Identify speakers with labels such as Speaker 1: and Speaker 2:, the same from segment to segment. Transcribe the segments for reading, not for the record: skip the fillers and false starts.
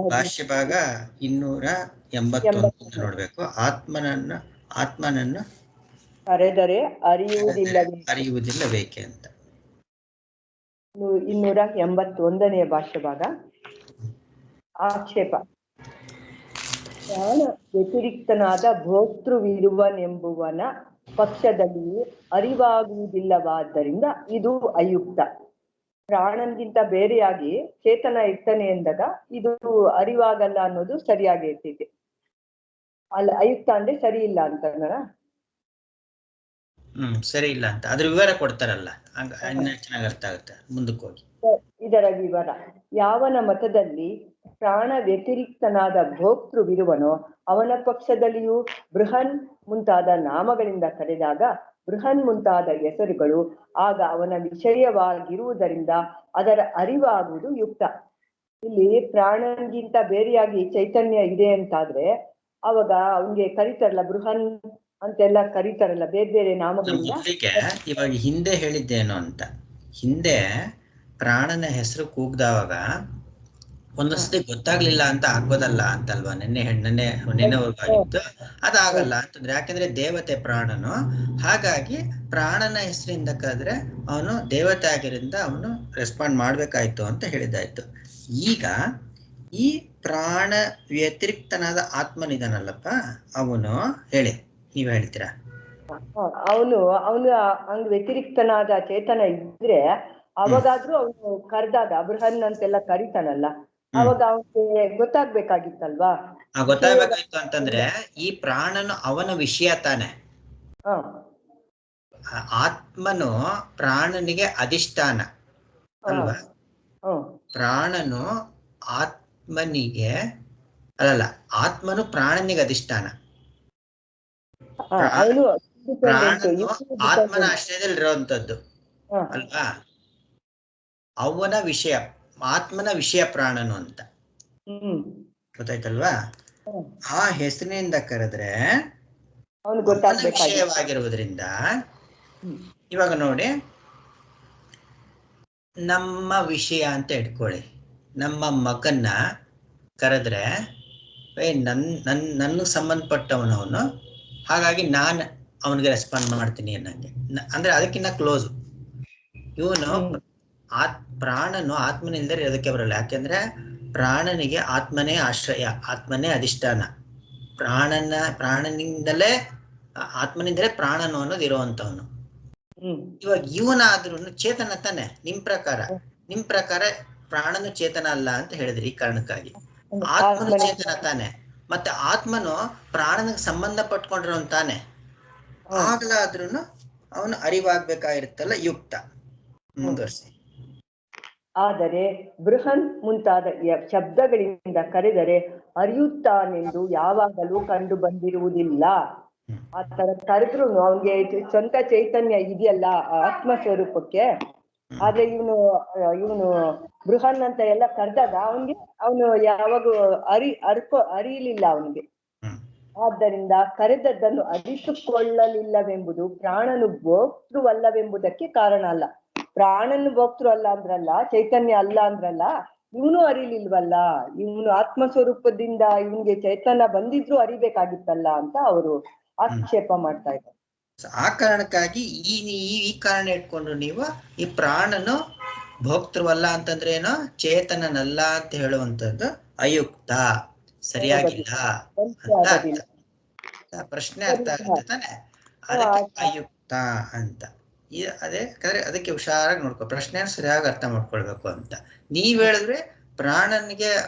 Speaker 1: ಭಾಷ್ಯ ಭಾಗ 281 ನೋಡ್ಬೇಕು. ಆತ್ಮನನ್ನು
Speaker 2: ಕರೆದರೆ ಅರಿಯುವುದಿಲ್ಲವೇಕೆ ಅಂತ 281ನೇ ಭಾಷ್ಯ ಭಾಗ. ಆಕ್ಷೇಪ: ಪ್ರಾಣ ವ್ಯತಿರಿಕ್ತನಾದ ಭೋಕ್ತೃವಿರುವನೆಂಬುವನ ಪಕ್ಷದಲ್ಲಿಯೂ ಅರಿವಾಗುವುದಿಲ್ಲವಾದ್ದರಿಂದ ಇದು ಅಯುಕ್ತ. ಪ್ರಾಣನ್ಗಿಂತ ಬೇರೆಯಾಗಿ ಚೇತನ ಇರ್ತಾನೆ ಎಂದಾಗ ಇದು ಅರಿವಾಗಲ್ಲ ಅನ್ನೋದು ಸರಿಯಾಗಿ ಇರ್ತಿದೆ. ಅಲ್ಲ, ಅಯುಕ್ತ ಅಂದ್ರೆ ಸರಿ ಇಲ್ಲ ಅಂತ
Speaker 1: ಸರಿ ಇಲ್ಲ ಅಂತ ಅದ್ರ ವಿವರ ಕೊಡ್ತಾರಲ್ಲ, ಚೆನ್ನಾಗಿ ಅರ್ಥ ಆಗುತ್ತೆ. ಮುಂದಕ್ಕೆ ಹೋಗಿ
Speaker 2: ಇದರ ವಿವರ. ಯಾವನ ಮತದಲ್ಲಿ ಪ್ರಾಣ ವ್ಯತಿರಿಕ್ತನಾದ ಭೋಕ್ತೃವಿರುವನೋ ಅವನ ಪಕ್ಷದಲ್ಲಿಯೂ ಬೃಹನ್ ಮುಂತಾದ ನಾಮಗಳಿಂದ ಕರೆದಾಗ ಬೃಹನ್ ಮುಂತಾದ ಹೆಸರುಗಳು ಆಗ ಅವನ ವಿಷಯವಾಗಿರುವುದರಿಂದ ಅದರ ಅರಿವಾಗುವುದು ಯುಕ್ತ. ಇಲ್ಲಿ ಪ್ರಾಣನ್ಗಿಂತ ಬೇರೆಯಾಗಿ ಚೈತನ್ಯ ಇದೆ ಅಂತಾದ್ರೆ ಅವಾಗ ಅವನ್ಗೆ ಕರೀತಾರಲ್ಲ, ಬೃಹನ್ ಅಂತೆಲ್ಲ ಕರೀತಾರಲ್ಲ, ಬೇರೆ ಬೇರೆ ನಾಮಗಳಿಂದ.
Speaker 1: ಇವಾಗ ಹಿಂದೆ ಹೇಳಿದ್ದೇನು ಅಂತ, ಹಿಂದೆ ಪ್ರಾಣನ ಹೆಸರು ಕೂಗ್ದವಾಗ ಒಂದೊಂದ್ಸತಿ ಗೊತ್ತಾಗ್ಲಿಲ್ಲ ಅಂತ ಆಗ್ಬೋದಲ್ಲ ಅಂತಲ್ವಾ? ನೆನ್ನೆವರೆಗಾಗಿತ್ತು ಅದಾಗಲ್ಲ ಅಂತಂದ್ರೆ, ಯಾಕಂದ್ರೆ ದೇವತೆ ಪ್ರಾಣನು, ಹಾಗಾಗಿ ಪ್ರಾಣನ ಹೆಸರಿಂದ ಕರೆದ್ರೆ ಅವನು ದೇವತೆ ಆಗಿರಿಂದ ಅವನು ರೆಸ್ಪಾಂಡ್ ಮಾಡ್ಬೇಕಾಯ್ತು ಅಂತ ಹೇಳಿದಾಯ್ತು. ಈಗ ಈ ಪ್ರಾಣ ವ್ಯತಿರಿಕ್ತನಾದ ಆತ್ಮನಿದಾನಲ್ಲಪ್ಪ, ಅವನು ಹೇಳಿ, ನೀವ್ ಹೇಳ್ತೀರಾ?
Speaker 2: ಅವನು ಹಂಗ್ ವ್ಯತಿರಿಕ್ತನಾದ ಚೇತನ ಇದ್ರೆ ಅವಾಗಾದ್ರೂ ಅವನು ಕರೆದಾಗ ಬೃಹನ್ ಅಂತೆಲ್ಲ ಕರೀತಾನಲ್ಲ, ಅವಾಗ ಅವನಿಗೆ ಗೊತ್ತಾಗ್ಬೇಕಾಗಿತ್ತಲ್ವಾ?
Speaker 1: ಗೊತ್ತಾಗ್ಬೇಕಾಯ್ತು ಅಂತಂದ್ರೆ ಈ ಪ್ರಾಣನು ಅವನ ವಿಷಯ ತಾನೆ. ಆತ್ಮನು ಪ್ರಾಣನಿಗೆ ಅಧಿಷ್ಠಾನ ಅಲ್ವಾ? ಪ್ರಾಣನು ಆತ್ಮನಿಗೆ ಅಲ್ಲಲ್ಲ, ಆತ್ಮನು ಪ್ರಾಣನಿಗೆ ಅಧಿಷ್ಠಾನ. ಪ್ರಾಣನು ಆತ್ಮನ ಆಶ್ರಯದಲ್ಲಿ ಇರುವಂತದ್ದು ಅಲ್ವಾ? ಅವನ ವಿಷಯ, ಆತ್ಮನ ವಿಷಯ ಪ್ರಾಣನು ಅಂತ ಗೊತ್ತಾಯ್ತಲ್ವಾ? ಆ ಹೆಸರಿನಿಂದ ಕರೆದ್ರೆ ವಿಷಯವಾಗಿರುವುದರಿಂದ, ಇವಾಗ ನೋಡಿ, ನಮ್ಮ ವಿಷಯ ಅಂತ ಇಟ್ಕೊಳ್ಳಿ, ನಮ್ಮ ಮಗನ್ನ ಕರೆದ್ರೆ ನನ್ನ ಸಂಬಂಧಪಟ್ಟವನವನು, ಹಾಗಾಗಿ ನಾನು ಅವನಿಗೆ ರೆಸ್ಪಾಂಡ್ ಮಾಡ್ತೀನಿ ಅನ್ನಂಗೆ. ಅಂದ್ರೆ ಅದಕ್ಕಿಂತ ಕ್ಲೋಸ್ ಇವನು. ಪ್ರಾಣನು ಆತ್ಮನಿಂದಲೇ ಇರೋದಕ್ಕೆ ಬರಲ್ಲ, ಯಾಕೆಂದ್ರೆ ಪ್ರಾಣನಿಗೆ ಆತ್ಮನೇ ಆಶ್ರಯ, ಆತ್ಮನೇ ಅಧಿಷ್ಠಾನ. ಪ್ರಾಣನಿಂದಲೇ ಆತ್ಮನಿಂದಲೇ ಪ್ರಾಣನು ಅನ್ನೋದು ಇರುವಂತವನು. ಇವಾಗ ಇವನಾದ್ರೂ ಚೇತನ ತಾನೆ. ನಿಮ್ ಪ್ರಕಾರ ಪ್ರಾಣನು ಚೇತನ ಅಲ್ಲ ಅಂತ ಹೇಳಿದ್ರಿ, ಈ ಕಾರಣಕ್ಕಾಗಿ. ಆತ್ಮನು ಚೇತನ ತಾನೆ, ಮತ್ತೆ ಆತ್ಮನು ಪ್ರಾಣನಿಗೆ ಸಂಬಂಧ ಪಟ್ಕೊಂಡಿರೋ ತಾನೆ. ಆಗ್ಲಾದ್ರೂ ಅವನು ಅರಿವಾಗ್ಬೇಕಾಗಿರುತ್ತಲ್ಲ, ಯುಕ್ತ. ಮುಂದುವರಿಸಿ.
Speaker 2: ಆದರೆ ಬೃಹನ್ ಮುಂತಾದ ಶಬ್ದಗಳಿಂದ ಕರೆದರೆ ಅರಿಯುತ್ತಾನೆಂದು ಯಾವಾಗಲೂ ಕಂಡು ಬಂದಿರುವುದಿಲ್ಲ. ಆ ತರ ಕರೆದ್ರು ಅವನಿಗೆ ಸ್ವಂತ ಚೈತನ್ಯ ಇದೆಯಲ್ಲ ಆತ್ಮ ಸ್ವರೂಪಕ್ಕೆ. ಆದ್ರೆ ಇವನು ಬೃಹನ್ ಅಂತ ಎಲ್ಲ ಕರೆದಾಗ ಅವನು ಯಾವಾಗ ಅರಿಯಲಿಲ್ಲ ಅವನಿಗೆ. ಆದ್ದರಿಂದ ಕರೆದದ್ದನ್ನು ಅರಿತುಕೊಳ್ಳಲಿಲ್ಲವೆಂಬುದು ಪ್ರಾಣನು ಭೋಕ್ತೃವಲ್ಲವೆಂಬುದಕ್ಕೆ ಕಾರಣ ಅಲ್ಲ. ಪ್ರಾಣನು ಭೋಕ್ತೃ ಅಲ್ಲ ಅಂದ್ರಲ್ಲ, ಚೈತನ್ಯ ಅಲ್ಲ ಅಂದ್ರಲ್ಲ, ಇವನು ಅರಿಲಿಲ್ವಲ್ಲ. ಇವನು ಆತ್ಮ ಸ್ವರೂಪದಿಂದ ಇವನ್ಗೆ ಚೈತನ್ಯ ಬಂದಿದ್ರು ಅರಿಬೇಕಾಗಿತ್ತಲ್ಲ ಅಂತ ಅವರು ಆಕ್ಷೇಪ ಮಾಡ್ತಾ ಇದ್ದಾರೆ.
Speaker 1: ಆ ಕಾರಣಕ್ಕಾಗಿ ಈ ಕಾರಣ ಇಟ್ಕೊಂಡು ನೀವು ಈ ಪ್ರಾಣನು ಭೋಕ್ತೃವಲ್ಲ ಅಂತಂದ್ರೆ ಏನೋ, ಚೇತನನಲ್ಲ ಅಂತ ಹೇಳುವಂಥದ್ದು ಅಯುಕ್ತ, ಸರಿಯಾಗಿಲ್ಲ ಅಂತ ಪ್ರಶ್ನೆ ಅರ್ಥ ಆಗುತ್ತೆ ತಾನೆ. ಅದಕ್ಕೆ ಅಯುಕ್ತ ಅಂತ. ಅದಕ್ಕೆ ಹುಷಾರಾಗಿ ನೋಡ್ಕೊ, ಪ್ರಶ್ನೆಯನ್ನು ಸರಿಯಾಗಿ ಅರ್ಥ ಮಾಡ್ಕೊಳ್ಬೇಕು ಅಂತ. ನೀವ್ ಹೇಳಿದ್ರೆ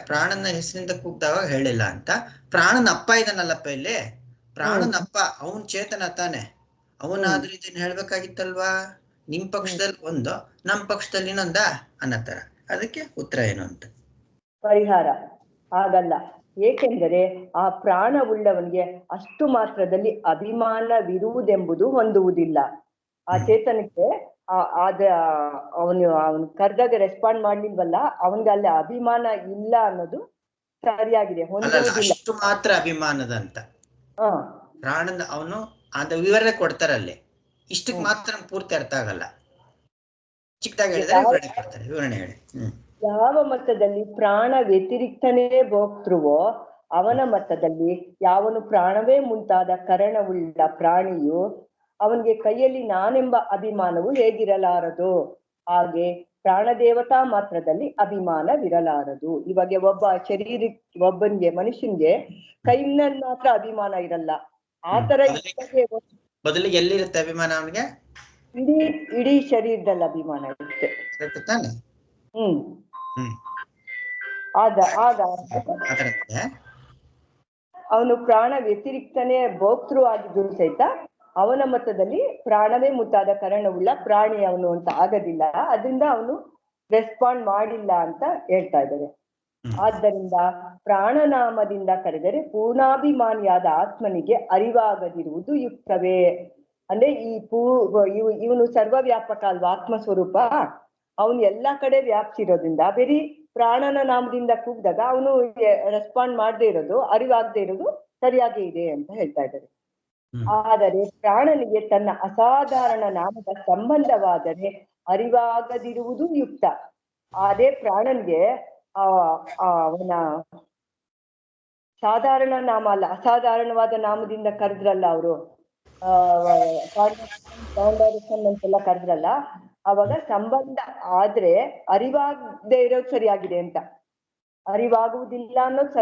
Speaker 1: ಪ್ರಾಣನ ಹೆಸರಿಂದ ಕೂಗ್ದವಾಗ ಹೇಳಿಲ್ಲ ಅಂತ. ಪ್ರಾಣನ ಅಪ್ಪ ಇದಾನಲ್ಲಪ್ಪ ಇಲ್ಲಿ, ಪ್ರಾಣನ ಅಪ್ಪ ಅವನ್ ಚೇತನ ತಾನೆ. ಅವನಾದ್ರೂ ಇದನ್ನ ಹೇಳ್ಬೇಕಾಗಿತ್ತಲ್ವಾ? ನಿಮ್ ಪಕ್ಷದಲ್ಲಿ ಒಂದು, ನಮ್ ಪಕ್ಷದಲ್ಲಿ ಇನ್ನೊಂದ ಅನ್ನತ್ತರ. ಅದಕ್ಕೆ ಉತ್ತರ ಏನು ಅಂತ
Speaker 2: ಪರಿಹಾರ ಆಗಲ್ಲ. ಏಕೆಂದರೆ ಆ ಪ್ರಾಣ ಉಳ್ಳವನಿಗೆ ಅಷ್ಟು ಮಾತ್ರದಲ್ಲಿ ಅಭಿಮಾನವಿರುವುದೆಂಬುದು ಹೊಂದುವುದಿಲ್ಲ. ಆ ಚೇತನಕ್ಕೆ ಅವನು ಕರೆದಾಗ ರೆಸ್ಪಾಂಡ್ ಮಾಡ್ಲಿಲ್ವಲ್ಲ, ಅವನ್ಗೆ ಅಲ್ಲಿ ಅಭಿಮಾನ ಇಲ್ಲ ಅನ್ನೋದು ಸರಿಯಾಗಿದೆ, ಹೊಂದುವುದಿಲ್ಲ.
Speaker 1: ಅಷ್ಟು ಮಾತ್ರ ಅಭಿಮಾನದಂತ ಪ್ರಾಣದ ಅವನು ಅಂತ ವಿವರಣೆ ಕೊಡ್ತಾರಲ್ಲಿ. ಇಷ್ಟಕ್ಕೆ ಮಾತ್ರ ಪೂರ್ತಿ ಅರ್ಥ ಆಗಲ್ಲ. ಚಿಕ್ಕದಾಗಿ ಹೇಳಿದ್ರೆ ವಿವರಣೆ ಕೊಡ್ತಾರೆ. ವಿವರಣೆ ಹೇಳಿ.
Speaker 2: ಯಾವ ಮಟ್ಟದಲ್ಲಿ ಪ್ರಾಣ ವ್ಯತಿರಿಕ್ತನೇ ಭೋಕ್ತೃವೋ ಅವನ ಮಟ್ಟದಲ್ಲಿ ಯಾವನು ಪ್ರಾಣವೇ ಮುಂತಾದ ಕರಣವುಳ್ಳ ಪ್ರಾಣಿಯು ಅವನಿಗೆ ಕೈಯಲ್ಲಿ ನಾನೆಂಬ ಅಭಿಮಾನವು ಹೇಗಿರಲಾರದು. ಹಾಗೆ ಪ್ರಾಣದೇವತಾ ಮಾತ್ರದಲ್ಲಿ ಅಭಿಮಾನವಿರಲಾರದು. ಇವಾಗ ಒಬ್ಬನಿಗೆ ಮನುಷ್ಯನ್ಗೆ ಕೈನಲ್ಲಿ ಮಾತ್ರ ಅಭಿಮಾನ ಇರಲ್ಲ. ಆತರ
Speaker 1: ಬದಲಿಗೆ ಎಲ್ಲಿರುತ್ತೆ ಅಭಿಮಾನ ಅವನಿಗೆ?
Speaker 2: ಇಡೀ ಶರೀರದಲ್ಲಿ ಅಭಿಮಾನ ಇರುತ್ತೆ. ಆಗ ಅವನು ಪ್ರಾಣ ವ್ಯತಿರಿಕ್ತನೇ ಭೋಕ್ತೃ ಆಗಿದ್ರು ಸಹಿತ ಅವನ ಮಟ್ಟದಲ್ಲಿ ಪ್ರಾಣವೇ ಮುಂತಾದ ಕರಣವುಳ್ಳ ಪ್ರಾಣಿ ಅವನು ಅಂತ ಆಗೋದಿಲ್ಲ. ಅದರಿಂದ ಅವನು ರೆಸ್ಪಾಂಡ್ ಮಾಡಿಲ್ಲ ಅಂತ ಹೇಳ್ತಾ ಇದ್ದಾರೆ. ಆದ್ದರಿಂದ ಪ್ರಾಣನಾಮದಿಂದ ಕರೆದರೆ ಪೂರ್ಣಾಭಿಮಾನಿಯಾದ ಆತ್ಮನಿಗೆ ಅರಿವಾಗದಿರುವುದು ಯುಕ್ತವೇ. ಅಂದ್ರೆ ಇವನು ಸರ್ವವ್ಯಾಪಕ ಅಲ್ವಾ ಆತ್ಮ ಸ್ವರೂಪ, ಅವನು ಎಲ್ಲಾ ಕಡೆ ವ್ಯಾಪ್ಸಿರೋದ್ರಿಂದ ಬರೀ ಪ್ರಾಣನ ನಾಮದಿಂದ ಕೂಗಿದಾಗ ಅವನು ರೆಸ್ಪಾಂಡ್ ಮಾಡದೇ ಇರೋದು, ಅರಿವಾಗದೇ ಇರೋದು ಸರಿಯಾಗಿ ಇದೆ ಅಂತ ಹೇಳ್ತಾ ಇದ್ದಾರೆ. ಆದರೆ ಪ್ರಾಣನಿಗೆ ತನ್ನ ಅಸಾಧಾರಣ ನಾಮದ ಸಂಬಂಧವಾದರೆ ಅರಿವಾಗದಿರುವುದು ಯುಕ್ತ. ಅದೇ ಪ್ರಾಣನ್ಗೆ ಅವನ ಸಾಧಾರಣ ನಾಮ ಅಲ್ಲ, ಅಸಾಧಾರಣವಾದ ನಾಮದಿಂದ ಕರೆದ್ರಲ್ಲ ಅವರು ಅಂತೆಲ್ಲ ಕರೆದ್ರಲ್ಲ, ಅವಾಗ ಸಂಬಂಧ ಆದ್ರೆ ಅರಿವಾಗದೆ ಇರೋದು ಸರಿಯಾಗಿದೆ ಅಂತ. ಅರಿವಾಗುವುದಿಲ್ಲ ಅನ್ನೋದು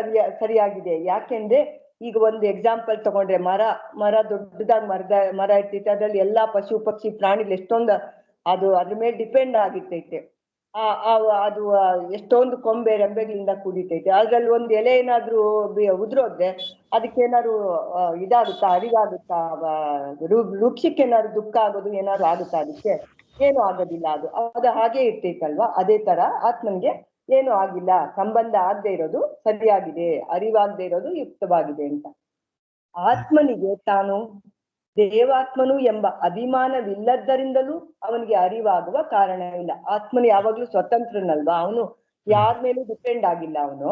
Speaker 2: ಸರಿಯಾಗಿದೆ. ಯಾಕೆಂದ್ರೆ ಈಗ ಒಂದು ಎಕ್ಸಾಂಪಲ್ ತಗೊಂಡ್ರೆ ಮರ ದೊಡ್ಡದಾಗಿ ಮರ ಇರ್ತೈತೆ, ಅದ್ರಲ್ಲಿ ಎಲ್ಲಾ ಪಶು ಪಕ್ಷಿ ಪ್ರಾಣಿಗಳು ಎಷ್ಟೊಂದು ಅದು ಅದ್ರ ಮೇಲೆ ಡಿಪೆಂಡ್ ಆಗಿರ್ತೈತೆ. ಅದು ಎಷ್ಟೊಂದು ಕೊಂಬೆ ರೆಂಬೆಗಳಿಂದ ಕೂಡಿತೈತೆ. ಅದ್ರಲ್ಲಿ ಒಂದ್ ಎಲೆ ಏನಾದ್ರು ಉದುರೋದ್ರೆ ಅದಕ್ಕೇನಾದ್ರು ಇದಾಗುತ್ತಾ, ಅರಿವಾಗುತ್ತಾ? ವೃಕ್ಷಕ್ಕೆ ಏನಾದ್ರು ದುಃಖ ಆಗೋದು ಏನಾದ್ರು ಆಗುತ್ತಾ? ಅದಕ್ಕೆ ಏನು ಆಗೋದಿಲ್ಲ. ಅದು ಹಾಗೆ ಇರ್ತೈತಲ್ವಾ. ಅದೇ ತರ ಆತ್ಮನ್ಗೆ ಏನು ಆಗಿಲ್ಲ, ಸಂಬಂಧ ಆಗದೆ ಇರೋದು ಸರಿಯಾಗಿದೆ, ಅರಿವಾಗದೆ ಇರೋದು ಯುಕ್ತವಾಗಿದೆ ಅಂತ. ಆತ್ಮನಿಗೆ ತಾನು ದೇವಾತ್ಮನು ಎಂಬ ಅಭಿಮಾನವಿಲ್ಲದರಿಂದಲೂ ಅವನಿಗೆ ಅರಿವಾಗುವ ಕಾರಣವಿಲ್ಲ. ಆತ್ಮನು ಯಾವಾಗ್ಲೂ ಸ್ವತಂತ್ರನಲ್ವಾ, ಅವನು ಯಾರ ಮೇಲೂ ಡಿಪೆಂಡ್ ಆಗಿಲ್ಲ ಅವನು,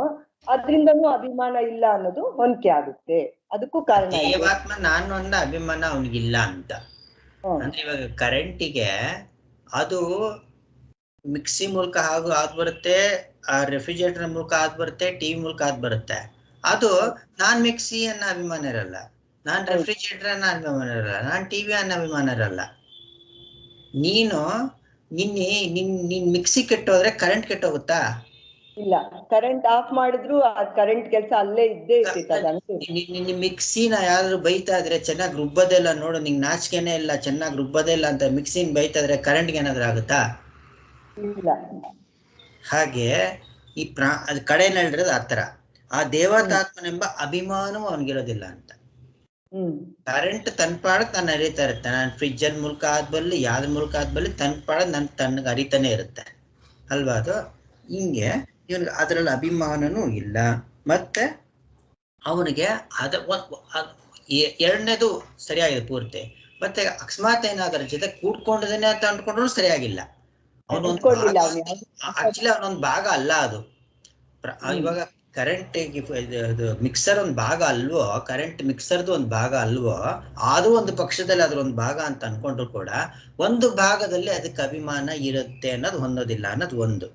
Speaker 2: ಅದ್ರಿಂದನೂ ಅಭಿಮಾನ ಇಲ್ಲ ಅನ್ನೋದು ಹೊಂದಿಕೆ ಆಗುತ್ತೆ. ಅದಕ್ಕೂ ಕಾರಣ
Speaker 1: ದೇವಾತ್ಮ ನಾನು ಅಂದ ಅಭಿಮಾನ ಅವನಿಗಿಲ್ಲ ಅಂತ. ಅಂದ್ರೆ ಇವಾಗ ಕರೆಂಟಿಗೆ ಅದು ಮಿಕ್ಸಿ ಮೂಲಕ ಆದ್ ಬರುತ್ತೆ, ಆ ರೆಫ್ರಿಜರೇಟರ್ ಮೂಲಕ ಆದ್ ಬರುತ್ತೆ, ಟಿವಿ ಮೂಲಕ ಆದ್ ಬರುತ್ತೆ. ಅದು ನಾನ್ ಮಿಕ್ಸಿ ಅನ್ನೋ ಅಭಿಮಾನ ಇರಲ್ಲ, ನಾನ್ ರೆಫ್ರಿಜರೇಟರ್ ಅನ್ನೋ ಅಭಿಮಾನ ಇರಲ್ಲ, ನಾನ್ ಟಿವಿ ಅನ್ನೋ ಅಭಿಮಾನ ಇರಲ್ಲ. ನಿನ್ ಮಿಕ್ಸಿ ಕೆಟ್ಟೋದ್ರೆ ಕರೆಂಟ್ ಕೆಟ್ಟೋಗುತ್ತಾ?
Speaker 2: ಇಲ್ಲ, ಕರೆಂಟ್ ಆಫ್ ಮಾಡಿದ್ರು ಕರೆಂಟ್ ಕೆಲಸ ಅಲ್ಲೇ ಇದ್ದೇ ಇರ್ತೈತೆ.
Speaker 1: ನಿನ್ನ ಮಿಕ್ಸಿನ ಯಾರಾದ್ರೂ ಬೈತಾ ಇದ್ರೆ ಚೆನ್ನಾಗಿ ರುಬ್ಬದೆಲ್ಲ ನೋಡು, ನಿಂಗೆ ನಾಚಿಕೆನೆ ಇಲ್ಲ, ಚೆನ್ನಾಗಿ ರುಬ್ಬದೇ ಇಲ್ಲ ಅಂತ ಮಿಕ್ಸಿನ ಬೈತಾ ಇದ್ರೆ ಕರೆಂಟ್ಗೆ ಏನಾದ್ರೂ ಆಗುತ್ತಾ?
Speaker 2: ಇಲ್ಲ.
Speaker 1: ಹಾಗೆ ಈ ಅದು ಕಡೆಯಲ್ಲಿ ಹೇಳಿರೋದು ಆತರ. ಆ ದೇವತಾತ್ಮನೆಂಬ ಅಭಿಮಾನವೂ ಅವನಿಗಿರೋದಿಲ್ಲ ಅಂತ. ಕರೆಂಟ್ ತನ್ಪಾಡಕ್ ನಾನು ಅರಿತಾ ಇರುತ್ತೆ. ನಾನು ಫ್ರಿಜ್ಜನ್ ಮೂಲಕ ಆದ್ಬಲ್ಲಿ ಯಾವ್ದ್ರ ಮೂಲಕ ಆದ್ಬಲ್ಲಿ ತನ್ಪಾಡಕ್ ತನ್ನಗೆ ಅರಿತಾನೆ ಇರುತ್ತೆ ಅಲ್ವಾ? ಅದು ಹಿಂಗೆ ಇವನಿಗೆ ಅದರಲ್ಲಿ ಅಭಿಮಾನನೂ ಇಲ್ಲ. ಮತ್ತೆ ಅವನಿಗೆ ಎರಡನೇದು ಸರಿಯಾಗಿದೆ ಪೂರ್ತಿ. ಮತ್ತೆ ಅಕಸ್ಮಾತ್ ಏನಾದ್ರ ಜೊತೆ ಕೂಡ್ಕೊಂಡಿದ್ದೇನೆ ಅಂತ ಅನ್ಕೊಂಡ್ರು ಸರಿಯಾಗಿಲ್ಲ. ಆಕ್ಚುಲಿ ಅವನೊಂದು ಭಾಗ ಅಲ್ಲ ಅದು. ಇವಾಗ ಕರೆಂಟ್ ಮಿಕ್ಸರ್ ಒಂದು ಭಾಗ ಅಲ್ವೋ, ಕರೆಂಟ್ ಮಿಕ್ಸರ್ದು ಒಂದು ಭಾಗ ಅಲ್ವೋ, ಅದು ಒಂದು ಪಕ್ಷದಲ್ಲಿ ಅದ್ರ ಒಂದು ಭಾಗ ಅಂತ ಅನ್ಕೊಂಡ್ರು ಕೂಡ ಒಂದು ಭಾಗದಲ್ಲಿ ಅದಕ್ಕೆ ಅಭಿಮಾನ ಇರುತ್ತೆ ಅನ್ನೋದು ಹೊಂದೋದಿಲ್ಲ ಅನ್ನೋದು ಒಂದು.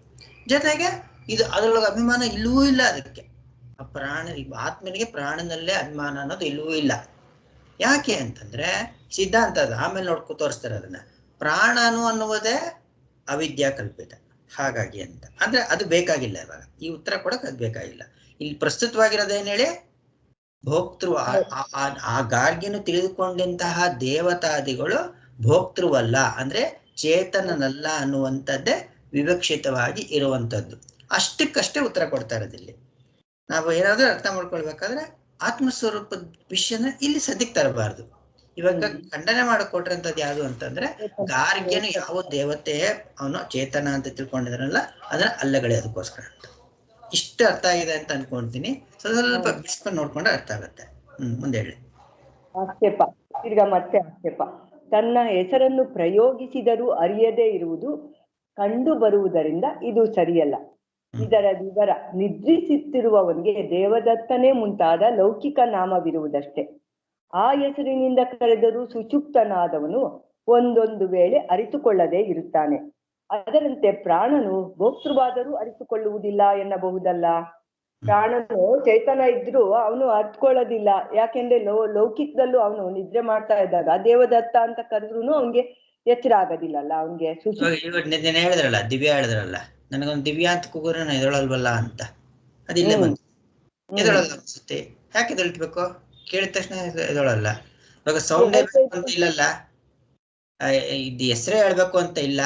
Speaker 1: ಜೊತೆಗೆ ಇದು ಅದರೊಳಗೆ ಅಭಿಮಾನ ಇಲ್ಲವೂ ಇಲ್ಲ. ಅದಕ್ಕೆ ಆತ್ಮನಿಗೆ ಪ್ರಾಣನಲ್ಲೇ ಅಭಿಮಾನ ಅನ್ನೋದು ಇಲ್ಲವೂ ಇಲ್ಲ. ಯಾಕೆ ಅಂತಂದ್ರೆ ಸಿದ್ಧಾಂತ ಅದು ಆಮೇಲೆ ತೋರಿಸ್ತಾರೆ ಅದನ್ನ. ಪ್ರಾಣನು ಅನ್ನುವುದೇ ಅವಿದ್ಯಾ ಕಲ್ಪಿತ, ಹಾಗಾಗಿ ಅಂತ. ಅಂದ್ರೆ ಅದು ಬೇಕಾಗಿಲ್ಲ. ಇವಾಗ ಈ ಉತ್ತರ ಕೊಡಕ್ ಅದು ಬೇಕಾಗಿಲ್ಲ. ಇಲ್ಲಿ ಪ್ರಸ್ತುತವಾಗಿರೋದೇನ್ ಹೇಳಿ, ಭೋಕ್ತೃ ಆ ಗಾರ್ಗಿಯನ್ನು ತಿಳಿದುಕೊಂಡಂತಹ ದೇವತಾದಿಗಳು ಭೋಕ್ತೃವಲ್ಲ, ಅಂದ್ರೆ ಚೇತನನಲ್ಲ ಅನ್ನುವಂಥದ್ದೇ ವಿವಕ್ಷಿತವಾಗಿ ಇರುವಂಥದ್ದು. ಅಷ್ಟಕ್ಕಷ್ಟೇ ಉತ್ತರ ಕೊಡ್ತಾ ಇರೋದಿಲ್ಲಿ. ನಾವು ಏನಾದ್ರೂ ಅರ್ಥ ಮಾಡ್ಕೊಳ್ಬೇಕಾದ್ರೆ ಆತ್ಮಸ್ವರೂಪದ ವಿಷಯನ ಇಲ್ಲಿ ಸದ್ಯಕ್ಕೆ ತರಬಾರ್ದು. ಇವಾಗ ಖಂಡನೆ ಮಾಡಕ್ ಕೊಟ್ರಂಥದ್ದು ಯಾವುದು ಅಂತಂದ್ರೆ, ಗಾರ್ಗ್ಯನು ಯಾವ ದೇವತೆ ಅವನು ಚೇತನ ಅಂತ ತಿಳ್ಕೊಂಡಿದ್ರಲ್ಲ ಅದನ್ನ ಅಲ್ಲಗಡೆ ಅದಕ್ಕೋಸ್ಕರ ಅಂತ. ಇಷ್ಟು ಅರ್ಥ ಆಗಿದೆ ಅಂತ ಅನ್ಕೊಂತೀನಿ. ಸ್ವಲ್ಪ ಬಿಸ್ಕೊಂಡು ನೋಡ್ಕೊಂಡ್ರೆ ಅರ್ಥ ಆಗತ್ತೆ. ಮುಂದೆ ಹೇಳಿ.
Speaker 2: ಆಕ್ಷೇಪ, ತಿರ್ಗಾ ಮತ್ತೆ ಆಕ್ಷೇಪ. ತನ್ನ ಹೆಸರನ್ನು ಪ್ರಯೋಗಿಸಿದರೂ ಅರಿಯದೇ ಇರುವುದು ಕಂಡು ಬರುವುದರಿಂದ ಇದು ಸರಿಯಲ್ಲ. ಇದರ ವಿವರ, ನಿದ್ರಿಸುತ್ತಿರುವವನಿಗೆ ದೇವದತ್ತನೇ ಮುಂತಾದ ಲೌಕಿಕ ನಾಮವಿರುವುದಷ್ಟೇ. ಆ ಹೆಸರಿನಿಂದ ಕರೆದರೂ ಸುಚುಪ್ತನಾದವನು ಒಂದೊಂದು ವೇಳೆ ಅರಿತುಕೊಳ್ಳದೆ ಇರುತ್ತಾನೆ. ಅದರಂತೆ ಪ್ರಾಣನು ಭೋಕ್ತೃವಾದರೂ ಅರಿತುಕೊಳ್ಳುವುದಿಲ್ಲ ಎನ್ನಬಹುದಲ್ಲ. ಪ್ರಾಣನು ಚೈತನ್ಯ ಇದ್ರೂ ಅವನು ಅರ್ತ್ಕೊಳ್ಳೋದಿಲ್ಲ. ಯಾಕೆಂದ್ರೆ ಲೌಕಿಕದಲ್ಲೂ ಅವನು ನಿದ್ರೆ ಮಾಡ್ತಾ ಇದ್ದಾಗ ದೇವದತ್ತ ಅಂತ ಕರೆದ್ರು ಅವನ್ಗೆ ಎಚ್ಚರ ಆಗೋದಿಲ್ಲಲ್ಲ. ಅವನ್ಗೆ
Speaker 1: ನೀನ್ ಹೇಳಿದ್ರಲ್ಲ, ದಿವ್ಯಾ ಹೇಳಿದ್ರಲ್ಲ, ನನಗೊಂದು ದಿವ್ಯಾ ಅಂತ ಕೂಗುರು ನಾನು ಎದೊಳಲ್ವಲ್ಲ ಅಂತ. ಅದಿಲ್ಲೇ ಬಂತು, ಎದೊಳಲ್ಲ ಅನ್ಸುತ್ತೆ. ಯಾಕೆ ಎದೊಳ್ಬೇಕು? ಕೇಳಿದ ತಕ್ಷಣ ಎದೊಳಲ್ಲ. ಇವಾಗ ಸೌಂಡ್ ಅಂತ ಇಲ್ಲಲ್ಲ, ಇದು ಹೆಸರೇ ಹೇಳ್ಬೇಕು ಅಂತ ಇಲ್ಲ.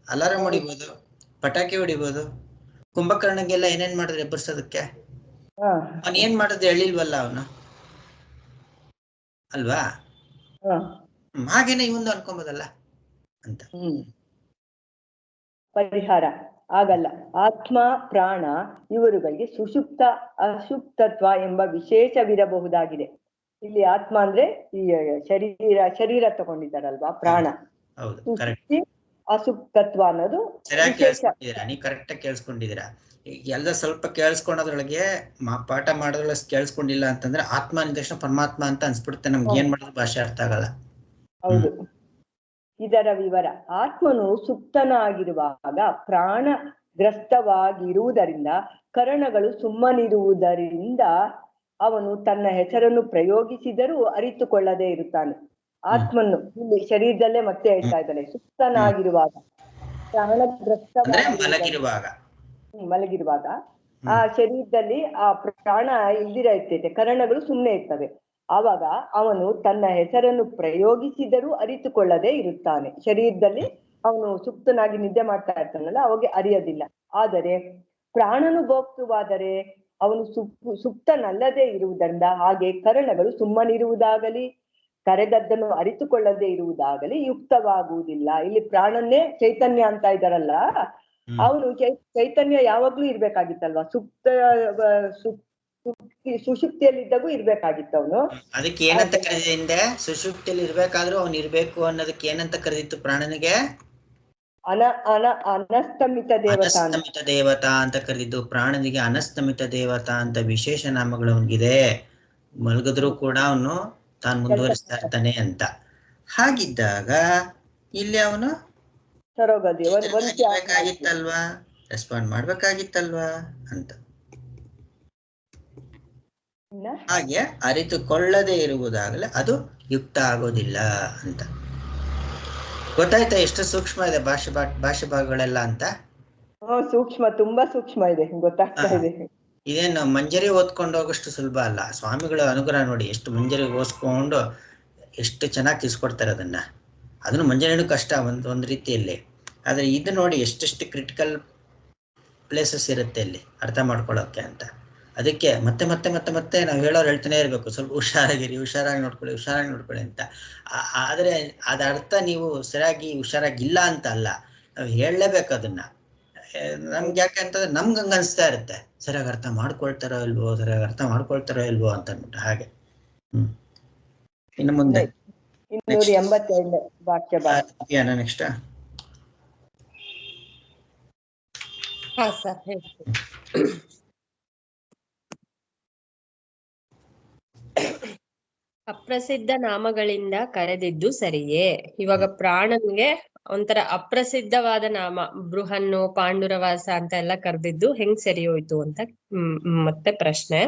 Speaker 1: ಅಲಾರಾಮ್ ಹೊಡಿಬೋದು, ಪಟಾಕಿ ಹೊಡಿಬೋದು, ಕುಂಭಕರ್ಣಗೆಲ್ಲ ಏನೇನ್ ಮಾಡಿದ್ರೆ ಎಬ್ಬರ್ಸೋದಕ್ಕೆ. ಅವನ್ ಏನ್ ಮಾಡಿದ್ರೆ ಹೇಳಿಲ್ವಲ್ಲ ಅವನು, ಅಲ್ವಾ? ಹಾಗೇನೆ ಇವಂದು ಅನ್ಕೊಂಬೋದಲ್ಲ ಅಂತ.
Speaker 2: ಪರಿಹಾರ ಆಗಲ್ಲ. ಆತ್ಮ ಪ್ರಾಣ ಇವರುಗಳಿಗೆ ಸುಷುಪ್ತ ಅಸುಪ್ತತ್ವ ಎಂಬ ವಿಶೇಷವಿರಬಹುದಾಗಿದೆ. ಇಲ್ಲಿ ಆತ್ಮ ಅಂದ್ರೆ ಈ ಶರೀರ ತಗೊಂಡಿದ್ದಾರಲ್ವಾ ಪ್ರಾಣ. ಸುಷುಪ್ತಿ ಅಸುಪ್ತತ್ವ ಅನ್ನೋದು
Speaker 1: ನೀವು ಕರೆಕ್ಟ್ ಆಗಿ ಕೇಳಿಸ್ಕೊಂಡಿದ್ದೀರಾ. ಎಲ್ಲ ಸ್ವಲ್ಪ ಕೇಳಿಸ್ಕೊಳೋದ್ರೊಳಗೆ ಪಾಠ ಮಾಡೋದ್ರೊಳಗೆ ಕೇಳಿಸ್ಕೊಂಡಿಲ್ಲ ಅಂತಂದ್ರೆ ಆತ್ಮ ಅಂದ ತಕ್ಷಣ ಪರಮಾತ್ಮ ಅಂತ ಅನ್ಸ್ಬಿಡುತ್ತೆ. ನಮ್ಗೆ ಏನ್ ಮಾಡೋದು ಭಾಷೆ ಅರ್ಥ ಆಗಲ್ಲ.
Speaker 2: ಹೌದು. ಇದರ ವಿವರ: ಆತ್ಮನು ಸುಪ್ತನಾಗಿರುವಾಗ ಪ್ರಾಣಗ್ರಸ್ತವಾಗಿರುವುದರಿಂದ ಕರಣಗಳು ಸುಮ್ಮನಿರುವುದರಿಂದ ಅವನು ತನ್ನ ಹೆಸರನ್ನು ಪ್ರಯೋಗಿಸಿದರೂ ಅರಿತುಕೊಳ್ಳದೆ ಇರುತ್ತಾನೆ. ಆತ್ಮನು ಇಲ್ಲಿ ಶರೀರದಲ್ಲೇ ಮತ್ತೆ ಹೇಳ್ತಾ ಇದ್ದಾನೆ, ಸುಪ್ತನಾಗಿರುವಾಗ, ಮಲಗಿರುವಾಗ ಆ ಶರೀರದಲ್ಲಿ ಆ ಪ್ರಾಣ ಇಲ್ದಿರೈತೈತೆ, ಕರಣಗಳು ಸುಮ್ಮನೆ ಇರ್ತವೆ. ಆವಾಗ ಅವನು ತನ್ನ ಹೆಸರನ್ನು ಪ್ರಯೋಗಿಸಿದರೂ ಅರಿತುಕೊಳ್ಳದೆ ಇರುತ್ತಾನೆ. ಶರೀರದಲ್ಲಿ ಅವನು ಸುಪ್ತನಾಗಿ ನಿದ್ದೆ ಮಾಡ್ತಾ ಇರ್ತಾನಲ್ಲ, ಅವಾಗ ಅರಿಯೋದಿಲ್ಲ. ಆದರೆ ಪ್ರಾಣನು ಭೋಕ್ತೃವಾದರೆ ಅವನು ಸುಪ್ತನಲ್ಲದೆ ಇರುವುದರಿಂದ ಹಾಗೆ ಕರಣಗಳು ಸುಮ್ಮನಿರುವುದಾಗಲಿ ಕರೆದದ್ದನ್ನು ಅರಿತುಕೊಳ್ಳದೆ ಇರುವುದಾಗಲಿ ಯುಕ್ತವಾಗುವುದಿಲ್ಲ. ಇಲ್ಲಿ ಪ್ರಾಣನ್ನೇ ಚೈತನ್ಯ ಅಂತ ಇದ್ದಾರಲ್ಲ, ಅವನು ಚೈತನ್ಯ ಯಾವಾಗ್ಲೂ ಇರ್ಬೇಕಾಗಿತ್ತಲ್ವಾ? ಸುಷುಪ್ತಿಯಲ್ಲಿದ್ದಾಗೂ ಇರ್ಬೇಕಾಗಿತ್ತು ಅವನು.
Speaker 1: ಅದಕ್ಕೆ ಏನಂತ ಕರೆದಿದೆ? ಸುಷುಪ್ತಿಯಲ್ಲಿ ಇರ್ಬೇಕಾದ್ರೂ ಅವ್ನು ಇರ್ಬೇಕು ಅನ್ನೋದಕ್ಕೆ ಏನಂತ ಕರೆದಿತ್ತು ಪ್ರಾಣನಿಗೆ?
Speaker 2: ಅನಸ್ತಮಿತ
Speaker 1: ದೇವತಾ ಅಂತ ಕರೆದಿದ್ದು. ಪ್ರಾಣನಿಗೆ ಅನಸ್ತಮಿತ ದೇವತಾ ಅಂತ ವಿಶೇಷ ನಾಮಗಳು ಅವನಿಗಿದೆ. ಮಲಗಿದ್ರು ಕೂಡ ಅವನು ತಾನು ಮುಂದುವರಿಸ್ತಾ ಇರ್ತಾನೆ ಅಂತ. ಹಾಗಿದ್ದಾಗ ಇಲ್ಲಿ ಅವನು ಬೇಕಾಗಿತ್ತಲ್ವಾ, ರೆಸ್ಪಾಂಡ್ ಮಾಡ್ಬೇಕಾಗಿತ್ತಲ್ವಾ ಅಂತ. ಹಾಗೆ ಅರಿತುಕೊಳ್ಳದೆ ಇರುವುದಾಗಲೇ ಅದು ಯುಕ್ತ ಆಗೋದಿಲ್ಲ ಅಂತ. ಗೊತ್ತಾಯ್ತಾ ಎಷ್ಟು ಸೂಕ್ಷ್ಮ ಇದೆ ಭಾಷೆ ಭಾಗಗಳೆಲ್ಲ ಅಂತ?
Speaker 2: ಸೂಕ್ಷ್ಮ, ತುಂಬಾ ಸೂಕ್ಷ್ಮ ಇದೆ, ಗೊತ್ತಾಗ್ತಾ ಇದೆ.
Speaker 1: ಇದೇನು ಮಂಜರಿ ಓದ್ಕೊಂಡು ಹೋಗೋಷ್ಟು ಸುಲಭ ಅಲ್ಲ. ಸ್ವಾಮಿಗಳ ಅನುಗ್ರಹ ನೋಡಿ, ಎಷ್ಟು ಮಂಜರಿ ಓದಿಸ್ಕೊಂಡು ಎಷ್ಟು ಚೆನ್ನಾಗಿ ತಿಳಿಸ್ಕೊಡ್ತಾರೆ ಅದನ್ನ. ಅದನ್ನು ಮಂಜರಿನೂ ಕಷ್ಟ ಒಂದು ರೀತಿಯಲ್ಲಿ. ಆದ್ರೆ ಇದು ನೋಡಿ ಎಷ್ಟೆಷ್ಟು ಕ್ರಿಟಿಕಲ್ ಪ್ಲೇಸಸ್ ಇರುತ್ತೆ ಅಲ್ಲಿ ಅರ್ಥ ಮಾಡ್ಕೊಳ್ಳೋಕೆ ಅಂತ. ಅದಕ್ಕೆ ಮತ್ತೆ ಮತ್ತೆ ಮತ್ತೆ ಮತ್ತೆ ನಾವು ಹೇಳೋರು ಹೇಳ್ತಾನೆ ಇರಬೇಕು, ಸ್ವಲ್ಪ ಹುಷಾರಾಗಿ ನೋಡ್ಕೊಳ್ಳಿ ಅಂತ. ಆದರೆ ಅದ ಅರ್ಥ ನೀವು ಸರಿಯಾಗಿ ಹುಷಾರಾಗಿಲ್ಲ ಅಂತ ಅಲ್ಲ, ನಾವು ಹೇಳಲೇಬೇಕು ಅದನ್ನ. ನಮ್ಗೆ ಯಾಕೆ ಅಂತಂದ್ರೆ ನಮ್ಗೆ ಹಂಗ ಅನಿಸ್ತಾ ಇರುತ್ತೆ, ಸರಿಯಾಗಿ ಅರ್ಥ ಮಾಡ್ಕೊಳ್ತಾರೋ ಇಲ್ವೋ ಅಂತ ಅಂದ್ಬಿಟ್ಟು. ಹಾಗೆ ಇನ್ನು ಮುಂದೆ
Speaker 2: 282 ವಾಕ್ಯ
Speaker 1: ನೆಕ್ಸ್ಟ್.
Speaker 3: ಅಪ್ರಸಿದ್ಧ ನಾಮಗಳಿಂದ ಕರೆದಿದ್ದು ಸರಿಯೇ? ಇವಾಗ ಪ್ರಾಣನ್ಗೆ ಒಂಥರ ಅಪ್ರಸಿದ್ಧವಾದ ನಾಮ ಬೃಹನ್ನು, ಪಾಂಡುರವಾಸ ಅಂತ ಎಲ್ಲ ಕರೆದಿದ್ದು ಹೆಂಗ್ ಸರಿ ಹೋಯ್ತು ಅಂತ ಮತ್ತೆ ಪ್ರಶ್ನೆ.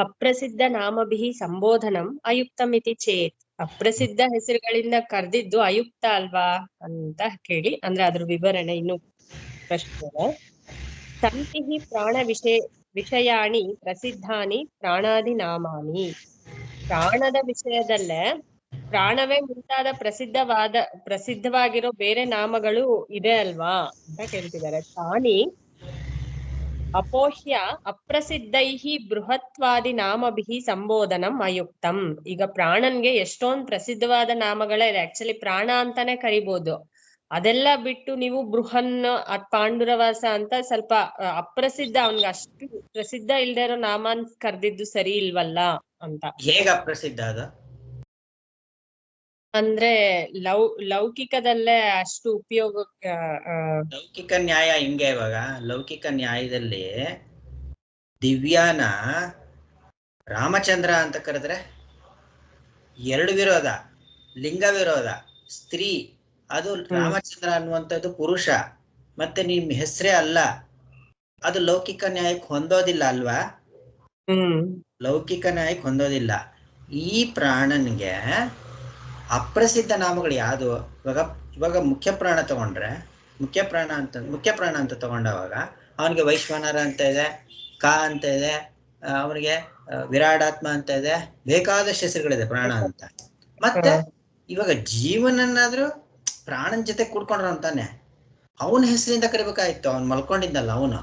Speaker 3: ಅಪ್ರಸಿದ್ಧ ನಾಮಭಿಹಿ ಸಂಬೋಧನಂ ಅಯುಕ್ತಮಿತಿ ಚೇತ್. ಅಪ್ರಸಿದ್ಧ ಹೆಸರುಗಳಿಂದ ಕರೆದಿದ್ದು ಅಯುಕ್ತ ಅಲ್ವಾ ಅಂತ ಕೇಳಿ, ಅಂದ್ರೆ ಅದ್ರ ವಿವರಣೆ ಇನ್ನು ಪ್ರಶ್ನೆ. ಸಂತಿಹಿ ಪ್ರಾಣ ವಿಷಯಾಣಿ ಪ್ರಸಿದ್ಧಾನಿ ಪ್ರಾಣಾದಿ ನಾಮಾನಿ. ಪ್ರಾಣದ ವಿಷಯದಲ್ಲೇ ಪ್ರಾಣವೇ ಮುಂತಾದ ಪ್ರಸಿದ್ಧವಾಗಿರೋ ಬೇರೆ ನಾಮಗಳು ಇದೆ ಅಲ್ವಾ ಅಂತ ಕೇಳ್ತಿದ್ದಾರೆ. ತಾನಿ ಅಪೋಹ್ಯ ಅಪ್ರಸಿದ್ಧೈಹಿ ಬೃಹತ್ವಾದಿ ನಾಮಭಿಹಿ ಸಂಬೋಧನಂ ಅಯುಕ್ತಂ. ಈಗ ಪ್ರಾಣನ್ಗೆ ಎಷ್ಟೊಂದ್ ಪ್ರಸಿದ್ಧವಾದ ನಾಮಗಳೇ ಇದೆ, ಆಕ್ಚುಲಿ ಪ್ರಾಣ ಅಂತಾನೆ ಕರಿಬಹುದು. ಅದೆಲ್ಲ ಬಿಟ್ಟು ನೀವು ಬೃಹನ್ ಪಾಂಡುರವಾಸ ಅಂತ ಸ್ವಲ್ಪ ಅಪ್ರಸಿದ್ಧ, ಅವನ್ಗೆ ಅಷ್ಟು ಪ್ರಸಿದ್ಧ ಇಲ್ದೇ ಇರೋ ನಾಮನ್ ಕರ್ದಿದ್ದು ಸರಿ ಇಲ್ವಲ್ಲ ಅಂತ.
Speaker 1: ಹೇಗ ಅಪ್ರಸಿದ್ಧ ಅದ
Speaker 3: ಅಂದ್ರೆ ಲೌಕಿಕದಲ್ಲೇ ಅಷ್ಟು ಉಪಯೋಗ.
Speaker 1: ಲೌಕಿಕ ನ್ಯಾಯ ಹಿಂಗೆ. ಇವಾಗ ಲೌಕಿಕ ನ್ಯಾಯದಲ್ಲಿ ದಿವ್ಯಾನ ರಾಮಚಂದ್ರ ಅಂತ ಕರೆದ್ರೆ ಎರಡು ವಿರೋಧ, ಲಿಂಗ ವಿರೋಧ, ಸ್ತ್ರೀ ಅದು ರಾಮಚಂದ್ರ ಅನ್ನುವಂಥದ್ದು ಪುರುಷ, ಮತ್ತೆ ನಿಮ್ ಹೆಸರೇ ಅಲ್ಲ, ಅದು ಲೌಕಿಕ ನ್ಯಾಯಕ್ಕೆ ಹೊಂದೋದಿಲ್ಲ ಅಲ್ವಾ? ಲೌಕಿಕ ನ್ಯಾಯಕ್ಕೆ ಹೊಂದೋದಿಲ್ಲ. ಈ ಪ್ರಾಣನ್ಗೆ ಅಪ್ರಸಿದ್ಧ ನಾಮಗಳು ಯಾವುದು? ಇವಾಗ ಮುಖ್ಯ ಪ್ರಾಣ ತಗೊಂಡ್ರೆ, ಮುಖ್ಯ ಪ್ರಾಣ ಅಂತ ತಗೊಂಡವಾಗ ಅವನಿಗೆ ವೈಶ್ವಾನರ ಅಂತ ಇದೆ, ಕ ಅಂತ ಇದೆ, ಅವನಿಗೆ ವಿರಾಡಾತ್ಮ ಅಂತ ಇದೆ, ಬೇಕಾದಷ್ಟು ಹೆಸರುಗಳಿದೆ ಪ್ರಾಣ ಅಂತ. ಮತ್ತೆ ಇವಾಗ ಜೀವನನ್ನಾದ್ರೂ ಪ್ರಾಣನ ಜೊತೆ ಕೂಡ್ಕೊಂಡ್ರ ಅಂತಾನೆ, ಅವನ ಹೆಸರಿಂದ ಕರಿಬೇಕಾಯ್ತು. ಅವ್ನು ಮಲ್ಕೊಂಡಿದ್ದಲ್ಲ, ಅವನು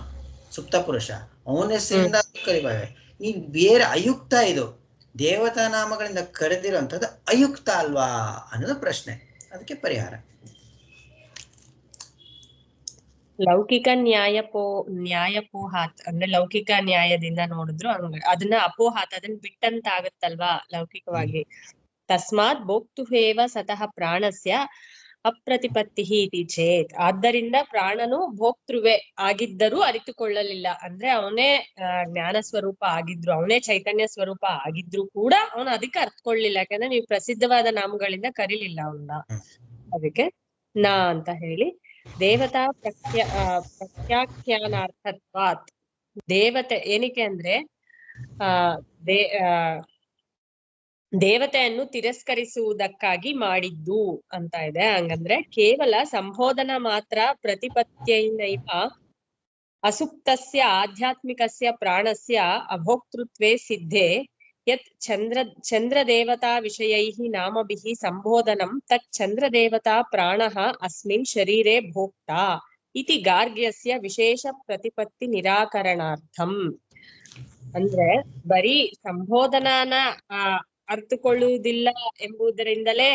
Speaker 1: ಸುಪ್ತ ಪುರುಷ, ಅವನ ಹೆಸರಿಂದ ಕರಿಬೇಕು. ಈ ಬೇರೆ ಅಯುಕ್ತ, ಇದು ದೇವತಾ ನಾಮಗಳಿಂದ ಕರೆದಿರುವಂಥದ್ದು ಅಯುಕ್ತ ಅಲ್ವಾ ಅನ್ನೋದು ಪ್ರಶ್ನೆ. ಅದಕ್ಕೆ ಪರಿಹಾರ
Speaker 3: ಲೌಕಿಕ ನ್ಯಾಯಪೋಹಾತ್ ಅಂದ್ರೆ ಲೌಕಿಕ ನ್ಯಾಯದಿಂದ ನೋಡಿದ್ರು ಅದನ್ನ ಅಪೋಹಾತ್, ಅದನ್ನ ಬಿಟ್ಟಂತ ಆಗತ್ತಲ್ವಾ ಲೌಕಿಕವಾಗಿ. ತಸ್ಮಾತ್ ಭೋಕ್ತುಹೇವ ಸತಃ ಪ್ರಾಣಸ್ಯ ಅಪ್ರತಿಪತ್ತಿ ಇತಿ ಚೇತ್. ಆದ್ದರಿಂದ ಪ್ರಾಣನು ಭೋಕ್ತೃವೆ ಆಗಿದ್ದರೂ ಅರಿತುಕೊಳ್ಳಲಿಲ್ಲ. ಅಂದ್ರೆ ಅವನೇ ಜ್ಞಾನ ಸ್ವರೂಪ ಆಗಿದ್ರು, ಅವನೇ ಚೈತನ್ಯ ಸ್ವರೂಪ ಆಗಿದ್ರು ಕೂಡ ಅವನು ಅದಕ್ಕೆ ಅರ್ಥಕೊಳ್ಳಿಲ್ಲ. ಯಾಕಂದ್ರೆ ನೀವು ಪ್ರಸಿದ್ಧವಾದ ನಾಮಗಳಿಂದ ಕರೀಲಿಲ್ಲ ಅವನ್ನ. ಅದಕ್ಕೆ ನಾ ಅಂತ ಹೇಳಿ ದೇವತಾ ಪ್ರತ್ಯಾಖ್ಯಾನಾರ್ಥತ್ವಾತ್. ದೇವತೆ ಏನಕ್ಕೆ ಅಂದ್ರೆ ದೇವತೆಯನ್ನು ತಿರಸ್ಕರಿಸುವುದಕ್ಕಾಗಿ ಮಾಡಿದ್ದು ಅಂತ ಇದೆ. ಹಂಗಂದ್ರೆ ಕೇವಲ ಸಂಬೋಧನ ಮಾತ್ರ ಪ್ರತಿಪತ್ಯೈನೈವ ಅಸುಪ್ತಸ್ಯ ಆಧ್ಯಾತ್ಮಿಕಸ್ಯ ಪ್ರಾಣಸ್ಯ ಅಭೋಕ್ತೃತ್ವೇ ಸಿದ್ಧೇ ಯತ್ ಚಂದ್ರದೇವತಾ ವಿಷಯೈಃ ನಾಮಭಿಃ ಸಂಬೋಧನಂ ತತ್ ಚಂದ್ರದೇವತಾ ಪ್ರಾಣಃ ಅಸ್ಮಿನ್ ಶರೀರೆ ಭೋಕ್ತಾ ಇತಿ ಗಾರ್ಗ್ಯಸ್ಯ ವಿಶೇಷ ಪ್ರತಿಪತ್ತಿ ನಿರಾಕರಣಾರ್ಥಂ. ಅಂದ್ರೆ ಬರೀ ಸಂಬೋಧನಾನ ಅರ್ಥಕೊಳ್ಳುವುದಿಲ್ಲ ಎಂಬುದರಿಂದಲೇ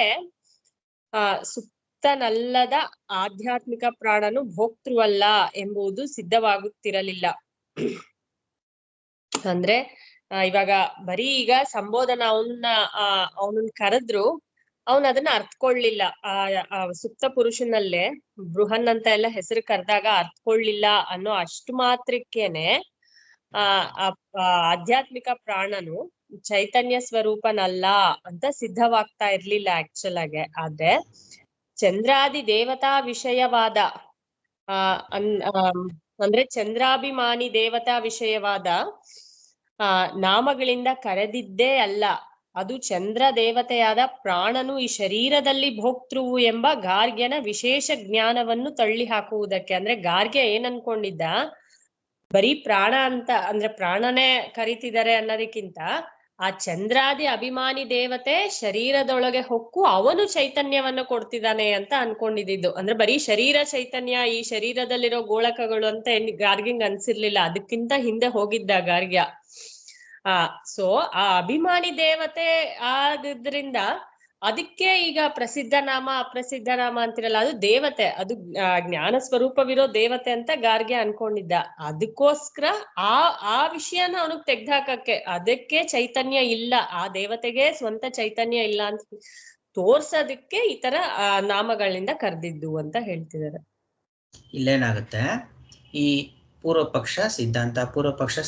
Speaker 3: ಸುಪ್ತನಲ್ಲದ ಆಧ್ಯಾತ್ಮಿಕ ಪ್ರಾಣನು ಭೋಕ್ತೃವಲ್ಲ ಎಂಬುದು ಸಿದ್ಧವಾಗುತ್ತಿರಲಿಲ್ಲ. ಅಂದ್ರೆ ಇವಾಗ ಬರೀ ಈಗ ಸಂಬೋಧನ ಅವನನ್ನ ಕರೆದ್ರು ಅವನ್ ಅದನ್ನ ಅರ್ಥಕೊಳ್ಳಿಲ್ಲ. ಆ ಸುಪ್ತ ಪುರುಷನಲ್ಲೇ ಬೃಹನ್ ಅಂತ ಎಲ್ಲ ಹೆಸರು ಕರೆದಾಗ ಅರ್ಥಕೊಳ್ಳಿಲ್ಲ ಅನ್ನೋ ಅಷ್ಟು ಮಾತ್ರಕ್ಕೇನೆ ಆಧ್ಯಾತ್ಮಿಕ ಪ್ರಾಣನು ಚೈತನ್ಯ ಸ್ವರೂಪನಲ್ಲ ಅಂತ ಸಿದ್ಧವಾಗ್ತಾ ಇರ್ಲಿಲ್ಲ ಆಕ್ಚುಲ್ ಆಗಿ. ಆದ್ರೆ ಚಂದ್ರಾದಿ ದೇವತಾ ವಿಷಯವಾದ ಅಂದ್ರೆ ಚಂದ್ರಾಭಿಮಾನಿ ದೇವತಾ ವಿಷಯವಾದ ನಾಮಗಳಿಂದ ಕರೆದಿದ್ದೇ ಅಲ್ಲ, ಅದು ಚಂದ್ರ ದೇವತೆಯಾದ ಪ್ರಾಣನು ಈ ಶರೀರದಲ್ಲಿ ಭೋಕ್ತೃವು ಎಂಬ ಗಾರ್ಗ್ಯನ ವಿಶೇಷ ಜ್ಞಾನವನ್ನು ತಳ್ಳಿ ಹಾಕುವುದಕ್ಕೆ. ಅಂದ್ರೆ ಗಾರ್ಗ್ಯ ಏನ್ ಅನ್ಕೊಂಡಿದ್ದ, ಬರೀ ಪ್ರಾಣ ಅಂತ ಅಂದ್ರೆ ಪ್ರಾಣನೇ ಕರಿತಿದ್ದಾರೆ ಅನ್ನೋದಕ್ಕಿಂತ ಆ ಚಂದ್ರಾದಿ ಅಭಿಮಾನಿ ದೇವತೆ ಶರೀರದೊಳಗೆ ಹೊಕ್ಕು ಅವನು ಚೈತನ್ಯವನ್ನು ಕೊಡ್ತಿದ್ದಾನೆ ಅಂತ ಅನ್ಕೊಂಡಿದ್ದು. ಅಂದ್ರೆ ಬರೀ ಶರೀರ ಚೈತನ್ಯ, ಈ ಶರೀರದಲ್ಲಿರೋ ಗೋಳಕಗಳು ಅಂತ ಗಾರ್ಗ್ಯಂಗ್ ಅನ್ಸಿರ್ಲಿಲ್ಲ. ಅದಕ್ಕಿಂತ ಹಿಂದೆ ಹೋಗಿದ್ದ ಗಾರ್ಗ್ಯ. ಸೊ ಆ ಅಭಿಮಾನಿ ದೇವತೆ ಆದ್ರಿಂದ ಅದಕ್ಕೆ ಈಗ ಪ್ರಸಿದ್ಧ ನಾಮ ಅಪ್ರಸಿದ್ಧ ನಾಮ ಅಂತಿರಲ್ಲ, ಅದು ದೇವತೆ, ಅದು ಜ್ಞಾನ ಸ್ವರೂಪವಿರೋ ದೇವತೆ ಅಂತ ಗಾರ್ಗ್ಯ ಅನ್ಕೊಂಡಿದ್ದ. ಅದಕ್ಕೋಸ್ಕರ ಆ ವಿಷಯನ ಅವನಿಗೆ ತೆಗ್ದಾಕಕ್ಕೆ, ಅದಕ್ಕೆ ಚೈತನ್ಯ ಇಲ್ಲ, ಆ ದೇವತೆಗೆ ಸ್ವಂತ ಚೈತನ್ಯ ಇಲ್ಲ ಅಂತ ತೋರ್ಸೋದಕ್ಕೆ ಈ ತರ ನಾಮಗಳಿಂದ ಕರೆದಿದ್ದು ಅಂತ ಹೇಳ್ತಿದ್ದಾರೆ.
Speaker 1: ಇಲ್ಲೇನಾಗುತ್ತೆ, ಈ ಪೂರ್ವ ಪಕ್ಷ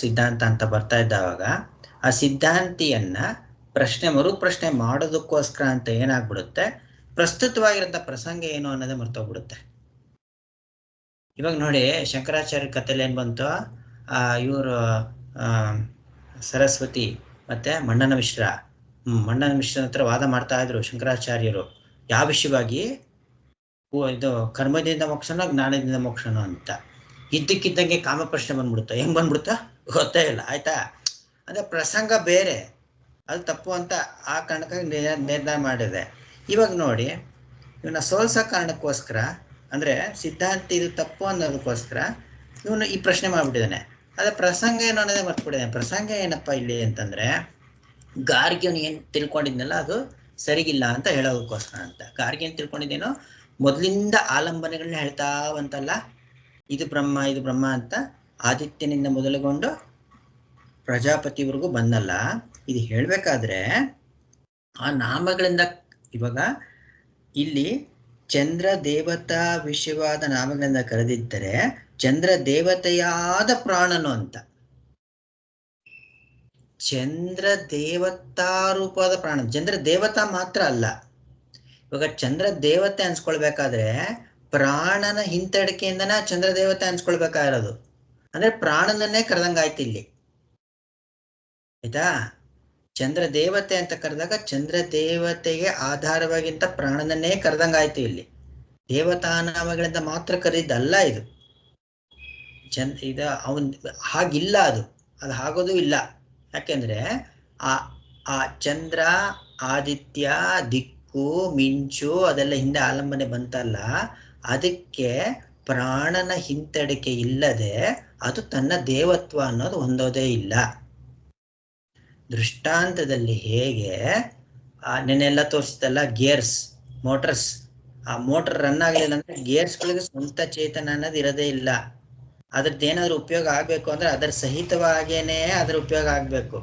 Speaker 1: ಸಿದ್ಧಾಂತ ಅಂತ ಬರ್ತಾ ಇದ್ದಾವಾಗ ಆ ಸಿದ್ಧಾಂತಿಯನ್ನ ಮರು ಪ್ರಶ್ನೆ ಮಾಡೋದಕ್ಕೋಸ್ಕರ ಅಂತ ಏನಾಗ್ಬಿಡುತ್ತೆ, ಪ್ರಸ್ತುತವಾಗಿರಂತ ಪ್ರಸಂಗ ಏನು ಅನ್ನೋದೇ ಮರ್ತೋಗ್ಬಿಡುತ್ತೆ. ಇವಾಗ ನೋಡಿ, ಶಂಕರಾಚಾರ್ಯ ಕಥೆಯಲ್ಲಿ ಏನ್ ಬಂತು, ಇವರು ಸರಸ್ವತಿ ಮತ್ತೆ ಮಣ್ಣನ ಮಿಶ್ರ ಹತ್ರ ವಾದ ಮಾಡ್ತಾ ಇದ್ರು ಶಂಕರಾಚಾರ್ಯರು. ಯಾವ ವಿಷಯವಾಗಿ? ಇದು ಕರ್ಮದಿಂದ ಮೋಕ್ಷನೋ ಜ್ಞಾನದಿಂದ ಮೋಕ್ಷನೋ ಅಂತ. ಇದ್ದಕ್ಕಿದ್ದಂಗೆ ಕಾಮ ಪ್ರಶ್ನೆ ಬಂದ್ಬಿಡುತ್ತಾ, ಹೆಂಗ್ ಬಂದ್ಬಿಡುತ್ತಾ ಗೊತ್ತೇ ಇಲ್ಲ, ಆಯ್ತಾ? ಅಂದ್ರೆ ಪ್ರಸಂಗ ಬೇರೆ, ಅದು ತಪ್ಪು ಅಂತ ಆ ಕಾರಣಕ್ಕಾಗಿ ನಿರ್ಧಾರ ಮಾಡಿದೆ. ಇವಾಗ ನೋಡಿ, ಇವನ್ನ ಸೋಲ್ಸೋ ಕಾರಣಕ್ಕೋಸ್ಕರ, ಅಂದ್ರೆ ಸಿದ್ಧಾಂತ ಇದು ತಪ್ಪು ಅನ್ನೋದಕ್ಕೋಸ್ಕರ ಇವನು ಈ ಪ್ರಶ್ನೆ ಮಾಡ್ಬಿಟ್ಟಿದ್ದಾನೆ. ಅದೇ ಪ್ರಸಂಗ ಏನು ಅನ್ನೋದೇ ಮರ್ತ್ಬಿಟ್ಟಿದ್ದಾನೆ. ಪ್ರಸಂಗ ಏನಪ್ಪ ಇಲ್ಲಿ ಅಂತಂದ್ರೆ, ಗಾರ್ಗ್ಯನು ಏನ್ ತಿಳ್ಕೊಂಡಿದ್ನಲ್ಲ ಅದು ಸರಿಗಿಲ್ಲ ಅಂತ ಹೇಳೋದಕ್ಕೋಸ್ಕರ ಅಂತ. ಗಾರ್ಗ್ಯನ್ ತಿಳ್ಕೊಂಡಿದ್ದೇನೋ ಮೊದಲಿಂದ ಆಲಂಬನೆಗಳನ್ನ ಹೇಳ್ತಾವಂತಲ್ಲ, ಇದು ಬ್ರಹ್ಮ ಅಂತ ಆದಿತ್ಯನಿಂದ ಮೊದಲುಗೊಂಡು ಪ್ರಜಾಪತಿವರೆಗೂ ಬಂದಲ್ಲ. ಇದು ಹೇಳ್ಬೇಕಾದ್ರೆ ಆ ನಾಮಗಳಿಂದ, ಇವಾಗ ಇಲ್ಲಿ ಚಂದ್ರ ದೇವತಾ ವಿಷಯವಾದ ನಾಮಗಳಿಂದ ಕರೆದಿದ್ದರೆ ಚಂದ್ರ ದೇವತೆಯಾದ ಪ್ರಾಣನು ಅಂತ. ಚಂದ್ರ ದೇವತಾ ರೂಪವಾದ ಪ್ರಾಣ, ಚಂದ್ರ ದೇವತಾ ಮಾತ್ರ ಅಲ್ಲ, ಇವಾಗ ಚಂದ್ರ ದೇವತೆ ಅನ್ಸ್ಕೊಳ್ಬೇಕಾದ್ರೆ ಪ್ರಾಣನ ಹಿಂತಡಿಕೆಯಿಂದನ ಚಂದ್ರ ದೇವತೆ ಅನ್ಸ್ಕೊಳ್ಬೇಕಾಗಿರೋದು. ಅಂದ್ರೆ ಪ್ರಾಣನನ್ನೇ ಕರೆದಂಗಾಯ್ತು ಇಲ್ಲಿ, ಆಯ್ತಾ? ಚಂದ್ರ ದೇವತೆ ಅಂತ ಕರೆದಾಗ ಚಂದ್ರ ದೇವತೆಗೆ ಆಧಾರವಾಗಿಂತ ಪ್ರಾಣನನ್ನೇ ಕರೆದಂಗಾಯ್ತು ಇಲ್ಲಿ. ದೇವತಾನಾಮಗಳಿಂದ ಮಾತ್ರ ಕರೀದಲ್ಲ ಇದು. ಅವನ್ ಹಾಗಿಲ್ಲ, ಅದು ಹಾಗೋದು ಇಲ್ಲ. ಯಾಕೆಂದ್ರೆ ಆ ಚಂದ್ರ, ಆದಿತ್ಯ, ದಿಕ್ಕು, ಮಿಂಚು ಅದೆಲ್ಲ ಹಿಂದೆ ಆಲಂಬನೆ ಬಂತಲ್ಲ, ಅದಕ್ಕೆ ಪ್ರಾಣನ ಹಿಂತಡಿಕೆ ಇಲ್ಲದೆ ಅದು ತನ್ನ ದೇವತ್ವ ಅನ್ನೋದು ಹೊಂದೋದೇ ಇಲ್ಲ. ದೃಷ್ಟಾಂತದಲ್ಲಿ ಹೇಗೆ ನೆನ್ನೆಲ್ಲ ತೋರಿಸಿದಲ್ಲ, ಗೇರ್ಸ್, ಮೋಟರ್ಸ್, ಆ ಮೋಟರ್ ರನ್ ಆಗ್ಲಿಲ್ಲ ಅಂದ್ರೆ ಗೇರ್ಸ್ಗಳಿಗೆ ಸ್ವಂತ ಚೇತನ ಅನ್ನೋದು ಇರೋದೇ ಇಲ್ಲ. ಅದ್ರದ್ದು ಏನಾದ್ರು ಉಪಯೋಗ ಆಗ್ಬೇಕು ಅಂದ್ರೆ ಅದರ ಸಹಿತವಾಗೇನೆ ಅದ್ರ ಉಪಯೋಗ ಆಗ್ಬೇಕು.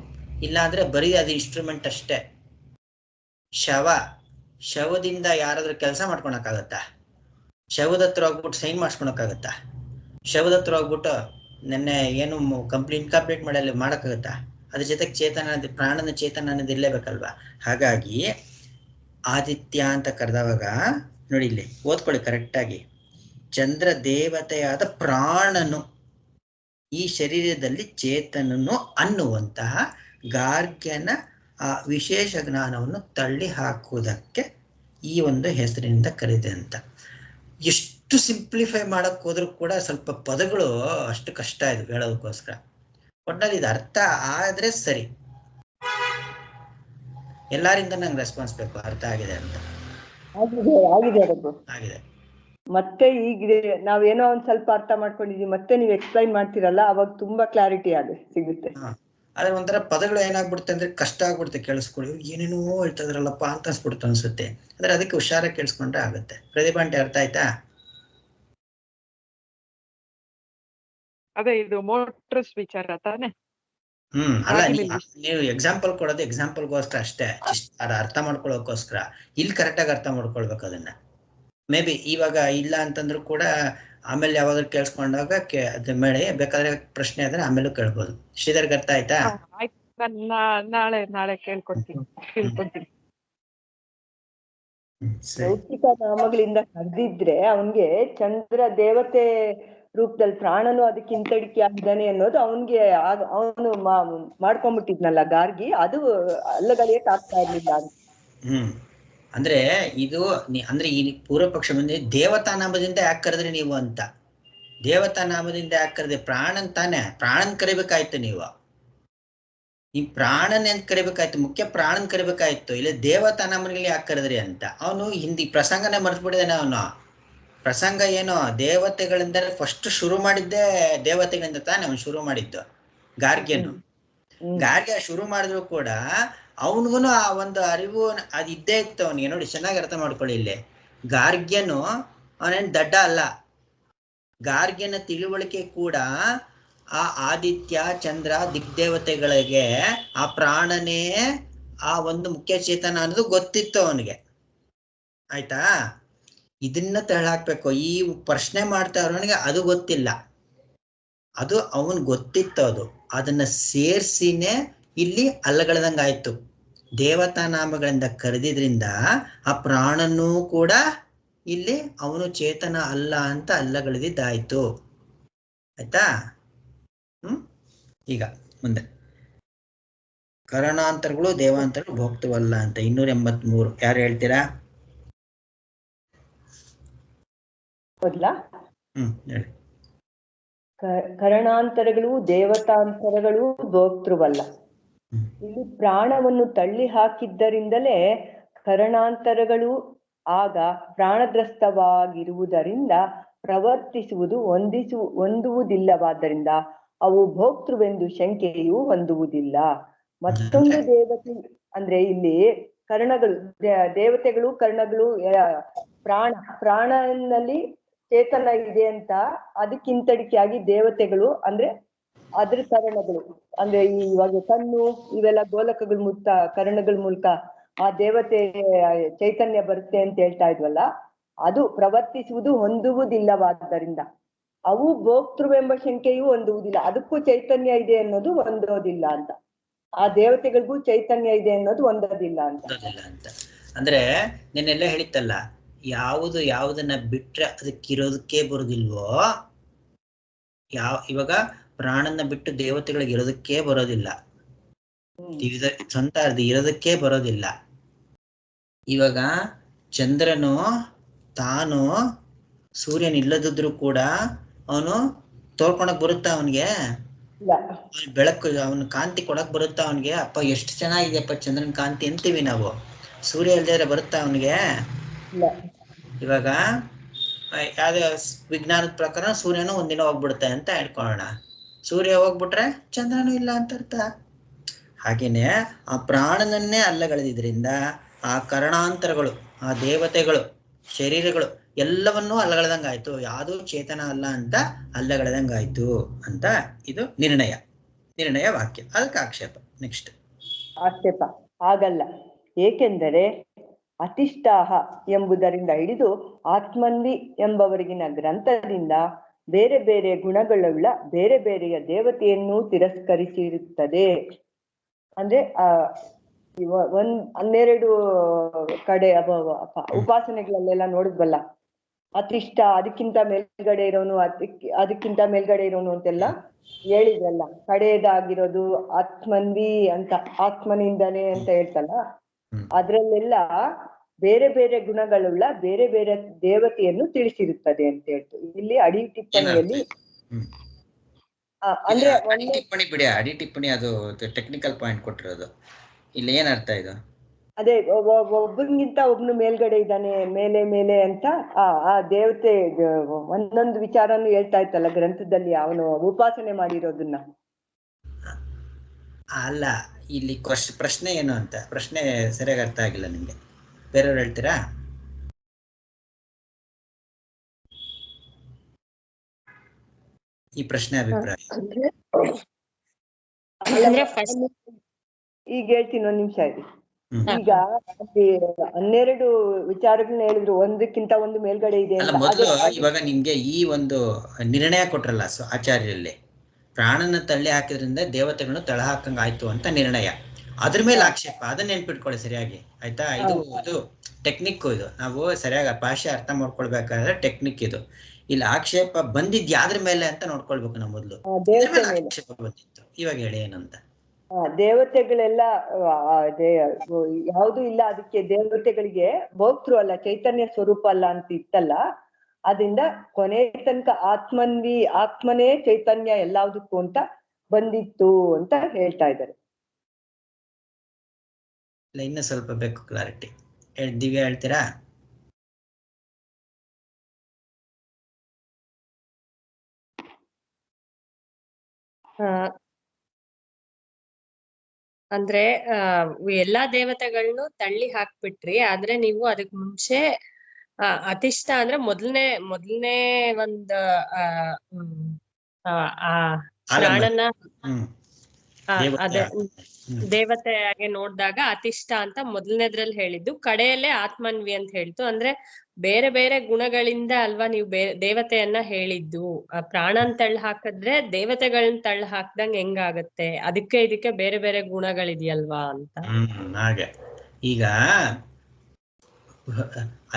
Speaker 1: ಇಲ್ಲ ಅಂದ್ರೆ ಬರೀ ಅದು ಇನ್ಸ್ಟ್ರೂಮೆಂಟ್ ಅಷ್ಟೇ. ಶವದಿಂದ ಯಾರಾದ್ರೂ ಕೆಲಸ ಮಾಡ್ಕೊಳಕ್ಕಾಗತ್ತಾ? ಶವದ ಹತ್ರ ಹೋಗ್ಬಿಟ್ಟು ಸೈನ್ ಮಾಡಿಸ್ಕೊಳಕ್ಕಾಗತ್ತಾ? ಶವದ ಹತ್ರ ಹೋಗ್ಬಿಟ್ಟು ನೆನ್ನೆ ಏನು ಇನ್ಕಂಪ್ಲೀಟ್ ಮಾಡಕ್ಕಾಗತ್ತಾ? ಅದ್ರ ಜೊತೆಗೆ ಚೇತನ, ಪ್ರಾಣನ ಚೇತನ ಅನ್ನೋದು ಇರ್ಲೇಬೇಕಲ್ವಾ? ಹಾಗಾಗಿ ಆದಿತ್ಯ ಅಂತ ಕರೆದವಾಗ ನೋಡಿ, ಇಲ್ಲಿ ಓದ್ಕೊಳ್ಳಿ ಕರೆಕ್ಟಾಗಿ. ಚಂದ್ರ ದೇವತೆಯಾದ ಪ್ರಾಣನು ಈ ಶರೀರದಲ್ಲಿ ಚೇತನನು ಅನ್ನುವಂತಹ ಗಾರ್ಗ್ಯನ ಆ ವಿಶೇಷ ಜ್ಞಾನವನ್ನು ತಳ್ಳಿ ಹಾಕುವುದಕ್ಕೆ ಈ ಒಂದು ಹೆಸರಿನಿಂದ ಕರೀದೆ ಅಂತ. ಎಷ್ಟು ಸಿಂಪ್ಲಿಫೈ ಮಾಡಕ್ ಹೋದ್ರೂ ಕೂಡ ಸ್ವಲ್ಪ ಪದಗಳು ಅಷ್ಟು ಕಷ್ಟ ಇದು ಹೇಳೋದಕ್ಕೋಸ್ಕರ. ಒಟ್ನಲ್ಲಿ ಇದು ಅರ್ಥ ಆದ್ರೆ ಸರಿ. ಎಲ್ಲಾರಿಂದ ನಂಗೆ ರೆಸ್ಪಾನ್ಸ್ ಬೇಕು, ಅರ್ಥ ಆಗಿದೆ ಅಂತ. ಆಗಿದೆ.
Speaker 2: ಮತ್ತೆ ಈಗ ನಾವೇನೋ ಒಂದ್ ಸ್ವಲ್ಪ ಅರ್ಥ ಮಾಡ್ಕೊಂಡಿದೀವಿ, ಮತ್ತೆ ನೀವು ಎಕ್ಸ್ಪ್ಲೈನ್ ಮಾಡ್ತೀರಲ್ಲ, ಅವಾಗ ತುಂಬಾ ಕ್ಲಾರಿಟಿ ಸಿಗುತ್ತೆ.
Speaker 1: ಆದ್ರೆ ಒಂಥರ ಪದಗಳು ಏನಾಗ್ಬಿಡುತ್ತೆ ಅಂದ್ರೆ ಕಷ್ಟ ಆಗ್ಬಿಡುತ್ತೆ ಕೇಳಿಸ್ಕೊಳ್ಳಿ, ಏನೇನೋ ಹೇಳ್ತಾ ಇದ್ರಲ್ಲಪ್ಪ ಅಂತ ಅನ್ಸ್ಬಿಡುತ್ತೆ ಅನ್ಸುತ್ತೆ. ಅಂದ್ರೆ ಅದಕ್ಕೆ ಹುಷಾರಾಗಿ ಕೇಳಿಸ್ಕೊಂಡ್ರೆ ಆಗುತ್ತೆ. ಪ್ರದೀಪ್ ಆಂಟಿ ಅರ್ಥ ಆಯ್ತಾ?
Speaker 4: ಅದೇ ಇದು ಮೋಟರ್ಸ್ ವಿಚಾರ ತಾನೆ.
Speaker 1: ಅಲ್ಲ, ನೀವು ಎಕ್ಸಾಂಪಲ್ ಕೊಡೋದು ಎಕ್ಸಾಂಪಲ್ಗೋಸ್ಕರ ಅಷ್ಟೇ, ಅದ ಅರ್ಥ ಮಾಡ್ಕೊಳ್ಳೋಕೋಸ್ಕರ. ಇಲ್ಲಿ ಕರೆಕ್ಟಾಗಿ ಅರ್ಥ ಮಾಡ್ಕೊಳ್ಬೇಕು ಅದನ್ನ. ಮೇ ಬಿ ಇವಾಗ ಇಲ್ಲ ಅಂತಂದ್ರು ಕೂಡ ಆಮೇಲೆ ಯಾವಾಗಾದ್ರು ಕೇಳಿಸ್ಕೊಂಡಾಗ ಅದ್ ಮಾಡಿ ಬೇಕಾದ್ರೆ ಪ್ರಶ್ನೆ ಆದ್ರೆ ಆಮೇಲೂ ಕೇಳ್ಬೋದು. ಶ್ರೀಧರ್ಗೆ ಅರ್ಥ ಆಯ್ತಾ?
Speaker 4: ನಾಳೆ ತಿಳ್ಕೊತೀನಿ.
Speaker 2: ಲೌಕಿಕ ನಾಮಗಳಿಂದ ಕರೆದಿದ್ರೆ ಅವನ್ಗೆ ಚಂದ್ರ ದೇವತೆ ರೂಪದಲ್ಲಿ ಪ್ರಾಣನು ಅದಕ್ಕೆ ಹಿಂತಡಿಕೆ ಆಗಿದ್ದಾನೆ ಅನ್ನೋದು ಅವನ್ಗೆ ಅವನು ಮಾಡ್ಕೊಂಡ್ಬಿಟ್ಟಿದ್ನಲ್ಲ ಗಾರ್ಗಿ, ಅದು ಅಲ್ಲಗಲಿಯಕ್ ಆಗ್ತಾ ಇರ್ಲಿಲ್ಲ.
Speaker 1: ಅಂದ್ರೆ ಇದು ಅಂದ್ರೆ ಈ ಪೂರ್ವ ಪಕ್ಷ ಬಂದ್ರೆ ದೇವತಾ ನಾಮದಿಂದ ಯಾಕೆ ಕರೆದ್ರಿ ನೀವು ಅಂತ. ದೇವತಾ ನಾಮದಿಂದ ಯಾಕೆ ಕರೆದ್ರಿ? ಪ್ರಾಣನ್ ತಾನೆ, ಪ್ರಾಣನ್ ಕರಿಬೇಕಾಯ್ತು ನೀವು. ಈ ಪ್ರಾಣನ್ ಎಂತ ಕರಿಬೇಕಾಯ್ತು, ಮುಖ್ಯ ಪ್ರಾಣನ್ ಕರಿಬೇಕಾಯ್ತು. ಇಲ್ಲ ದೇವತಾ ನಾಮನಿಗೆ ಯಾಕೆ ಕರೆದ್ರಿ ಅಂತ. ಅವನು ಹಿಂದಿ ಪ್ರಸಂಗನೇ ಮರ್ತ್ಬಿಟ್ಟಿದ್ದಾನೆ. ಅವನು ಪ್ರಸಂಗ ಏನೋ ದೇವತೆಗಳಿಂದ ಫಸ್ಟ್ ಶುರು ಮಾಡಿದ್ದೆ ದೇವತೆಗಳಿಂದ ತಾನೆ ಅವನು ಶುರು ಮಾಡಿದ್ದು. ಗಾರ್ಗ್ಯನು ಶುರು ಮಾಡಿದ್ರು ಕೂಡ ಅವನಿಗೂ ಆ ಒಂದು ಅರಿವು ಅದು ಇದ್ದೇ ಇತ್ತು ಅವನಿಗೆ. ನೋಡಿ ಚೆನ್ನಾಗಿ ಅರ್ಥ ಮಾಡ್ಕೊಳ್ಳಿ, ಇಲ್ಲಿ ಗಾರ್ಗ್ಯನು ಅವನೇನ್ ದಡ್ಡ ಅಲ್ಲ. ಗಾರ್ಗ್ಯನ ತಿಳುವಳಿಕೆ ಕೂಡ ಆ ಆದಿತ್ಯ, ಚಂದ್ರ, ದಿಗ್ದೇವತೆಗಳಿಗೆ ಆ ಪ್ರಾಣನೇ ಆ ಒಂದು ಮುಖ್ಯ ಚೇತನ ಅನ್ನೋದು ಗೊತ್ತಿತ್ತು ಅವನಿಗೆ. ಆಯ್ತಾ? ಇದನ್ನ ತಳ್ಳಾಕ್ಬೇಕು. ಈ ಪ್ರಶ್ನೆ ಮಾಡ್ತಾ ಇರೋನಿಗೆ ಅದು ಗೊತ್ತಿಲ್ಲ, ಅದು ಅವನ್ ಗೊತ್ತಿತ್ತು. ಅದನ್ನ ಸೇರ್ಸಿನೇ ಇಲ್ಲಿ ಅಲ್ಲಗಳೆದಂಗಾಯ್ತು. ದೇವತಾ ನಾಮಗಳಿಂದ ಕರೆದಿದ್ರಿಂದ ಆ ಪ್ರಾಣನೂ ಕೂಡ ಇಲ್ಲಿ ಅವನು ಚೇತನ ಅಲ್ಲ ಅಂತ ಅಲ್ಲಗಳೆದಿದ್ದಾಯ್ತು. ಆಯ್ತಾ? ಈಗ ಮುಂದೆ ಕರಣಾಂತರಗಳು ದೇವಾಂತರಗಳು ಭೋಕ್ತವಲ್ಲ ಅಂತ 283 ಯಾರು ಹೇಳ್ತೀರಾ? ಹೇಳಿ.
Speaker 2: ಕರಣಾಂತರಗಳು ದೇವತಾಂತರಗಳು ಭೋಕ್ತೃವಲ್ಲ. ಇಲ್ಲಿ ಪ್ರಾಣವನ್ನು ತಳ್ಳಿ ಹಾಕಿದ್ದರಿಂದಲೇ ಕರಣಾಂತರಗಳು ಆಗ ಪ್ರಾಣಗ್ರಸ್ತವಾಗಿರುವುದರಿಂದ ಪ್ರವರ್ತಿಸುವುದು ಹೊಂದುವುದಿಲ್ಲವಾದ್ದರಿಂದ ಅವು ಭೋಕ್ತೃವೆಂದು ಶಂಕೆಯೂ ಹೊಂದುವುದಿಲ್ಲ. ಮತ್ತೊಂದು ದೇವತೆ ಅಂದ್ರೆ ಇಲ್ಲಿ ಕರ್ಣಗಳು, ದೇವತೆಗಳು, ಕರ್ಣಗಳು, ಪ್ರಾಣನಲ್ಲಿ ಚೇತನ ಇದೆ ಅಂತ ಅದಕ್ಕಿಂತಡಿಕೆಯಾಗಿ ದೇವತೆಗಳು ಅಂದ್ರೆ ಅದ್ರ ಕರಣಗಳು ಅಂದ್ರೆ ಇವಾಗ ಕಣ್ಣು ಇವೆಲ್ಲ ಗೋಲಕಗಳ ಮೂಲಕ, ಕರ್ಣಗಳ ಮೂಲಕ ಆ ದೇವತೆ ಚೈತನ್ಯ ಬರುತ್ತೆ ಅಂತ ಹೇಳ್ತಾ ಇದ್ವಲ್ಲ, ಅದು ಪ್ರವರ್ತಿಸುವುದು ಹೊಂದುವುದಿಲ್ಲವಾದ್ದರಿಂದ ಅವು ಭೋಕ್ತೃವೆಂಬ ಶಂಕೆಯೂ ಹೊಂದುವುದಿಲ್ಲ. ಅದಕ್ಕೂ ಚೈತನ್ಯ ಇದೆ ಅನ್ನೋದು ಹೊಂದೋದಿಲ್ಲ ಅಂತ. ಆ ದೇವತೆಗಳಿಗೂ ಚೈತನ್ಯ ಇದೆ ಅನ್ನೋದು ಹೊಂದೋದಿಲ್ಲ ಅಂತ.
Speaker 1: ಅಂದ್ರೆ ನೆನ್ನೆಲ್ಲ ಹೇಳಿತ್ತಲ್ಲ, ಯಾವುದನ್ನ ಬಿಟ್ರೆ ಅದಕ್ಕಿರೋದಕ್ಕೆ ಬರೋದಿಲ್ವೋ, ಇವಾಗ ಪ್ರಾಣನ ಬಿಟ್ಟು ದೇವತೆಗಳಿಗೆ ಇರೋದಕ್ಕೆ ಬರೋದಿಲ್ಲ, ಸ್ವಂತ ಅದು ಇರೋದಕ್ಕೆ ಬರೋದಿಲ್ಲ. ಇವಾಗ ಚಂದ್ರನು ತಾನು ಸೂರ್ಯನ ಇಲ್ಲದಿದ್ರು ಕೂಡ ಅವನು ತೋರ್ಕೊಳಕ್ ಬರುತ್ತಾ ಅವನ್ಗೆ? ಬೆಳಕು ಅವನ ಕಾಂತಿ ಕೊಡಕ್ ಬರುತ್ತಾ ಅವನ್ಗೆ? ಅಪ್ಪ ಎಷ್ಟು ಚೆನ್ನಾಗಿದೆಯಪ್ಪ ಚಂದ್ರನ ಕಾಂತಿ ಅಂತೀವಿ ನಾವು. ಸೂರ್ಯ ಇಲ್ದೇ ಬರುತ್ತಾ ಅವನಿಗೆ? ಇವಾಗ ಯಾವ್ದೇ ವಿಜ್ಞಾನದ ಪ್ರಕಾರ ಸೂರ್ಯನು ಒಂದಿನ ಹೋಗ್ಬಿಡುತ್ತೆ ಅಂತ ಹೇಳ್ಕೊಳ್ಳೋಣ. ಸೂರ್ಯ ಹೋಗ್ಬಿಟ್ರೆ ಚಂದ್ರನು ಇಲ್ಲ ಅಂತ ಅರ್ಥ. ಹಾಗೇನೆ ಆ ಪ್ರಾಣನನ್ನೇ ಅಲ್ಲಗಳೆದಿದ್ರಿಂದ ಆ ಕರಣಾಂತರಗಳು, ಆ ದೇವತೆಗಳು, ಶರೀರಗಳು ಎಲ್ಲವನ್ನೂ ಅಲ್ಲಗಳೆದಂಗಾಯ್ತು. ಯಾವುದು ಚೇತನ ಅಲ್ಲ ಅಂತ ಅಲ್ಲಗಳೆದಂಗಾಯ್ತು ಅಂತ ಇದು ನಿರ್ಣಯ ವಾಕ್ಯ. ಅದಕ್ಕೆ ಆಕ್ಷೇಪ. ನೆಕ್ಸ್ಟ್
Speaker 2: ಆಕ್ಷೇಪ ಆಗಲ್ಲ. ಏಕೆಂದರೆ ಅತಿಷ್ಠಾಹ ಎಂಬುದರಿಂದ ಹಿಡಿದು ಆತ್ಮನ್ವಿ ಎಂಬವರಿಗಿನ ಗ್ರಂಥದಿಂದ ಬೇರೆ ಬೇರೆ ಗುಣಗಳುಳ್ಳ ಬೇರೆ ಬೇರೆಯ ದೇವತೆಯನ್ನು ತಿರಸ್ಕರಿಸಿರುತ್ತದೆ. ಅಂದ್ರೆ 12 ಕಡೆ ಉಪಾಸನೆಗಳಲ್ಲೆಲ್ಲ ನೋಡಿದ್ವಲ್ಲ, ಅತಿಷ್ಠ ಅದಕ್ಕಿಂತ ಮೇಲ್ಗಡೆ ಇರೋನು, ಅದಕ್ಕಿಂತ ಮೇಲ್ಗಡೆ ಇರೋನು ಅಂತೆಲ್ಲ ಹೇಳಿದ್ರಲ್ಲ. ಕಡೆಯದಾಗಿರೋದು ಆತ್ಮನ್ವಿ ಅಂತ, ಆತ್ಮನಿಂದನೇ ಅಂತ ಹೇಳ್ತಲ್ಲ, ಅದ್ರಲ್ಲೆಲ್ಲ ಬೇರೆ ಬೇರೆ ಗುಣಗಳುಳ್ಳ ಬೇರೆ ಬೇರೆ ದೇವತೆಯನ್ನು ತಿಳಿಸಿರುತ್ತದೆ ಅಂತ ಹೇಳ್ತು. ಇಲ್ಲಿ ಅಡಿ ಟಿಪ್ಪಣಿಯಲ್ಲಿ ಅಂದ್ರೆ
Speaker 1: ಟಿಪ್ಪಣಿ ಬಿಡಿ, ಅಡಿ ಟಿಪ್ಪಣಿ ಅದು ಟೆಕ್ನಿಕಲ್ ಪಾಯಿಂಟ್ ಕೊಟ್ಟಿರೋದು. ಇಲ್ಲಿ ಏನ್ ಅರ್ಥ ಇದು?
Speaker 2: ಅದೇ ಒಬ್ಬನಿಗಿಂತ ಒಬ್ನು ಮೇಲ್ಗಡೆ ಇದ್ದಾನೆ, ಮೇಲೆ ಅಂತ ಆ ದೇವತೆ ಒಂದೊಂದು ವಿಚಾರನು ಹೇಳ್ತಾ ಇತ್ತಲ್ಲ ಗ್ರಂಥದಲ್ಲಿ, ಅವನು ಉಪಾಸನೆ ಮಾಡಿರೋದನ್ನ.
Speaker 1: ಅಲ್ಲ, ಇಲ್ಲಿ ಪ್ರಶ್ನೆ ಏನು ಅಂತ, ಪ್ರಶ್ನೆ ಸರಿಯಾಗಿ ಅರ್ಥ ಆಗಿಲ್ಲ ನಿಮ್ಗೆ. ಬೇರೆಯವ್ರು ಹೇಳ್ತೀರಾ? ಈ ಪ್ರಶ್ನೆ ಅಭಿಪ್ರಾಯ
Speaker 2: ಈಗ ಹೇಳ್ತೀನಿ, ಒಂದ್ ನಿಮಿಷ ಇದೆ. ಈಗ 12 ವಿಚಾರಗಳನ್ನ ಹೇಳಿದ್ರು, ಒಂದಕ್ಕಿಂತ ಒಂದು ಮೇಲ್ಗಡೆ ಇದೆ ಅಂತ.
Speaker 1: ಮೊದಲು ಇವಾಗ ನಿಮ್ಗೆ ಈ ಒಂದು ನಿರ್ಣಯ ಕೊಟ್ರಲ್ಲ ಆಚಾರ್ಯಲ್ಲಿ, ಪ್ರಾಣನ ತಳ್ಳಿ ಹಾಕಿದ್ರಿಂದ ದೇವತೆಗಳನ್ನು ತಳ ಹಾಕಂಗ ಆಯ್ತು ಅಂತ ನಿರ್ಣಯ. ಅದ್ರ ಮೇಲೆ ಆಕ್ಷೇಪ. ಅದನ್ನ ನೆನ್ಪಿಟ್ಕೊಳ್ಳಿ ಸರಿಯಾಗಿ, ಆಯ್ತಾ? ಇದು ಟೆಕ್ನಿಕ್. ಇದು ನಾವು ಸರಿಯಾಗಿ ಭಾಷೆ ಅರ್ಥ ಮಾಡ್ಕೊಳ್ಬೇಕಾದ್ರೆ ಟೆಕ್ನಿಕ್ ಇದು. ಇಲ್ಲಿ ಆಕ್ಷೇಪ ಬಂದಿದ್ ಯಾವ್ದ್ರ ಮೇಲೆ ಅಂತ ನೋಡ್ಕೊಳ್ಬೇಕು ನಾವು ಮೊದ್ಲು. ಆಕ್ಷೇಪ ಬಂದಿತ್ತು, ಇವಾಗ ಹೇಳಿ ಏನಂತ.
Speaker 2: ದೇವತೆಗಳೆಲ್ಲ ಯಾವುದು ಇಲ್ಲ, ಅದಕ್ಕೆ ದೇವತೆಗಳಿಗೆ ಭೋಕ್ತೃ ಅಲ್ಲ, ಚೈತನ್ಯ ಸ್ವರೂಪ ಅಲ್ಲ ಅಂತ ಇತ್ತಲ್ಲ. ಅದರಿಂದ ಕೊನೆ ತನಕ ಆತ್ಮನೇ ಚೈತನ್ಯ ಎಲ್ಲದಕ್ಕೂ ಅಂತ ಬಂದಿತ್ತು ಅಂತ ಹೇಳ್ತಾ ಇದ್ದಾರೆ.
Speaker 1: ಇನ್ನು ಸ್ವಲ್ಪ ಬೇಕು ಕ್ಲಾರಿಟಿ. ದಿವ್ಯಾ ಹೇಳ್ತೀರಾ?
Speaker 3: ಅಂದ್ರೆ ಎಲ್ಲಾ ದೇವತೆಗಳನ್ನು ತಳ್ಳಿ ಹಾಕ್ಬಿಟ್ರಿ, ಆದ್ರೆ ನೀವು ಅದಕ್ ಮುಂಚೆ ಅತಿಷ್ಠ ಅಂದ್ರೆ ಮೊದಲನೇ ಒಂದ್ ಪ್ರಾಣನ ಅದೇ ದೇವತೆಯಾಗಿ ನೋಡ್ದಾಗ ಅತಿಷ್ಠ ಅಂತ ಮೊದಲನೇದ್ರಲ್ಲಿ ಹೇಳಿದ್ದು, ಕಡೆಯಲ್ಲೇ ಆತ್ಮನ್ವಿ ಅಂತ ಹೇಳ್ತು. ಅಂದ್ರೆ ಬೇರೆ ಬೇರೆ ಗುಣಗಳಿಂದ ಅಲ್ವಾ ನೀವು ದೇವತೆಯನ್ನ ಹೇಳಿದ್ದು. ಪ್ರಾಣನ್ ತಳ್ಳ ಹಾಕಿದ್ರೆ ದೇವತೆಗಳನ್ನ ತಳ್ಳ ಹಾಕ್ದಂಗ್ ಹೆಂಗಾಗತ್ತೆ? ಇದಕ್ಕೆ ಬೇರೆ ಬೇರೆ ಗುಣಗಳಿದೆಯಲ್ವಾ ಅಂತ.
Speaker 1: ಹಾಗೆ ಈಗ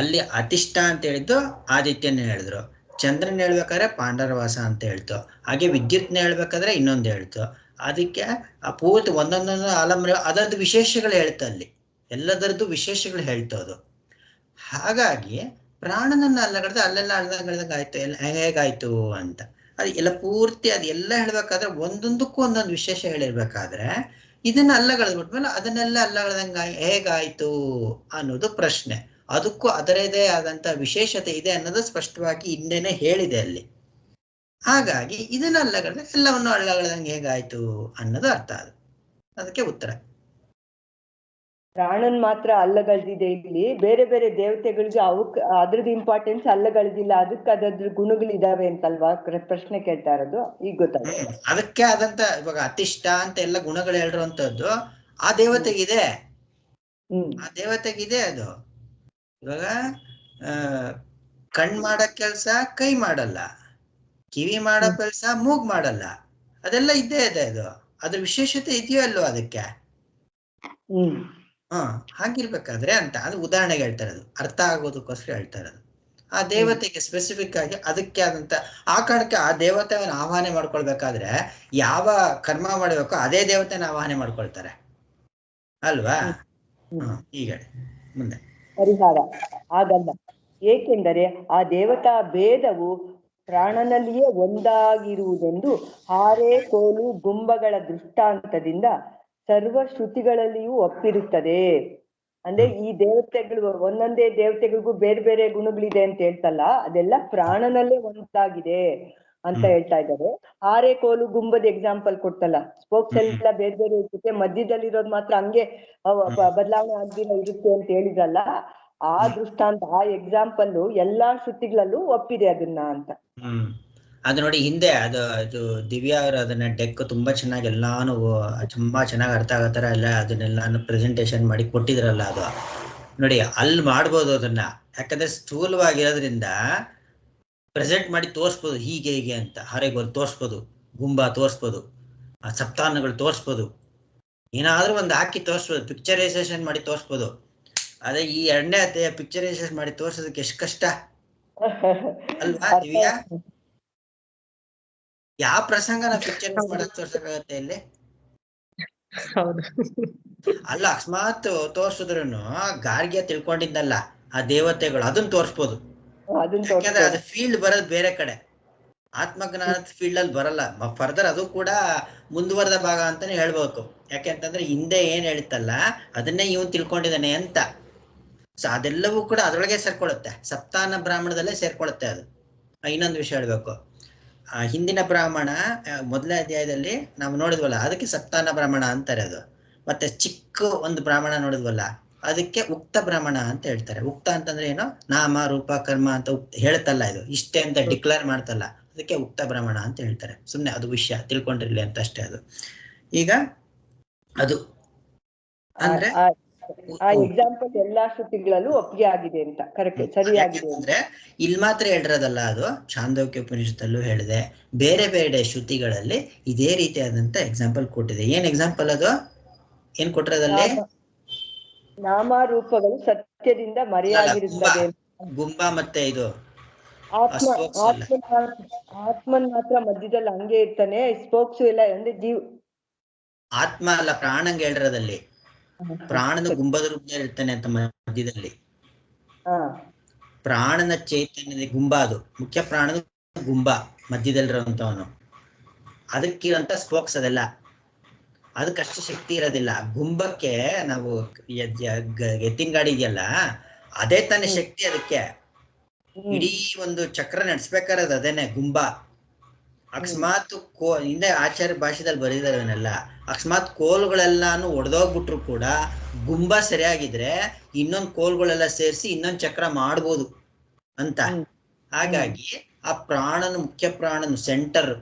Speaker 1: ಅಲ್ಲಿ ಅತಿಷ್ಠ ಅಂತ ಹೇಳಿದ್ದು ಆದಿತ್ಯನ ಹೇಳಿದ್ರು, ಚಂದ್ರನ್ ಹೇಳ್ಬೇಕಾದ್ರೆ ಪಾಂಡರವಾಸ ಅಂತ ಹೇಳ್ತು, ಹಾಗೆ ವಿದ್ಯುತ್ನ ಹೇಳ್ಬೇಕಾದ್ರೆ ಇನ್ನೊಂದು ಹೇಳ್ತು. ಅದಕ್ಕೆ ಆ ಪೂರ್ತಿ ಒಂದೊಂದೊಂದು ಆಲಂಬನೆ ಅದರದ್ದು ವಿಶೇಷಗಳು ಹೇಳ್ತ, ಅಲ್ಲಿ ಎಲ್ಲದರದ್ದು ವಿಶೇಷಗಳು ಹೇಳ್ತೋದು. ಹಾಗಾಗಿ ಪ್ರಾಣನನ್ನ ಅಲ್ಲಗಡ್ದು ಅಲ್ಲೆಲ್ಲ ಅಳ್ದಂಗ್ ಆಯ್ತು, ಹೇಗಾಯ್ತು ಅಂತ. ಅದು ಎಲ್ಲ ಪೂರ್ತಿ ಅದೆಲ್ಲ ಹೇಳ್ಬೇಕಾದ್ರೆ ಒಂದೊಂದಕ್ಕೂ ಒಂದೊಂದು ವಿಶೇಷ ಹೇಳಿರ್ಬೇಕಾದ್ರೆ ಇದನ್ನ ಅಲ್ಲಗಳೆದ್ಬಿಟ್ಮೇಲೆ ಅದನ್ನೆಲ್ಲ ಅಲ್ಲಗಳ್ದಂಗ ಹೇಗಾಯ್ತು ಅನ್ನೋದು ಪ್ರಶ್ನೆ. ಅದಕ್ಕೂ ಅದರದೇ ಆದಂತ ವಿಶೇಷತೆ ಇದೆ ಅನ್ನೋದು ಸ್ಪಷ್ಟವಾಗಿ ಹಿಂದೆನೆ ಹೇಳಿದೆ ಅಲ್ಲಿ. ಹಾಗಾಗಿ ಇದನ್ನ ಅಲ್ಲಗಳ್ದ್ರೆ ಎಲ್ಲವನ್ನು ಅಲ್ಲಗಳ್ದಂಗೆ ಹೇಗಾಯ್ತು ಅನ್ನೋದು ಅರ್ಥ. ಅದಕ್ಕೆ ಉತ್ತರ.
Speaker 2: ಪ್ರಾಣನ್ ಮಾತ್ರ ಅಲ್ಲಗಳ್ದಿದೆ. ಇಲ್ಲಿ ಬೇರೆ ಬೇರೆ ದೇವತೆಗಳಿಗೆ ಅದ್ರದ್ದು ಇಂಪಾರ್ಟೆನ್ಸ್ ಅಲ್ಲಗಳ್ದಿಲ್ಲ, ಅದಕ್ಕೆ ಅದ್ರ ಗುಣಗಳಿದಾವೆ ಅಂತಲ್ವಾ ಪ್ರಶ್ನೆ ಕೇಳ್ತಾ ಇರೋದು. ಈಗ ಗೊತ್ತಾಗ
Speaker 1: ಅದಕ್ಕೆ ಆದಂತ ಇವಾಗ ಅತಿಷ್ಠ ಅಂತ ಎಲ್ಲ ಗುಣಗಳು ಹೇಳಿರುವಂತದ್ದು ಆ ದೇವತೆಗಿದೆ. ಆ ದೇವತೆಗಿದೆ ಅದು. ಇವಾಗ ಕಣ್ ಮಾಡೋ ಕೆಲ್ಸ ಕೈ ಮಾಡಲ್ಲ, ಕಿವಿ ಮಾಡೋ ಕೆಲ್ಸ ಮೂಗ್ ಮಾಡಲ್ಲ, ಅದೆಲ್ಲ ಇದ್ದೇ ಇದೆ. ಅದು ಅದ್ರ ವಿಶೇಷತೆ ಇದೆಯೋ ಅಲ್ವೋ ಅದಕ್ಕೆ. ಹಾಗಿರ್ಬೇಕಾದ್ರೆ ಅಂತ ಅದು ಉದಾಹರಣೆಗೆ ಹೇಳ್ತಾ ಇರೋದು, ಅರ್ಥ ಆಗೋದಕ್ಕೋಸ್ಕರ ಹೇಳ್ತಾ ಇರೋದು. ಆ ದೇವತೆಗೆ ಸ್ಪೆಸಿಫಿಕ್ ಆಗಿ ಅದಕ್ಕೆ ಆದಂತ ಆ ಕಾರಣಕ್ಕೆ ಆ ದೇವತೆಯನ್ನು ಆಹ್ವಾನ ಮಾಡ್ಕೊಳ್ಬೇಕಾದ್ರೆ ಯಾವ ಕರ್ಮ ಮಾಡಬೇಕೋ ಅದೇ ದೇವತೆನ ಆಹ್ವಾನ ಮಾಡ್ಕೊಳ್ತಾರೆ ಅಲ್ವಾ? ಈಗ ಮುಂದೆ
Speaker 2: ಪರಿಹಾರ ಆಗಲ್ಲ. ಏಕೆಂದರೆ ಆ ದೇವತಾ ಭೇದವು ಪ್ರಾಣನಲ್ಲಿಯೇ ಒಂದಾಗಿರುವುದೆಂದು ಹಾರೆ ಕೋಲು ಗುಂಬಗಳ ದೃಷ್ಟಾಂತದಿಂದ ಸರ್ವ ಶ್ರುತಿಗಳಲ್ಲಿಯೂ ಒಪ್ಪಿರುತ್ತದೆ. ಅಂದ್ರೆ ಈ ದೇವತೆಗಳು ಒಂದೊಂದೇ ದೇವತೆಗಳಿಗೂ ಬೇರೆ ಬೇರೆ ಗುಣಗಳಿದೆ ಅಂತ ಹೇಳ್ತಲ್ಲ, ಅದೆಲ್ಲ ಪ್ರಾಣನಲ್ಲೇ ಒಂದಾಗಿದೆ ಅಂತ ಹೇಳ್ತಾ ಇದ್ದಾರೆ. ಹಾರೆ ಕೋಲು ಗುಂಬದ ಎಕ್ಸಾಂಪಲ್ ಕೊಡ್ತಲ್ಲ, ಸ್ಪೋಕ್ಸ್ ಎಲ್ಲ ಬೇರೆ ಬೇರೆ ಇರುತ್ತೆ, ಮಧ್ಯದಲ್ಲಿರೋದು ಮಾತ್ರ ಹಂಗೆ ಬದಲಾವಣೆ ಆಗ್ದಿರ ಇರುತ್ತೆ ಅಂತ ಹೇಳಿದ್ರಲ್ಲ, ಆ ದೃಷ್ಟಾಂತ ಆ ಎಕ್ಸಾಂಪಲ್ ಎಲ್ಲಾ ಶ್ರುತಿಗಳಲ್ಲೂ ಒಪ್ಪಿದೆ ಅದನ್ನ ಅಂತ.
Speaker 1: ಅದು ನೋಡಿ ಹಿಂದೆ ಅದು ದಿವ್ಯಾ ಅವರು ಅದನ್ನ ಡೆಕ್ ತುಂಬಾ ಚೆನ್ನಾಗಿ ಎಲ್ಲಾನು ತುಂಬಾ ಚೆನ್ನಾಗಿ ಅರ್ಥ ಆಗತ್ತಾರ ಎಲ್ಲ ಅದನ್ನೆಲ್ಲಾನು ಪ್ರೆಸೆಂಟೇಶನ್ ಮಾಡಿ ಕೊಟ್ಟಿದ್ರಲ್ಲ, ಅದು ನೋಡಿ ಅಲ್ಲಿ ಮಾಡ್ಬೋದು ಅದನ್ನ. ಯಾಕಂದ್ರೆ ಸ್ಥೂಲವಾಗಿರೋದ್ರಿಂದ ಪ್ರೆಸೆಂಟ್ ಮಾಡಿ ತೋರಿಸ್ಬೋದು, ಹೀಗೆ ಹೀಗೆ ಅಂತ ಹರೆಗೋಲ್ ತೋರಿಸ್ಬೋದು, ಗುಂಬ ತೋರಿಸ್ಬೋದು, ಆ ಸಪ್ತಾನಗಳು ತೋರಿಸ್ಬೋದು, ಏನಾದ್ರೂ ಒಂದು ಹಾಕಿ ತೋರಿಸ್ಬೋದು, ಪಿಕ್ಚರೈಸೇಷನ್ ಮಾಡಿ ತೋರಿಸ್ಬೋದು. ಅದೇ ಈ ಎರಡನೇ ಅಧ್ಯಾಯ ಪಿಕ್ಚರೈಸೇಷನ್ ಮಾಡಿ ತೋರ್ಸೋದಕ್ಕೆ ಎಷ್ಟು ಕಷ್ಟ ಅಲ್ವಾ ದಿವ್ಯಾ? ಯಾವ ಪ್ರಸಂಗನ ಪಿಕ್ಚರೈಸ್ ಮಾಡಕ್ ತೋರ್ಸಕ್ಕಾಗತ್ತೆ ಇಲ್ಲಿ? ಅಲ್ಲ, ಅಕಸ್ಮಾತ್ ತೋರ್ಸಿದ್ರು ಗಾರ್ಗ್ಯ ತಿಳ್ಕೊಂಡಿದ್ದಲ್ಲ ಆ ದೇವತೆಗಳು, ಅದನ್ನ ತೋರಿಸ್ಬೋದು. ಯಾಕಂದ್ರೆ ಅದು ಫೀಲ್ಡ್ ಬರೋದು ಬೇರೆ ಕಡೆ, ಆತ್ಮಜ್ಞಾನದ ಫೀಲ್ಡ್ ಅಲ್ಲಿ ಬರಲ್ಲ. ಫರ್ದರ್ ಅದು ಕೂಡ ಮುಂದುವರೆದ ಭಾಗ ಅಂತಾನೆ ಹೇಳ್ಬೇಕು. ಯಾಕೆಂತಂದ್ರೆ ಹಿಂದೆ ಏನ್ ಹೇಳ್ತಲ್ಲ ಅದನ್ನೇ ಇವನ್ ತಿಳ್ಕೊಂಡಿದ್ದಾನೆ ಅಂತ. ಸೊ ಅದೆಲ್ಲವೂ ಕೂಡ ಅದ್ರೊಳಗೆ ಸೇರ್ಕೊಳ್ಳುತ್ತೆ, ಸಪ್ತಾನ ಬ್ರಾಹ್ಮಣದಲ್ಲೇ ಸೇರ್ಕೊಳ್ಳುತ್ತೆ ಅದು. ಇನ್ನೊಂದು ವಿಷಯ ಹೇಳ್ಬೇಕು, ಹಿಂದಿನ ಬ್ರಾಹ್ಮಣ ಮೊದಲನೇ ಅಧ್ಯಾಯದಲ್ಲಿ ನಾವು ನೋಡಿದ್ವಲ್ಲ, ಅದಕ್ಕೆ ಸಪ್ತಾನ ಬ್ರಾಹ್ಮಣ ಅಂತಾರೆ ಅದು. ಮತ್ತೆ ಚಿಕ್ಕ ಒಂದು ಬ್ರಾಹ್ಮಣ ನೋಡಿದ್ವಲ್ಲ, ಅದಕ್ಕೆ ಉಕ್ತ ಬ್ರಾಹ್ಮಣ ಅಂತ ಹೇಳ್ತಾರೆ. ಉಕ್ತ ಅಂತಂದ್ರೆ ಏನು, ನಾಮ ರೂಪ ಕರ್ಮ ಅಂತ ಹೇಳ್ತಲ್ಲ, ಇದು ಇಷ್ಟೇ ಅಂತ ಡಿಕ್ಲೇರ್ ಮಾಡ್ತಲ್ಲ, ಅದಕ್ಕೆ ಉಕ್ತ ಬ್ರಾಹ್ಮಣ ಅಂತ ಹೇಳ್ತಾರೆ. ಸುಮ್ನೆ ಅದು ವಿಷಯ ತಿಳ್ಕೊಂಡಿರ್ಲಿ ಅಂತ ಅಷ್ಟೇ. ಅದು ಈಗ ಅದು ಅಂದ್ರೆ
Speaker 2: ಆ ಎಕ್ಸಾಂಪಲ್ ಎಲ್ಲಾ ಶ್ರುತಿಗಳಲ್ಲೂ ಒಪ್ಪಿಗೆ ಆಗಿದೆ ಅಂತ. ಕರೆಕ್ಟ್, ಸರಿಯಾಗಿದೆ.
Speaker 1: ಅಂದ್ರೆ ಇಲ್ಲಿ ಮಾತ್ರ ಹೇಳಿರೋದಲ್ಲ, ಅದು ಛಾಂದೋಗ್ಯ ಉಪನಿಷತ್ತಲ್ಲೂ ಹೇಳಿದೆ, ಬೇರೆ ಬೇರೆ ಶ್ರುತಿಗಳಲ್ಲಿ ಇದೇ ರೀತಿಯಾದಂತ ಎಕ್ಸಾಂಪಲ್ ಕೊಟ್ಟಿದೆ. ಏನ್ ಎಕ್ಸಾಂಪಲ್ ಅದು? ಏನ್ ಕೊಟ್ಟಿರೋದಲ್ಲಿ?
Speaker 2: ನಾಮರೂಪಗಳು ಸತ್ಯದಿಂದ ಮರೆಯಾಗಿರುತ್ತದೆ.
Speaker 1: ಗುಂಬ ಮತ್ತೆ ಇದು
Speaker 2: ಆತ್ಮನ್ ಮಾತ್ರ ಮಧ್ಯದಲ್ಲಿ ಹಂಗೆ ಇರ್ತಾನೆ, ಸ್ಪೋಕ್ಸು ಎಲ್ಲ ಅಂದ್ರೆ
Speaker 1: ಆತ್ಮ ಅಲ್ಲ, ಪ್ರಾಣಂಗೆ ಹೇಳಿರೋದಲ್ಲಿ. ಪ್ರಾಣನ ಗುಂಬದ ರೂಪದಲ್ಲಿ ಇರ್ತಾನೆ ಅಂತ ಮಧ್ಯದಲ್ಲಿ. ಪ್ರಾಣನ ಚೈತನ್ಯದ ಗುಂಬ, ಅದು ಮುಖ್ಯ ಪ್ರಾಣದ ಗುಂಬ ಮಧ್ಯದಲ್ಲಿರುವಂತವನು. ಅದಕ್ಕಿರಂತ ಸ್ಪೋಕ್ಸ್ ಅದೆಲ್ಲ, ಅದಕ್ಕಷ್ಟು ಶಕ್ತಿ ಇರೋದಿಲ್ಲ. ಗುಂಬಕ್ಕೆ ನಾವು ಎತ್ತಿನ ಗಾಡಿ ಇದೆಯಲ್ಲ, ಅದೇ ತಾನೇ ಶಕ್ತಿ ಅದಕ್ಕೆ. ಇಡೀ ಒಂದು ಚಕ್ರ ನಡೆಸ್ಬೇಕಾರದು ಅದೇನೆ ಗುಂಬ. ಅಕಸ್ಮಾತ್ ಹಿಂದೆ ಆಚಾರ್ಯ ಭಾಷೆದಲ್ಲಿ ಬರೀದವನ್ನೆಲ್ಲ, ಅಕಸ್ಮಾತ್ ಕೋಲ್ಗಳೆಲ್ಲಾನು ಒಡೆದೋಗ್ಬಿಟ್ರು ಕೂಡ ಗುಂಬ ಸರಿಯಾಗಿದ್ರೆ ಇನ್ನೊಂದು ಕೋಲ್ಗಳೆಲ್ಲ ಸೇರಿಸಿ ಇನ್ನೊಂದು ಚಕ್ರ ಮಾಡ್ಬೋದು ಅಂತ. ಹಾಗಾಗಿ ಆ ಪ್ರಾಣನು, ಮುಖ್ಯ ಪ್ರಾಣನು ಸೆಂಟರ್,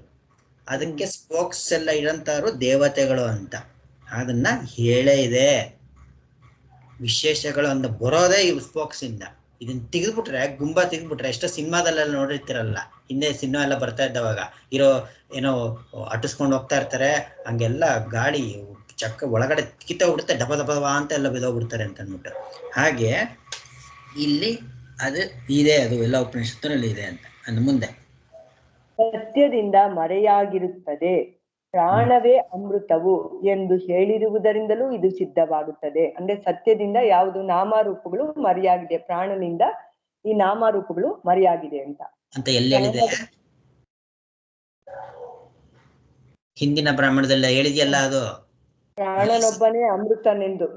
Speaker 1: ಅದಕ್ಕೆ ಸ್ಪೋಕ್ಸ್ ಎಲ್ಲ ಇರಂತಾರು ದೇವತೆಗಳು ಅಂತ ಅದನ್ನ ಹೇಳೇ ಇದೆ. ವಿಶೇಷಗಳು ಅಂತ ಬರೋದೇ ಇವು ಸ್ಪೋಕ್ಸ್ ಇಂದ. ಇದನ್ನ ತೆಗೆದ್ಬಿಟ್ರೆ, ಗುಂಬ ತೆಗೆದ್ಬಿಟ್ರೆ, ಎಷ್ಟೋ ಸಿನಿಮಾದಲ್ಲೆಲ್ಲ ನೋಡಿರ್ತಿರಲ್ಲ, ಹಿಂದೆ ಸಿನಿಮಾ ಎಲ್ಲ ಬರ್ತಾ ಇದ್ದವಾಗ ಇರೋ ಏನೋ ಅಟ್ಟಿಸ್ಕೊಂಡು ಹೋಗ್ತಾ ಇರ್ತಾರೆ, ಹಂಗೆಲ್ಲ ಗಾಡಿ ಚಕ್ಕ ಒಳಗಡೆ ಕಿತ್ತೋಗ್ಬಿಡುತ್ತೆ, ಡಬ ದಬ ಅಂತ ಎಲ್ಲ ಬಿದೋಗ್ಬಿಡ್ತಾರೆ ಅಂತ ಅಂದ್ಬಿಟ್ಟು. ಹಾಗೆ ಇಲ್ಲಿ ಅದು ಇದೆ, ಅದು ಎಲ್ಲ ಉಪನಿಷತ್ತಿನಲ್ಲಿ ಇದೆ ಅಂತ. ಅಂದ ಮುಂದೆ
Speaker 2: ಸತ್ಯದಿಂದ ಮರೆಯಾಗಿರುತ್ತದೆ, ಪ್ರಾಣವೇ ಅಮೃತವು ಎಂದು ಹೇಳಿರುವುದರಿಂದಲೂ ಇದು ಸಿದ್ಧವಾಗುತ್ತದೆ. ಅಂದ್ರೆ ಸತ್ಯದಿಂದ ಯಾವುದು ನಾಮರೂಪಗಳು ಮರೆಯಾಗಿದೆ, ಪ್ರಾಣನಿಂದ ಈ ನಾಮರೂಪಗಳು ಮರೆಯಾಗಿದೆ ಅಂತ
Speaker 1: ಎಲ್ಲಿ ಹೇಳಿದೆ? ಹಿಂದಿನ ಬ್ರಾಹ್ಮಣದಲ್ಲ ಹೇಳಿದೆಯಲ್ಲ, ಅದು
Speaker 2: ಪ್ರಾಣನೊಬ್ಬನೇ ಅಮೃತನೆಂದು.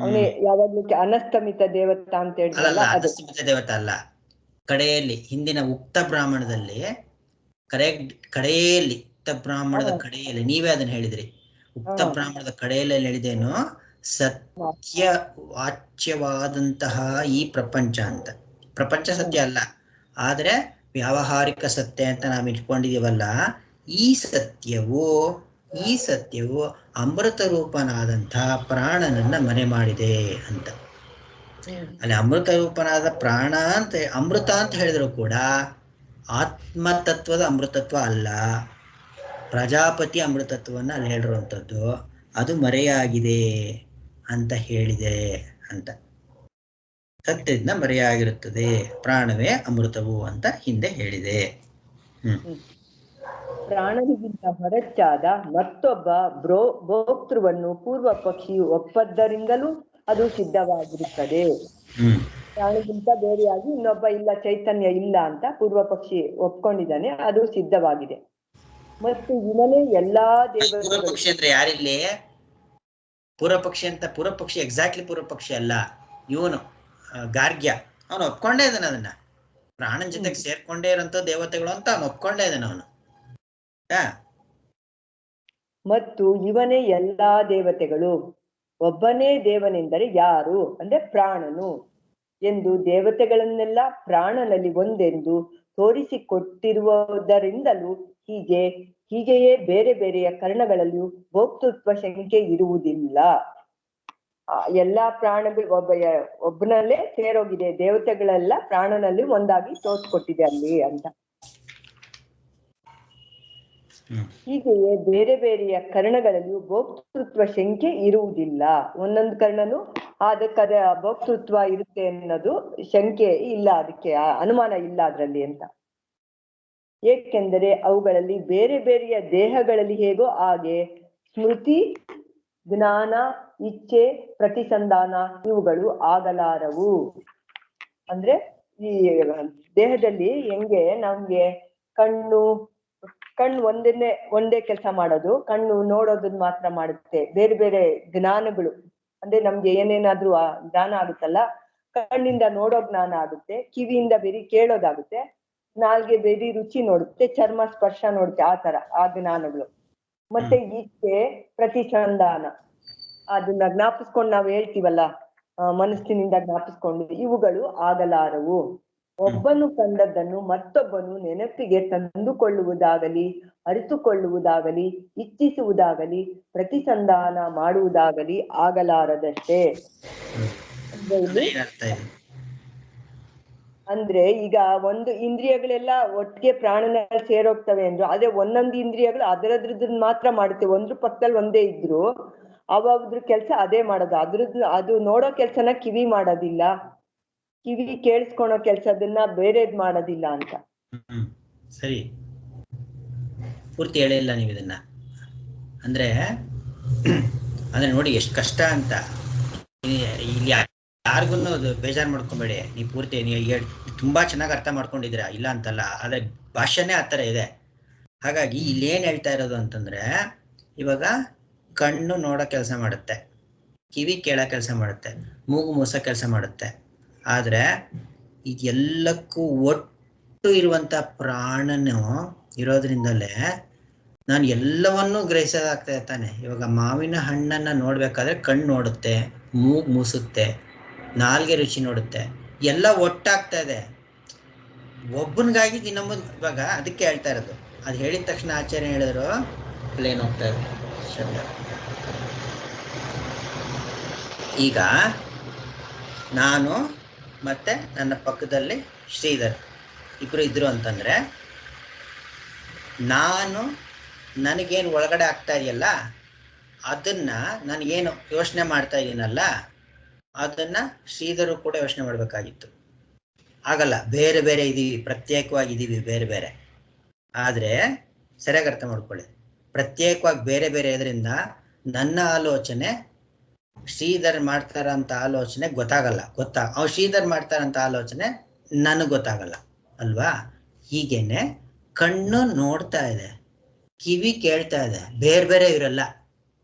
Speaker 2: ಅವನೇ ಯಾವಾಗ್ಲೂ ಅನಸ್ತಮಿತ ದೇವತಾ ಅಂತ ಹೇಳಿದ್ರಲ್ಲ,
Speaker 1: ಅನಸ್ತಮಿತ ದೇವತಾ ಅಲ್ಲ, ಕಡೆಯಲ್ಲಿ ಹಿಂದಿನ ಉಕ್ತ ಬ್ರಾಹ್ಮಣದಲ್ಲಿ ಕಡೆಯಲ್ಲಿ ಉಕ್ತ ಬ್ರಾಹ್ಮಣದ ಕಡೆಯಲ್ಲಿ ನೀವೇ ಅದನ್ನ ಹೇಳಿದ್ರಿ. ಉಕ್ತ ಬ್ರಾಹ್ಮಣದ ಕಡೆಯಲ್ಲಿ ಹೇಳಿದೇನು, ಸತ್ಯ ವಾಚ್ಯವಾದಂತಹ ಈ ಪ್ರಪಂಚ ಅಂತ. ಪ್ರಪಂಚ ಸತ್ಯ ಅಲ್ಲ, ಆದ್ರೆ ವ್ಯಾವಹಾರಿಕ ಸತ್ಯ ಅಂತ ನಾವು ಇಟ್ಕೊಂಡಿದೀವಲ್ಲ, ಈ ಸತ್ಯವು ಅಮೃತ ರೂಪನಾದಂತಹ ಪ್ರಾಣನನ್ನ ಮನೆ ಮಾಡಿದೆ ಅಂತ. ಅಲ್ಲಿ ಅಮೃತ ರೂಪನಾದ ಪ್ರಾಣ ಅಂತ ಅಮೃತ ಅಂತ ಹೇಳಿದ್ರು ಕೂಡ ಆತ್ಮತತ್ವದ ಅಮೃತತ್ವ ಅಲ್ಲ, ಪ್ರಜಾಪತಿ ಅಮೃತತ್ವವನ್ನ ಅಲ್ಲಿ ಹೇಳಿರುವಂಥದ್ದು. ಅದು ಮರೆಯಾಗಿದೆ ಅಂತ ಹೇಳಿದೆ ಅಂತ. ಸತ್ಯದಿಂದ ಮರೆಯಾಗಿರುತ್ತದೆ, ಪ್ರಾಣವೇ ಅಮೃತವು ಅಂತ ಹಿಂದೆ ಹೇಳಿದೆ.
Speaker 2: ಪ್ರಾಣನಿಗಿಂತ ಹೊರಚಾದ ಮತ್ತೊಬ್ಬ ಭೋಕ್ತೃವನ್ನು ಪೂರ್ವ ಪಕ್ಷಿ ಒಪ್ಪದ್ದರಿಂದಲೂ ಅದು ಸಿದ್ಧವಾಗಿರುತ್ತದೆ. ಪ್ರಾಣಗಿಂತ ಬೇರೆಯಾಗಿ ಇನ್ನೊಬ್ಬ ಇಲ್ಲ, ಚೈತನ್ಯ ಇಲ್ಲ ಅಂತ ಪೂರ್ವ ಪಕ್ಷಿ ಒಪ್ಕೊಂಡಿದ್ದಾನೆ, ಅದು ಸಿದ್ಧವಾಗಿದೆ. ಮತ್ತು ಇವನೇ ಎಲ್ಲಾ
Speaker 1: ಪೂರ್ವ ಪಕ್ಷಿ ಅಂದ್ರೆ ಯಾರಿಲ್ಲಿ ಪೂರ್ವ ಪಕ್ಷಿ ಅಂತ? ಪೂರ್ವ ಪಕ್ಷಿ ಎಕ್ಸಾಕ್ಟ್ಲಿ ಪೂರ್ವ ಪಕ್ಷಿ ಅಲ್ಲ, ಇವನು ಗಾರ್ಗ್ಯ. ಅವನು ಒಪ್ಕೊಂಡೇ ಇದ್ದಾನೆ, ಅದನ್ನ ಪ್ರಾಣನ್ ಜೊತೆಗೆ ಸೇರ್ಕೊಂಡೇ ಇರೋಂಥ ದೇವತೆಗಳು ಅಂತ ಅವನು ಒಪ್ಕೊಂಡೇ ಇದ್ದಾನೆ ಅವನು.
Speaker 2: ಮತ್ತು ಇವನೇ ಎಲ್ಲಾ ದೇವತೆಗಳು, ಒಬ್ಬನೇ ದೇವನೆಂದರೆ ಯಾರು ಅಂದ್ರೆ ಪ್ರಾಣನು ಎಂದು ದೇವತೆಗಳನ್ನೆಲ್ಲ ಪ್ರಾಣನಲ್ಲಿ ಒಂದೆಂದು ತೋರಿಸಿಕೊಟ್ಟಿರುವುದರಿಂದಲೂ ಹೀಗೆಯೇ ಬೇರೆ ಬೇರೆಯ ಕರ್ಣಗಳಲ್ಲಿಯೂ ಭೋಕ್ತೃತ್ವ ಶಂಕೆ ಇರುವುದಿಲ್ಲ. ಎಲ್ಲಾ ಪ್ರಾಣಗಳು ಒಬ್ಬನಲ್ಲೇ ಸೇರೋಗಿದೆ, ದೇವತೆಗಳೆಲ್ಲ ಪ್ರಾಣನಲ್ಲಿ ಒಂದಾಗಿ ತೋರ್ಸ್ಕೊಟ್ಟಿದೆ ಅಲ್ಲಿ ಅಂತ. ಹೀಗೆಯೇ ಬೇರೆ ಬೇರೆಯ ಕರ್ಣಗಳಲ್ಲಿಯೂ ಭೋಕ್ತೃತ್ವ ಶಂಕೆ ಇರುವುದಿಲ್ಲ. ಒಂದೊಂದು ಕರ್ಣನು ಅದಕ್ಕದ ಭೋಕ್ತೃತ್ವ ಇರುತ್ತೆ ಅನ್ನೋದು ಶಂಕೆ ಇಲ್ಲ, ಅದಕ್ಕೆ ಅನುಮಾನ ಇಲ್ಲ ಅದ್ರಲ್ಲಿ ಅಂತ. ಏಕೆಂದರೆ ಅವುಗಳಲ್ಲಿ ಬೇರೆ ಬೇರೆಯ ದೇಹಗಳಲ್ಲಿ ಹೇಗೋ ಹಾಗೆ ಸ್ಮೃತಿ, ಜ್ಞಾನ, ಇಚ್ಛೆ, ಪ್ರತಿಸಂಧಾನ ಇವುಗಳು ಆಗಲಾರವು. ಅಂದ್ರೆ ಈ ದೇಹದಲ್ಲಿ ಹೆಂಗೆ ನಮ್ಗೆ ಕಣ್ಣು ಒಂದೇ ಕೆಲಸ ಮಾಡೋದು, ಕಣ್ಣು ನೋಡೋದನ್ನ ಮಾತ್ರ ಮಾಡುತ್ತೆ. ಬೇರೆ ಬೇರೆ ಜ್ಞಾನಗಳು ಅಂದ್ರೆ ನಮ್ಗೆ ಏನೇನಾದ್ರೂ ಜ್ಞಾನ ಆಗುತ್ತಲ್ಲ, ಕಣ್ಣಿಂದ ನೋಡೋ ಜ್ಞಾನ ಆಗುತ್ತೆ, ಕಿವಿಯಿಂದ ಬೇರೆ ಕೇಳೋದಾಗುತ್ತೆ, ನಾಲ್ಗೆ ಬೇರೆ ರುಚಿ ನೋಡುತ್ತೆ, ಚರ್ಮ ಸ್ಪರ್ಶ ನೋಡುತ್ತೆ, ಆ ತರ ಆ ಜ್ಞಾನಗಳು. ಮತ್ತೆ ಇಚ್ಛೆ, ಪ್ರತಿಸಂಧಾನ ಅದನ್ನ ಜ್ಞಾಪಿಸ್ಕೊಂಡು ನಾವು ಹೇಳ್ತೀವಲ್ಲ, ಮನಸ್ಸಿನಿಂದ ಜ್ಞಾಪಿಸ್ಕೊಂಡು, ಇವುಗಳು ಆಗಲಾರವು. ಒಬ್ಬನು ಕಂಡದ್ದನ್ನು ಮತ್ತೊಬ್ಬನು ನೆನಪಿಗೆ ತಂದುಕೊಳ್ಳುವುದಾಗಲಿ, ಅರಿತುಕೊಳ್ಳುವುದಾಗಲಿ, ಇಚ್ಛಿಸುವುದಾಗಲಿ, ಪ್ರತಿಸಂಧಾನ ಮಾಡುವುದಾಗಲಿ ಆಗಲಾರದಷ್ಟೇ. ಅಂದ್ರೆ ಈಗ ಒಂದು ಇಂದ್ರಿಯಗಳೆಲ್ಲ ಒಟ್ಟಿಗೆ ಪ್ರಾಣನಲ್ಲಿ ಸೇರೋಗ್ತವೆ ಅಂದ್ರು, ಆದ್ರೆ ಒಂದೊಂದು ಇಂದ್ರಿಯಗಳು ಅದರದ್ರದನ್ನ ಮಾತ್ರ ಮಾಡುತ್ತೆ. ಒಂದ್ರ ಪಕ್ಕದಲ್ಲಿ ಒಂದೇ ಇದ್ರು ಅದ್ರ ಕೆಲ್ಸ ಅದೇ ಮಾಡೋದು. ಅದು ನೋಡೋ ಕೆಲ್ಸನ ಕಿವಿ ಮಾಡೋದಿಲ್ಲ, ಕಿವಿ ಕೇಳಿಸ್ಕೊಳೋ ಕೆಲ್ಸದನ್ನ ಬೇರೆದ್ ಮಾಡೋದಿಲ್ಲ ಅಂತ.
Speaker 1: ಸರಿ, ಪೂರ್ತಿ ಹೇಳಿಲ್ಲ ನೀವು ಇದನ್ನ. ಅಂದ್ರೆ ನೋಡಿ ಎಷ್ಟು ಕಷ್ಟ ಅಂತ. ಇಲ್ಲಿ ಯಾರಿಗೂ ಬೇಜಾರು ಮಾಡ್ಕೊಬೇಡಿ, ನೀವು ಪೂರ್ತಿ ನೀವು ತುಂಬಾ ಚೆನ್ನಾಗಿ ಅರ್ಥ ಮಾಡ್ಕೊಂಡಿದ್ದೀರಾ, ಇಲ್ಲ ಅಂತಲ್ಲ, ಆದ್ರೆ ಭಾಷೆನೇ ಆ ಥರ ಇದೆ. ಹಾಗಾಗಿ ಇಲ್ಲಿ ಏನ್ ಹೇಳ್ತಾ ಇರೋದು ಅಂತಂದ್ರೆ, ಇವಾಗ ಕಣ್ಣು ನೋಡೋ ಕೆಲಸ ಮಾಡುತ್ತೆ, ಕಿವಿ ಕೇಳೋ ಕೆಲಸ ಮಾಡುತ್ತೆ, ಮೂಗು ಮೂಸೋ ಕೆಲಸ ಮಾಡುತ್ತೆ. ಆದ್ರೆ ಇದೆಲ್ಲಕ್ಕೂ ಒಟ್ಟು ಇರುವಂತ ಪ್ರಾಣನು ಇರೋದ್ರಿಂದಲೇ ನಾನು ಎಲ್ಲವನ್ನೂ ಗ್ರಹಿಸೋದಾಗ್ತಾ ಇರ್ತಾನೆ. ಇವಾಗ ಮಾವಿನ ಹಣ್ಣನ್ನ ನೋಡ್ಬೇಕಾದ್ರೆ ಕಣ್ಣು ನೋಡುತ್ತೆ, ಮೂಗು ಮೂಸುತ್ತೆ, ನಾಲ್ಗೆ ರುಚಿ ನೋಡುತ್ತೆ, ಎಲ್ಲ ಒಟ್ಟಾಗ್ತಾ ಇದೆ. ಒಬ್ಬನಿಗಾಗಿ ಇನ್ನೊಬ್ಬ, ಇವಾಗ ಅದಕ್ಕೆ ಹೇಳ್ತಾ ಇರೋದು. ಅದು ಹೇಳಿದ ತಕ್ಷಣ ಆಚಾರ್ಯ ಹೇಳಿದ್ರು ಪ್ಲೇನ್ ಹೋಗ್ತಾ ಇದೆ ಶಬ್ದ. ಈಗ ನಾನು ಮತ್ತೆ ನನ್ನ ಪಕ್ಕದಲ್ಲಿ ಶ್ರೀಧರ್ ಇಬ್ರು ಇದ್ರು ಅಂತಂದ್ರೆ, ನನಗೇನು ಒಳಗಡೆ ಆಗ್ತಾ ಇದೆಯಲ್ಲ, ಅದನ್ನ ನನಗೇನು ಯೋಚನೆ ಮಾಡ್ತಾ ಇದ್ದೀನಲ್ಲ, ಅದನ್ನ ಶ್ರೀಧರು ಕೂಡ ಯೋಚನೆ ಮಾಡ್ಬೇಕಾಗಿತ್ತು. ಆಗಲ್ಲ, ಬೇರೆ ಬೇರೆ ಇದೀವಿ, ಪ್ರತ್ಯೇಕವಾಗಿದ್ದೀವಿ ಬೇರೆ ಬೇರೆ. ಆದ್ರೆ ಸರಿಯಾಗಿ ಅರ್ಥ ಮಾಡ್ಕೊಳ್ಳಿ, ಪ್ರತ್ಯೇಕವಾಗಿ ಬೇರೆ ಬೇರೆ ಇದರಿಂದ ನನ್ನ ಆಲೋಚನೆ ಶ್ರೀಧರ್ ಮಾಡ್ತಾರಂತ ಆಲೋಚನೆ ಗೊತ್ತಾಗಲ್ಲ. ಅವ್ರು ಶ್ರೀಧರ್ ಮಾಡ್ತಾರಂತ ಆಲೋಚನೆ ನನಗೆ ಗೊತ್ತಾಗಲ್ಲ ಅಲ್ವಾ? ಹೀಗೇನೆ ಕಣ್ಣು ನೋಡ್ತಾ ಇದೆ, ಕಿವಿ ಕೇಳ್ತಾ ಇದೆ, ಬೇರೆ ಬೇರೆ ಇರಲ್ಲ.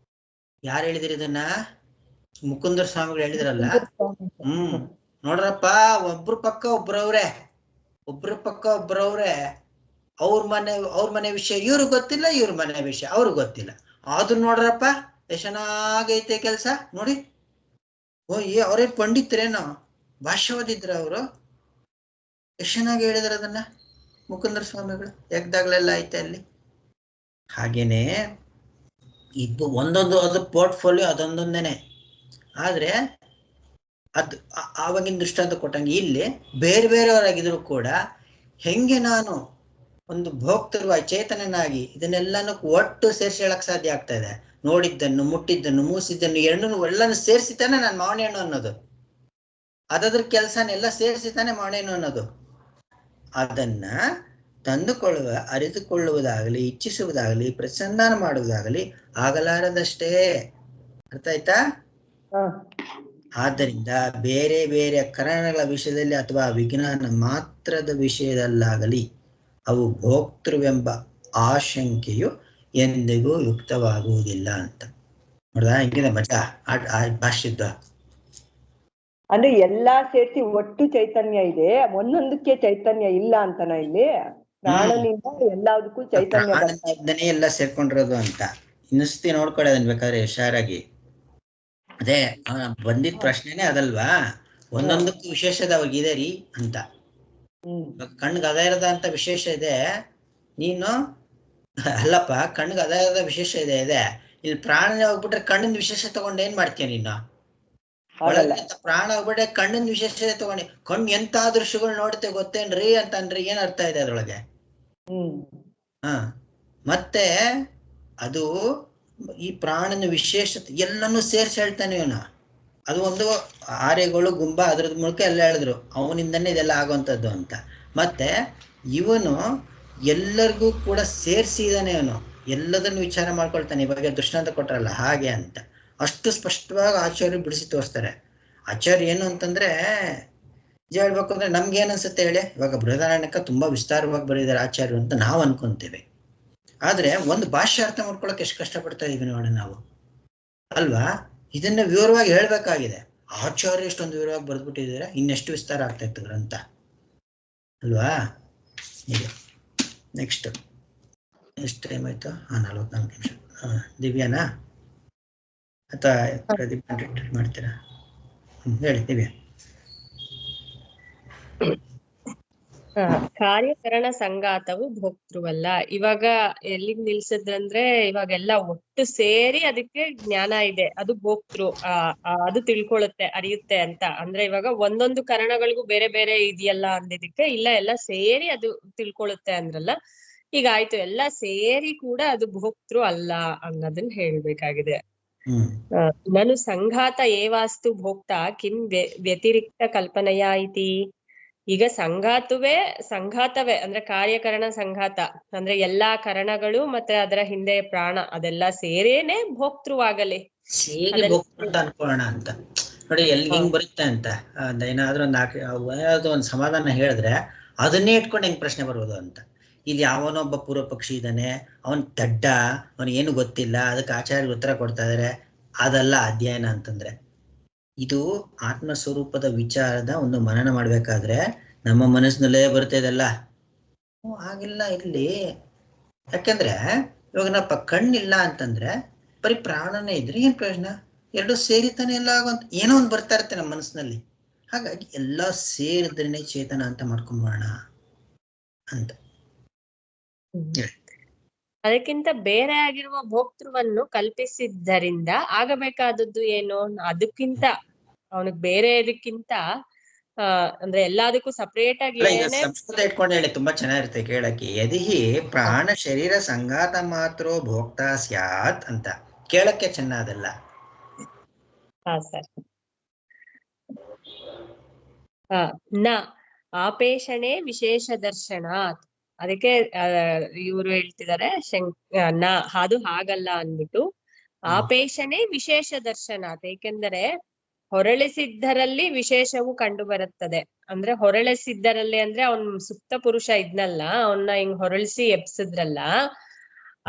Speaker 1: ಯಾರು ಹೇಳಿದ್ರಿ ಇದನ್ನ? ಮುಕುಂದರ ಸ್ವಾಮಿಗಳು ಹೇಳಿದ್ರಲ್ಲ. ನೋಡ್ರಪ್ಪ, ಒಬ್ರ ಪಕ್ಕ ಒಬ್ರವ್ರೆ, ಅವ್ರ ಮನೆ ವಿಷಯ ಇವ್ರಿಗೆ ಗೊತ್ತಿಲ್ಲ, ಇವ್ರ ಮನೆ ವಿಷಯ ಅವ್ರಿಗೆ ಗೊತ್ತಿಲ್ಲ. ಆದ್ರೂ ನೋಡ್ರಪ್ಪ ಎಷ್ಟು ಚೆನ್ನಾಗೈತೆ ಕೆಲ್ಸ ನೋಡಿ. ಅವರೇ ಪಂಡಿತರೇನೋ, ಭಾಷೆ ಓದಿದ್ರ ಅವರು, ಎಷ್ಟು ಚೆನ್ನಾಗಿ ಹೇಳಿದ್ರ ಅದನ್ನ ಮುಕುಂದರ ಸ್ವಾಮಿಗಳು, ಎಗ್ದಾಗ್ಲೆಲ್ಲ ಐತೆ ಅಲ್ಲಿ. ಹಾಗೇನೆ ಇದು ಒಂದೊಂದು, ಅದು ಪೋರ್ಟ್ಫೋಲಿಯೋ ಅದೊಂದೊಂದೇನೆ. ಆದ್ರೆ ಆವಾಗಿನ ದೃಷ್ಟಾಂತ ಕೊಟ್ಟಂಗೆ ಇಲ್ಲಿ ಬೇರೆ ಬೇರೆಯವರಾಗಿದ್ರು ಕೂಡ ಹೆಂಗೆ ನಾನು ಒಂದು ಭೋಕ್ತೃವಾಗಿ ಚೇತನನಾಗಿ ಇದನ್ನೆಲ್ಲಾನು ಒಟ್ಟು ಸೇರಿಸಿ ಹೇಳಕ್ ಸಾಧ್ಯ ಆಗ್ತಾ ಇದೆ. ನೋಡಿದ್ದನ್ನು, ಮುಟ್ಟಿದ್ದನ್ನು, ಮೂಸಿದ್ದನ್ನು ಎಲ್ಲಾನು ಸೇರಿಸಿತಾನೆ ನಾನು ಮಾವನೇ ಹಣ್ಣು ಅನ್ನೋದು. ಅದಾದ್ರ ಕೆಲಸನೆಲ್ಲ ಸೇರಿಸಿತಾನೆ ಮಾವನೇ ಹಣ್ಣು ಅನ್ನೋದು. ಅದನ್ನ ತಂದುಕೊಳ್ಳುವ, ಅರಿತುಕೊಳ್ಳುವುದಾಗಲಿ, ಇಚ್ಛಿಸುವುದಾಗಲಿ, ಪ್ರಸನ್ನಾನ ಮಾಡುವುದಾಗಲಿ ಆಗಲಾರದಷ್ಟೇ. ಅರ್ಥ ಆಯ್ತಾ? ಆದ್ದರಿಂದ ಬೇರೆ ಬೇರೆ ಕರಣಗಳ ವಿಷಯದಲ್ಲಿ ಅಥವಾ ವಿಜ್ಞಾನ ಮಾತ್ರದ ವಿಷಯದಲ್ಲಾಗಲಿ ಅವು ಭೋಕ್ತೃವೆಂಬ ಆಶಂಕೆಯು ಎಂದಿಗೂ ಯುಕ್ತವಾಗುವುದಿಲ್ಲ ಅಂತ. ನೋಡ್ದಾ ಹೆಂಗಿದೆ ಮಜಾ ಭಾಷ್ಯದ.
Speaker 2: ಅಂದ್ರೆ ಎಲ್ಲಾ ಸೇರಿಸಿ ಒಟ್ಟು ಚೈತನ್ಯ ಇದೆ, ಒಂದೊಂದಕ್ಕೆ ಚೈತನ್ಯ ಇಲ್ಲ ಅಂತನ ಇಲ್ಲಿ. ಪ್ರಾಣನಿಂದ ಎಲ್ಲದಕ್ಕೂ ಚೈತನ್ಯ ಬರ್ತಾ ಇದೆ,
Speaker 1: ಎಲ್ಲ ಸೇರ್ಕೊಂಡಿರೋದು ಅಂತ ಇನ್ನಿಸ್ತಿ ನೋಡ್ಕೊಳ್ಳೋದನ್ ಬೇಕಾದ್ರೆ ಹುಷಾರಾಗಿ. ಅದೇ ಬಂದಿದ್ ಪ್ರಶ್ನೆನೇ ಅದಲ್ವಾ, ಒಂದೊಂದಕ್ಕೂ ವಿಶೇಷದವಾಗಿದೆ ರೀ ಅಂತ. ಕಣ್ಣಿಗೆ ಅದ ಇರದ ಅಂತ ವಿಶೇಷ ಇದೆ, ನೀನು ಅಲ್ಲಪ್ಪ ಕಣ್ಣಿಗೆ ಅದ ಇರದ ವಿಶೇಷ ಇದೆ. ಇಲ್ಲಿ ಪ್ರಾಣನೇ ಹೋಗ್ಬಿಟ್ರೆ ಕಣ್ಣಿನ ವಿಶೇಷ ತಗೊಂಡು ಏನ್ ಮಾಡ್ತೀಯ ನೀನು? ಪ್ರಾಣ ಹೋಗ್ಬಿಟ್ರೆ ಕಣ್ಣಿನ ವಿಶೇಷತೆ ತಗೊಂಡು ಕಣ್ಣು ಎಂತ ದೃಶ್ಯಗಳು ನೋಡುತ್ತೆ ಗೊತ್ತೇನ್ರಿ ಅಂತನ್ರಿ, ಏನ್ ಅರ್ಥ ಇದೆ ಅದ್ರೊಳಗೆ? ಮತ್ತೆ ಅದು ಈ ಪ್ರಾಣನ ವಿಶೇಷತೆ ಎಲ್ಲಾನು ಸೇರಿಸಿ ಹೇಳ್ತಾನೆ ಇವನು. ಅದು ಒಂದು ಆರೆಗಳು ಗುಂಬ ಅದ್ರದ್ ಮೂಲಕ ಎಲ್ಲ ಹೇಳಿದ್ರು ಅವನಿಂದನೇ ಇದೆಲ್ಲ ಆಗುವಂಥದ್ದು ಅಂತ. ಮತ್ತೆ ಇವನು ಎಲ್ಲರಿಗೂ ಕೂಡ ಸೇರಿಸಿದಾನೆ, ಅವನು ಎಲ್ಲದನ್ನು ವಿಚಾರ ಮಾಡ್ಕೊಳ್ತಾನೆ. ಇವಾಗ ದೃಷ್ಟಾಂತ ಕೊಟ್ರಲ್ಲ ಹಾಗೆ ಅಂತ ಅಷ್ಟು ಸ್ಪಷ್ಟವಾಗಿ ಆಚಾರ್ಯ ಬಿಡಿಸಿ ತೋರಿಸ್ತಾರೆ. ಆಚಾರ್ಯ ಏನು ಅಂತಂದ್ರೆ ಹೇಳ್ಬೇಕು ಅಂದ್ರೆ ನಮ್ಗೆ ಏನ್ ಅನ್ಸುತ್ತೆ ಹೇಳಿ, ಇವಾಗ ಬೃಹದಾರಣ್ಯಕ ತುಂಬಾ ವಿಸ್ತಾರವಾಗಿ ಬರೆದಿದ್ದಾರೆ ಆಚಾರ್ಯರು ಅಂತ ನಾವು ಅನ್ಕೊಂತೇವೆ. ಆದ್ರೆ ಒಂದು ಭಾಷೆ ಅರ್ಥ ಮಾಡ್ಕೊಳಕ್ ಎಷ್ಟು ಕಷ್ಟಪಡ್ತಾ ಇದೀವಿ ನೋಡಿ ನಾವು, ಅಲ್ವಾ? ಇದನ್ನ ವಿವರವಾಗಿ ಹೇಳ್ಬೇಕಾಗಿದೆ. ಆಚಾರ್ಯ ಎಷ್ಟೊಂದು ವಿವರವಾಗಿ ಬರೆದ್ಬಿಟ್ಟಿದ್ದಾರೆ, ಇನ್ನೆಷ್ಟು ವಿಸ್ತಾರ ಆಗ್ತಾ ಇತ್ತು ಗ್ರಂಥ, ಅಲ್ವಾ? ನೆಕ್ಸ್ಟ್ ಎಷ್ಟು ಟೈಮ್ ಆಯ್ತು? 44 ನಿಮಿಷ. ದಿವ್ಯಾನಾ ಅಥವಾ ಪ್ರದೀಪ್ ಮಾಡ್ತೀರಾ? ಹೇಳಿ ದಿವ್ಯಾ.
Speaker 3: ಕಾರ್ಯಕರಣ ಸಂಗಾತವು ಭೋಕ್ತೃವಲ್ಲ. ಇವಾಗ ಎಲ್ಲಿಗ್ ನಿಲ್ಸಿದ್ರಂದ್ರೆ ಇವಾಗೆಲ್ಲ ಒಟ್ಟು ಸೇರಿ ಅದಕ್ಕೆ ಜ್ಞಾನ ಇದೆ, ಅದು ಭೋಕ್ತೃ, ಅದು ತಿಳ್ಕೊಳ್ಳುತ್ತೆ, ಅರಿಯುತ್ತೆ ಅಂತ. ಅಂದ್ರೆ ಇವಾಗ ಒಂದೊಂದು ಕರಣಗಳಿಗೂ ಬೇರೆ ಬೇರೆ ಇದೆಯಲ್ಲ ಅಂದಿದ್ದಕ್ಕೆ ಇಲ್ಲ, ಎಲ್ಲ ಸೇರಿ ಅದು ತಿಳ್ಕೊಳ್ಳುತ್ತೆ ಅಂದ್ರಲ್ಲ. ಈಗ ಆಯ್ತು, ಎಲ್ಲ ಸೇರಿ ಕೂಡ ಅದು ಭೋಕ್ತೃ ಅಲ್ಲ ಅನ್ನೋದನ್ನ ಹೇಳ್ಬೇಕಾಗಿದೆ. ನನು ಸಂಘಾತ ಏವಾಸ್ತು ಭೋಕ್ತ ಕಿಂ ವ್ಯತಿರಿಕ್ತ ಕಲ್ಪನೆಯ ಇತಿ. ಈಗ ಸಂಘಾತವೇ ಅಂದ್ರೆ ಕಾರ್ಯಕರಣ ಸಂಘಾತ ಅಂದ್ರೆ ಎಲ್ಲಾ ಕರಣಗಳು ಮತ್ತೆ ಅದರ ಹಿಂದೆ ಪ್ರಾಣ ಅದೆಲ್ಲ ಸೇರೇನೆ ಭೋಕ್ತೃವಾಗಲಿ,
Speaker 1: ಸೇರಿ ಭೋಕ್ತೃ ಅಂತ ಅನ್ಕೊಳ್ಳೋಣ ಅಂತ ನೋಡಿ. ಎಲ್ಲಿ ಹೆಂಗ್ ಬರುತ್ತೆ ಅಂತ ಏನಾದ್ರೂ ಒಂದು ಸಮಾಧಾನ ಹೇಳಿದ್ರೆ ಅದನ್ನೇ ಇಟ್ಕೊಂಡು ಹೆಂಗ್ ಪ್ರಶ್ನೆ ಬರುವುದು ಅಂತ. ಇಲ್ಲಿ ಯಾವನೊಬ್ಬ ಪೂರ್ವ ಪಕ್ಷಿ ಇದ್ದಾನೆ, ಅವನ್ ದಡ್ಡ, ಅವನಿಗೇನು ಗೊತ್ತಿಲ್ಲ, ಅದಕ್ಕೆ ಆಚಾರ್ಯ ಉತ್ತರ ಕೊಡ್ತಾ ಇದಾರೆ. ಅದಲ್ಲ ಅಧ್ಯಯನ ಅಂತಂದ್ರೆ. ಇದು ಆತ್ಮಸ್ವರೂಪದ ವಿಚಾರದ ಒಂದು ಮನನ ಮಾಡ್ಬೇಕಾದ್ರೆ ನಮ್ಮ ಮನಸ್ಸಿನಲ್ಲೇ ಬರ್ತದಲ್ಲ. ಹಾಗಿಲ್ಲ ಇಲ್ಲಿ. ಯಾಕೆಂದ್ರೆ ಇವಾಗ ನಾವು ಕಣ್ಣಿಲ್ಲ ಅಂತಂದ್ರೆ ಬರೀ ಪ್ರಾಣನೇ ಇದ್ರೆ ಏನ್ ಪ್ರಯೋಜನ? ಎರಡು ಸೇರಿತಾನೆ ಎಲ್ಲ ಆಗುವಂತ ಏನೋ ಒಂದು ಬರ್ತಾ ಇರುತ್ತೆ ನಮ್ಮ ಮನಸ್ಸಿನಲ್ಲಿ. ಹಾಗಾಗಿ ಎಲ್ಲ ಸೇರಿದ್ರೇನೆ ಚೇತನ ಅಂತ ಮಾಡ್ಕೊಂಬೋಣ ಅಂತ.
Speaker 3: ಅದಕ್ಕಿಂತ ಬೇರೆ ಆಗಿರುವ ಭೋಕ್ತೃವನ್ನು ಕಲ್ಪಿಸಿದ್ದರಿಂದ ಆಗಬೇಕಾದದ್ದು ಏನು? ಅದಕ್ಕಿಂತ ಅವನಿಗೆ ಬೇರೆ ಇದಕ್ಕಿಂತ ಅಂದ್ರೆ ಎಲ್ಲದಕ್ಕೂ ಸಪರೇಟ್ ಆಗಿ
Speaker 1: ಸಂಸ್ಕೃತ ಇಟ್ಕೊಂಡು ಹೇಳಿ ತುಂಬಾ ಚೆನ್ನಾಗಿರುತ್ತೆ ಕೇಳಕ್ಕೆ. ಯದಿಹಿ ಪ್ರಾಣ ಶರೀರ ಸಂಘಾತ ಮಾತ್ರೋ ಭೋಕ್ತ ಸ್ಯಾತ್ ಅಂತ ಕೇಳಕ್ಕೆ ಚೆನ್ನಾದಲ್ಲ.
Speaker 3: ಹಾ ಸರ್. ನ ಆಪೇಷಣೆ ವಿಶೇಷ ದರ್ಶನಾತ್. ಅದಕ್ಕೆ ಇವರು ಹೇಳ್ತಿದ್ದಾರೆ ನ ಅದು ಹಾಗಲ್ಲ ಅಂದ್ಬಿಟ್ಟು ಆಪೇಷಣೆ ವಿಶೇಷ ದರ್ಶನಾತ್. ಏಕೆಂದರೆ ಹೊರಳಿಸಿದ್ದರಲ್ಲಿ ವಿಶೇಷವು ಕಂಡು ಬರುತ್ತದೆ. ಅಂದ್ರೆ ಹೊರಳಿಸಿದ್ದರಲ್ಲಿ ಅಂದ್ರೆ ಅವನ್ ಸುಪ್ತ ಪುರುಷ ಇದ್ನಲ್ಲ, ಅವನ್ನ ಹಿಂಗ್ ಹೊರಳಿಸಿ ಎಬ್ಸಿದ್ರಲ್ಲ,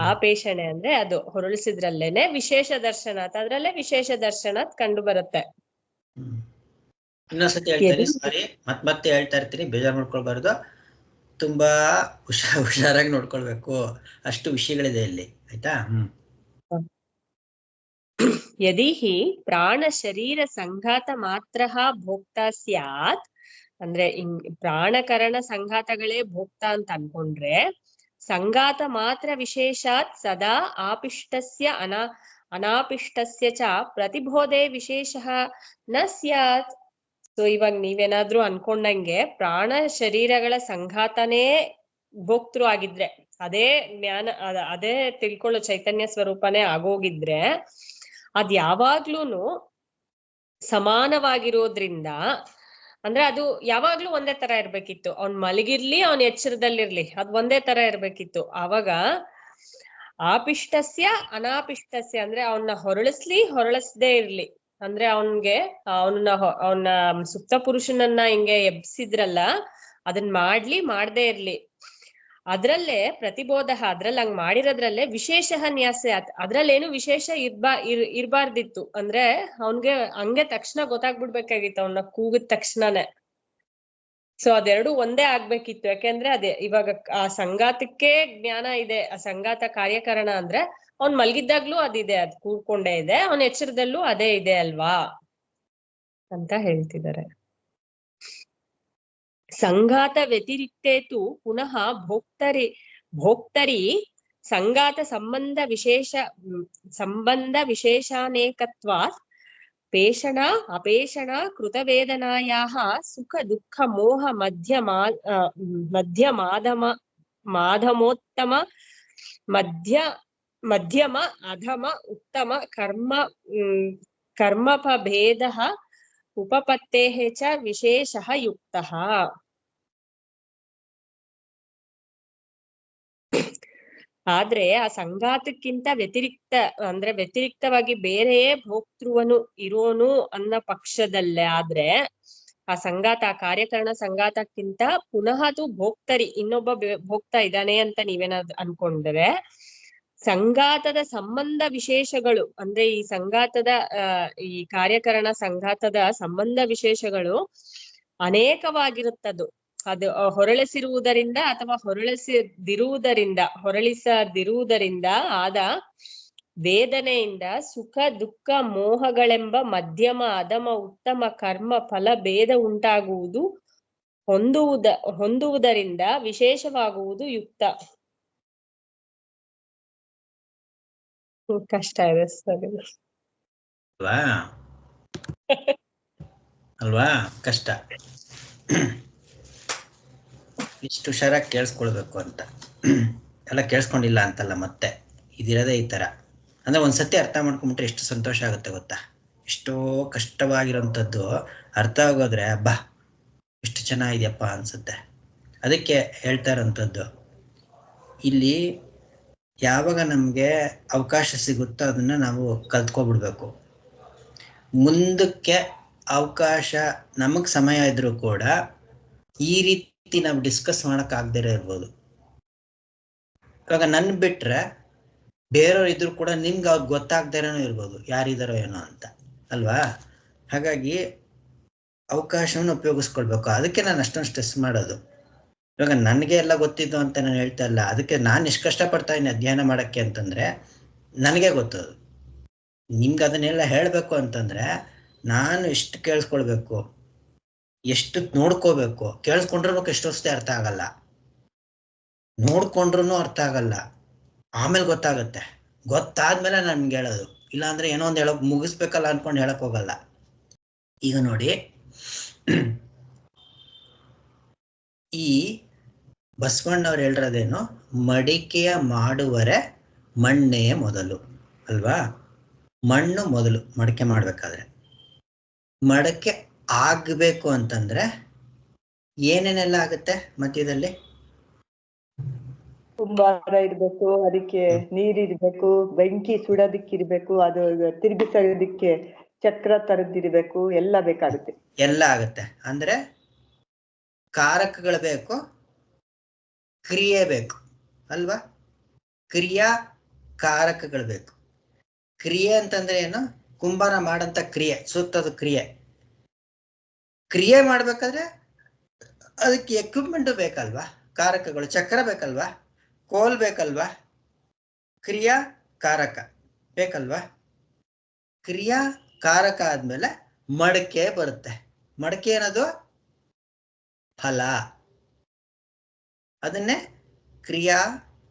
Speaker 3: ಆಪೇಷಣೆ ಅಂದ್ರೆ ಅದು ಹೊರಳಿಸಿದ್ರಲ್ಲೇನೆ ವಿಶೇಷ ದರ್ಶನಾತ್, ಅದ್ರಲ್ಲೇ ವಿಶೇಷ ದರ್ಶನಾತ್ ಕಂಡು ಬರುತ್ತೆ.
Speaker 1: ಇನ್ನೊಂದ್ಸತಿ ಹೇಳ್ತೀನಿ, ಸಾರಿ ಮತ್ತೆ ಹೇಳ್ತಾ ಇರ್ತೀನಿ, ಬೇಜಾರು ಮಾಡ್ಕೊಳ್ಬಾರ್ದು. ತುಂಬಾ ಹುಷಾರಾಗಿ ನೋಡ್ಕೊಳ್ಬೇಕು, ಅಷ್ಟು ವಿಷಯಗಳಿದೆ ಇಲ್ಲಿ, ಆಯ್ತಾ?
Speaker 3: ಯದಿ ಹಿ ಪ್ರಾಣ ಶರೀರ ಸಂಘಾತ ಮಾತ್ರ ಭೋಕ್ತ ಸ್ಯಾತ್, ಅಂದ್ರೆ ಪ್ರಾಣಕರಣ ಸಂಘಾತಗಳೇ ಭೋಕ್ತ ಅಂತ ಅನ್ಕೊಂಡ್ರೆ ಸಂಘಾತ ಮಾತ್ರ ವಿಶೇಷಾತ್ ಸದಾ ಆಪಿಷ್ಟಸ್ಯ ಅನಾಪಿಷ್ಟಸ್ಯ ಚ ಪ್ರತಿಬೋಧೆ ವಿಶೇಷ ನ ಸ್ಯಾತ್. ಸೊ ಇವಾಗ ನೀವೇನಾದ್ರೂ ಅನ್ಕೊಂಡಂಗೆ ಪ್ರಾಣ ಶರೀರಗಳ ಸಂಘಾತನೇ ಭೋಕ್ತೃ ಆಗಿದ್ರೆ, ಅದೇ ಜ್ಞಾನ ಅದೇ ತಿಳ್ಕೊಳ್ಳೋ ಚೈತನ್ಯ ಸ್ವರೂಪನೇ ಆಗೋಗಿದ್ರೆ ಅದ್ ಯಾವಾಗ್ಲೂನು ಸಮಾನವಾಗಿರೋದ್ರಿಂದ, ಅಂದ್ರೆ ಅದು ಯಾವಾಗ್ಲೂ ಒಂದೇ ತರ ಇರ್ಬೇಕಿತ್ತು. ಅವ್ನ್ ಮಲಗಿರ್ಲಿ, ಅವ್ನ್ ಎಚ್ಚರದಲ್ಲಿರ್ಲಿ, ಅದ್ ಒಂದೇ ತರ ಇರ್ಬೇಕಿತ್ತು. ಆವಾಗ ಆಪಿಷ್ಟಸ್ಯ ಅನಾಪಿಷ್ಟಸ್ಯ ಅಂದ್ರೆ ಅವನ್ನ ಹೊರಳಿಸ್ದೇ ಇರ್ಲಿ, ಅಂದ್ರೆ ಅವನ ಸುಪ್ತ ಪುರುಷನನ್ನ ಹಿಂಗೆ ಎಬ್ಸಿದ್ರಲ್ಲ, ಅದನ್ ಮಾಡದೇ ಇರ್ಲಿ. ಅದ್ರಲ್ಲೇ ಪ್ರತಿಬೋಧ, ಅದ್ರಲ್ಲಿ ಹಂಗ್ ಮಾಡಿರೋದ್ರಲ್ಲೇ ವಿಶೇಷ ನ್ಯಾಸ, ಅದ್ರಲ್ಲೇನು ವಿಶೇಷ ಇರ್ಬಾರ್ದಿತ್ತು. ಅಂದ್ರೆ ಅವನ್ಗೆ ಹಂಗೆ ತಕ್ಷಣ ಗೊತ್ತಾಗ್ಬಿಡ್ಬೇಕಾಗಿತ್ತು, ಅವನ್ನ ಕೂಗಿದ ತಕ್ಷಣನೇ. ಸೊ ಅದೆರಡು ಒಂದೇ ಆಗ್ಬೇಕಿತ್ತು. ಯಾಕೆಂದ್ರೆ ಅದೇ ಇವಾಗ ಆ ಸಂಗಾತಕ್ಕೆ ಜ್ಞಾನ ಇದೆ, ಆ ಸಂಗಾತ ಕಾರ್ಯಕರಣ ಅಂದ್ರೆ ಅವ್ನ್ ಮಲ್ಗಿದ್ದಾಗ್ಲೂ ಅದಿದೆ, ಅದ್ ಕೂಡ್ಕೊಂಡೇ ಇದೆ, ಅವನ್ ಎಚ್ಚರದಲ್ಲೂ ಅದೇ ಇದೆ ಅಲ್ವಾ ಅಂತ ಹೇಳ್ತಿದ್ದಾರೆ. ಸಂಘಾತ ವ್ಯತಿರಿಕ್ತೇತು ಪುನಃ ಭೋಕ್ತರಿ ಸಂಘಾತ ಸಂಬಂಧ ವಿಶೇಷಾನೇಕತ್ವಾತ್ ಪೇಷಣ ಅಪೇಷಣ ಕೃತವೇದನಾಯಾಃ ಸುಖ ದುಃಖ ಮೋಹ ಮಧ್ಯಮ ಅಧಮ ಉತ್ತಮ ಕರ್ಮಫಭೇದಃ ಉಪಪತ್ತೇಃ ಚ ವಿಶೇಷಃ ಯುಕ್ತಃ. ಆದ್ರೆ ಆ ಸಂಘಾತಕ್ಕಿಂತ ವ್ಯತಿರಿಕ್ತವಾಗಿ ಬೇರೆಯೇ ಭೋಕ್ತೃವನು ಇರೋನು ಅನ್ನೋ ಪಕ್ಷದಲ್ಲೇ ಆದ್ರೆ, ಆ ಸಂಘಾತ ಕಾರ್ಯಕರಣ ಸಂಘಾತಕ್ಕಿಂತ ಪುನಃ ಅದು ಭೋಕ್ತರಿ ಇನ್ನೊಬ್ಬ ಭೋಕ್ತ ಇದ್ದಾನೆ ಅಂತ ನೀವೇನಾದ್ರು ಅನ್ಕೊಂಡ್ರೆ, ಸಂಘಾತದ ಸಂಬಂಧ ವಿಶೇಷಗಳು ಅಂದ್ರೆ ಈ ಸಂಘಾತದ ಈ ಕಾರ್ಯಕರಣ ಸಂಘಾತದ ಸಂಬಂಧ ವಿಶೇಷಗಳು ಅನೇಕವಾಗಿರುತ್ತದು. ಅದು ಹೊರಳಿಸಿರುವುದರಿಂದ ಅಥವಾ ಹೊರಳಿಸದಿರುವುದರಿಂದ ಆದ ವೇದನೆಯಿಂದ ಸುಖ ದುಃಖ ಮೋಹಗಳೆಂಬ ಮಧ್ಯಮ ಅಧಮ ಉತ್ತಮ ಕರ್ಮ ಫಲ ಭೇದ ಉಂಟಾಗುವುದು ಹೊಂದುವುದರಿಂದ ವಿಶೇಷವಾಗುವುದು ಯುಕ್ತ. ಕಷ್ಟ ಇದೆ ಸರಿ
Speaker 1: ಅಲ್ವಾ? ಕಷ್ಟ. ಇಷ್ಟು ಹುಷಾರಾಗಿ ಕೇಳಿಸ್ಕೊಳ್ಬೇಕು ಅಂತ. ಎಲ್ಲ ಕೇಳಿಸ್ಕೊಂಡಿಲ್ಲ ಅಂತಲ್ಲ, ಮತ್ತೆ ಇದಿರೋದೇ ಈ ತರ. ಅಂದ್ರೆ ಒಂದ್ಸತಿ ಅರ್ಥ ಮಾಡ್ಕೊಂಡ್ಬಿಟ್ರೆ ಎಷ್ಟು ಸಂತೋಷ ಆಗುತ್ತೆ ಗೊತ್ತಾ. ಎಷ್ಟೋ ಕಷ್ಟವಾಗಿರೋಂಥದ್ದು ಅರ್ಥ ಆಗೋದ್ರೆ ಬಾ ಎಷ್ಟು ಚೆನ್ನಾಗಿದೆಯಪ್ಪ ಅನ್ಸುತ್ತೆ. ಅದಕ್ಕೆ ಹೇಳ್ತಾ ಇರೋಂಥದ್ದು, ಇಲ್ಲಿ ಯಾವಾಗ ನಮ್ಗೆ ಅವಕಾಶ ಸಿಗುತ್ತೋ ಅದನ್ನ ನಾವು ಕಲ್ತ್ಕೊಬಿಡ್ಬೇಕು. ಮುಂದಕ್ಕೆ ಅವಕಾಶ ನಮಗ್ ಸಮಯ ಇದ್ರೂ ಕೂಡ ಈ ರೀತಿ ನಾವು ಡಿಸ್ಕಸ್ ಮಾಡಕ್ ಆಗದೇ ಇರ್ಬೋದು. ಇವಾಗ ನನ್ ಬಿಟ್ರೆ ಬೇರೆಯವ್ರು ಇದ್ರು ಕೂಡ ನಿಮ್ಗೆ ಅವ್ರು ಗೊತ್ತಾಗ್ದೇನೋ ಇರ್ಬೋದು, ಯಾರಿದಾರೋ ಏನೋ ಅಂತ ಅಲ್ವಾ. ಹಾಗಾಗಿ ಅವಕಾಶವನ್ನು ಉಪಯೋಗಿಸ್ಕೊಳ್ಬೇಕು. ಅದಕ್ಕೆ ನಾನು ಅಷ್ಟೊಂದು ಸ್ಟ್ರೆಸ್ ಮಾಡೋದು. ಇವಾಗ ನನಗೆ ಎಲ್ಲ ಗೊತ್ತಿದ್ದು ಅಂತ ನಾನು ಹೇಳ್ತಾ ಇಲ್ಲ. ಅದಕ್ಕೆ ನಾನು ಎಷ್ಟು ಕಷ್ಟಪಡ್ತಾ ಇದ್ದೀನಿ ಅಧ್ಯಯನ ಮಾಡಕ್ಕೆ ಅಂತಂದ್ರೆ ನನಗೆ ಗೊತ್ತದು. ನಿಮ್ಗೆ ಅದನ್ನೆಲ್ಲ ಹೇಳಬೇಕು ಅಂತಂದ್ರೆ ನಾನು ಎಷ್ಟು ಕೇಳಿಸ್ಕೊಳ್ಬೇಕು, ಎಷ್ಟು ನೋಡ್ಕೋಬೇಕು. ಕೇಳಿಸ್ಕೊಂಡ್ರೂ ಎಷ್ಟೊಷ್ಟೇ ಅರ್ಥ ಆಗಲ್ಲ, ನೋಡ್ಕೊಂಡ್ರು ಅರ್ಥ ಆಗಲ್ಲ. ಆಮೇಲೆ ಗೊತ್ತಾಗುತ್ತೆ. ಗೊತ್ತಾದ್ಮೇಲೆ ನನ್ಗೆ ಹೇಳೋದು. ಇಲ್ಲಾಂದ್ರೆ ಏನೋ ಒಂದು ಹೇಳೋಕ್ ಮುಗಿಸ್ಬೇಕಲ್ಲ ಅನ್ಕೊಂಡು ಹೇಳಕ್ ಹೋಗಲ್ಲ. ಈಗ ನೋಡಿ, ಈ ಬಸವಣ್ಣವ್ರು ಹೇಳಿರೋದೇನು, ಮಡಿಕೆಯ ಮಾಡುವರೆ ಮಣ್ಣೇ ಮೊದಲು ಅಲ್ವಾ. ಮಣ್ಣು ಮೊದಲು ಮಡಿಕೆ ಮಾಡ್ಬೇಕಾದ್ರೆ. ಮಡಕೆ ಆಗ್ಬೇಕು ಅಂತಂದ್ರೆ ಏನೇನೆಲ್ಲ ಆಗುತ್ತೆ ಮಧ್ಯದಲ್ಲಿ?
Speaker 2: ಕುಂಬಾರ ಇರ್ಬೇಕು, ಅದಕ್ಕೆ ನೀರಿರ್ಬೇಕು, ಬೆಂಕಿ ಸುಡೋದಿಕ್ಕಿರ್ಬೇಕು, ಅದು ತಿರುಗಿಸೋದಿಕ್ಕೆ ಚಕ್ರ ತರದಿರ್ಬೇಕು, ಎಲ್ಲ ಬೇಕಾಗುತ್ತೆ.
Speaker 1: ಎಲ್ಲ ಆಗುತ್ತೆ. ಅಂದ್ರೆ ಕಾರಕಗಳು ಬೇಕು, ಕ್ರಿಯೆ ಬೇಕು ಅಲ್ವಾ. ಕ್ರಿಯಾ ಕಾರಕಗಳು ಬೇಕು. ಕ್ರಿಯೆ ಅಂತಂದ್ರೆ ಏನು? ಕುಂಬಾರ ಮಾಡಂತ ಕ್ರಿಯೆ, ಸುತ್ತದ ಕ್ರಿಯೆ. ಕ್ರಿಯೆ ಮಾಡ್ಬೇಕಾದ್ರೆ ಅದಕ್ಕೆ ಎಕ್ವಿಪ್ಮೆಂಟ್ ಬೇಕಲ್ವಾ, ಕಾರಕಗಳು. ಚಕ್ರ ಬೇಕಲ್ವಾ, ಕೋಲ್ ಬೇಕಲ್ವಾ, ಕ್ರಿಯಾ ಕಾರಕ ಬೇಕಲ್ವಾ. ಕ್ರಿಯಾ ಕಾರಕ ಆದ್ಮೇಲೆ ಮಡಕೆ ಬರುತ್ತೆ. ಮಡಕೆ ಏನದು? ಫಲ. ಅದನ್ನೇ ಕ್ರಿಯಾ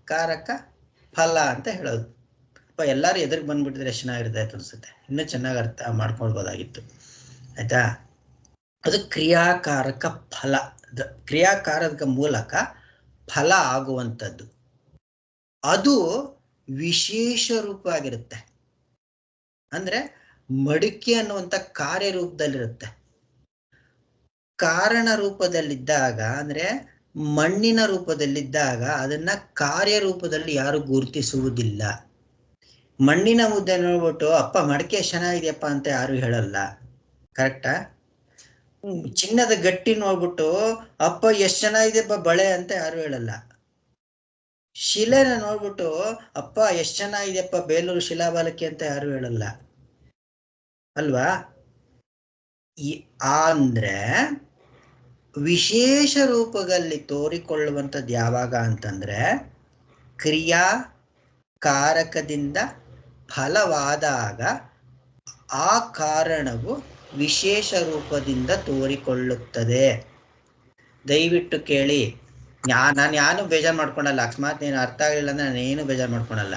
Speaker 1: ಕಾರಕ ಫಲ ಅಂತ ಹೇಳೋದು. ಎಲ್ಲಾರು ಎದುರು ಬಂದ್ಬಿಟ್ಟಿದ್ರೆ ಎಷ್ಟು ಚೆನ್ನಾಗಿರುತ್ತೆ ಅಂತ ಅನ್ಸುತ್ತೆ. ಇನ್ನೂ ಚೆನ್ನಾಗಿ ಅರ್ಥ ಮಾಡ್ಕೊಳ್ಬೋದಾಗಿತ್ತು. ಆಯ್ತಾ? ಅದು ಕ್ರಿಯಾಕಾರಕ ಫಲ. ಕ್ರಿಯಾಕಾರದ ಮೂಲಕ ಫಲ ಆಗುವಂಥದ್ದು. ಅದು ವಿಶೇಷ ರೂಪ ಆಗಿರುತ್ತೆ. ಅಂದ್ರೆ ಮಡಿಕೆ ಅನ್ನುವಂಥ ಕಾರ್ಯರೂಪದಲ್ಲಿರುತ್ತೆ. ಕಾರಣ ರೂಪದಲ್ಲಿದ್ದಾಗ ಅಂದ್ರೆ ಮಣ್ಣಿನ ರೂಪದಲ್ಲಿದ್ದಾಗ ಅದನ್ನ ಕಾರ್ಯರೂಪದಲ್ಲಿ ಯಾರು ಗುರುತಿಸುವುದಿಲ್ಲ. ಮಣ್ಣಿನ ಮುದ್ದೆ ನೋಡ್ಬಿಟ್ಟು ಅಪ್ಪ ಮಡಿಕೆ ಚೆನ್ನಾಗಿದೆಯಪ್ಪ ಅಂತ ಯಾರು ಹೇಳಲ್ಲ. ಕರೆಕ್ಟಾ? ಚಿನ್ನದ ಗಟ್ಟಿ ನೋಡ್ಬಿಟ್ಟು ಅಪ್ಪ ಎಷ್ಟ್ ಚೆನ್ನಾಗಿದೆಯಪ್ಪ ಬಳೆ ಅಂತ ಯಾರು ಹೇಳಲ್ಲ. ಶಿಲೆನ ನೋಡ್ಬಿಟ್ಟು ಅಪ್ಪ ಎಷ್ಟ್ ಚೆನ್ನಾಗಿದೆಯಪ್ಪ ಬೇಲೂರು ಶಿಲಾಬಾಲಕಿ ಅಂತ ಯಾರು ಹೇಳಲ್ಲ ಅಲ್ವಾ? ಅಂದ್ರೆ ವಿಶೇಷ ರೂಪದಲ್ಲಿ ತೋರಿಕೊಳ್ಳುವಂಥದ್ದು ಯಾವಾಗ ಅಂತಂದ್ರೆ ಕ್ರಿಯಾ ಕಾರಕದಿಂದ ಫಲವಾದಾಗ ಆ ಕಾರಣವು ವಿಶೇಷ ರೂಪದಿಂದ ತೋರಿಕೊಳ್ಳುತ್ತದೆ. ದಯವಿಟ್ಟು ಕೇಳಿ. ನಾನು ಯಾನು ಬೇಜಾರು ಮಾಡ್ಕೊಳಲ್ಲ. ಅಕಸ್ಮಾತ್ ನೀನು ಅರ್ಥ ಆಗಲಿಲ್ಲ ಅಂದ್ರೆ ನಾನು ಏನು ಬೇಜಾರು ಮಾಡ್ಕೊಳಲ್ಲ,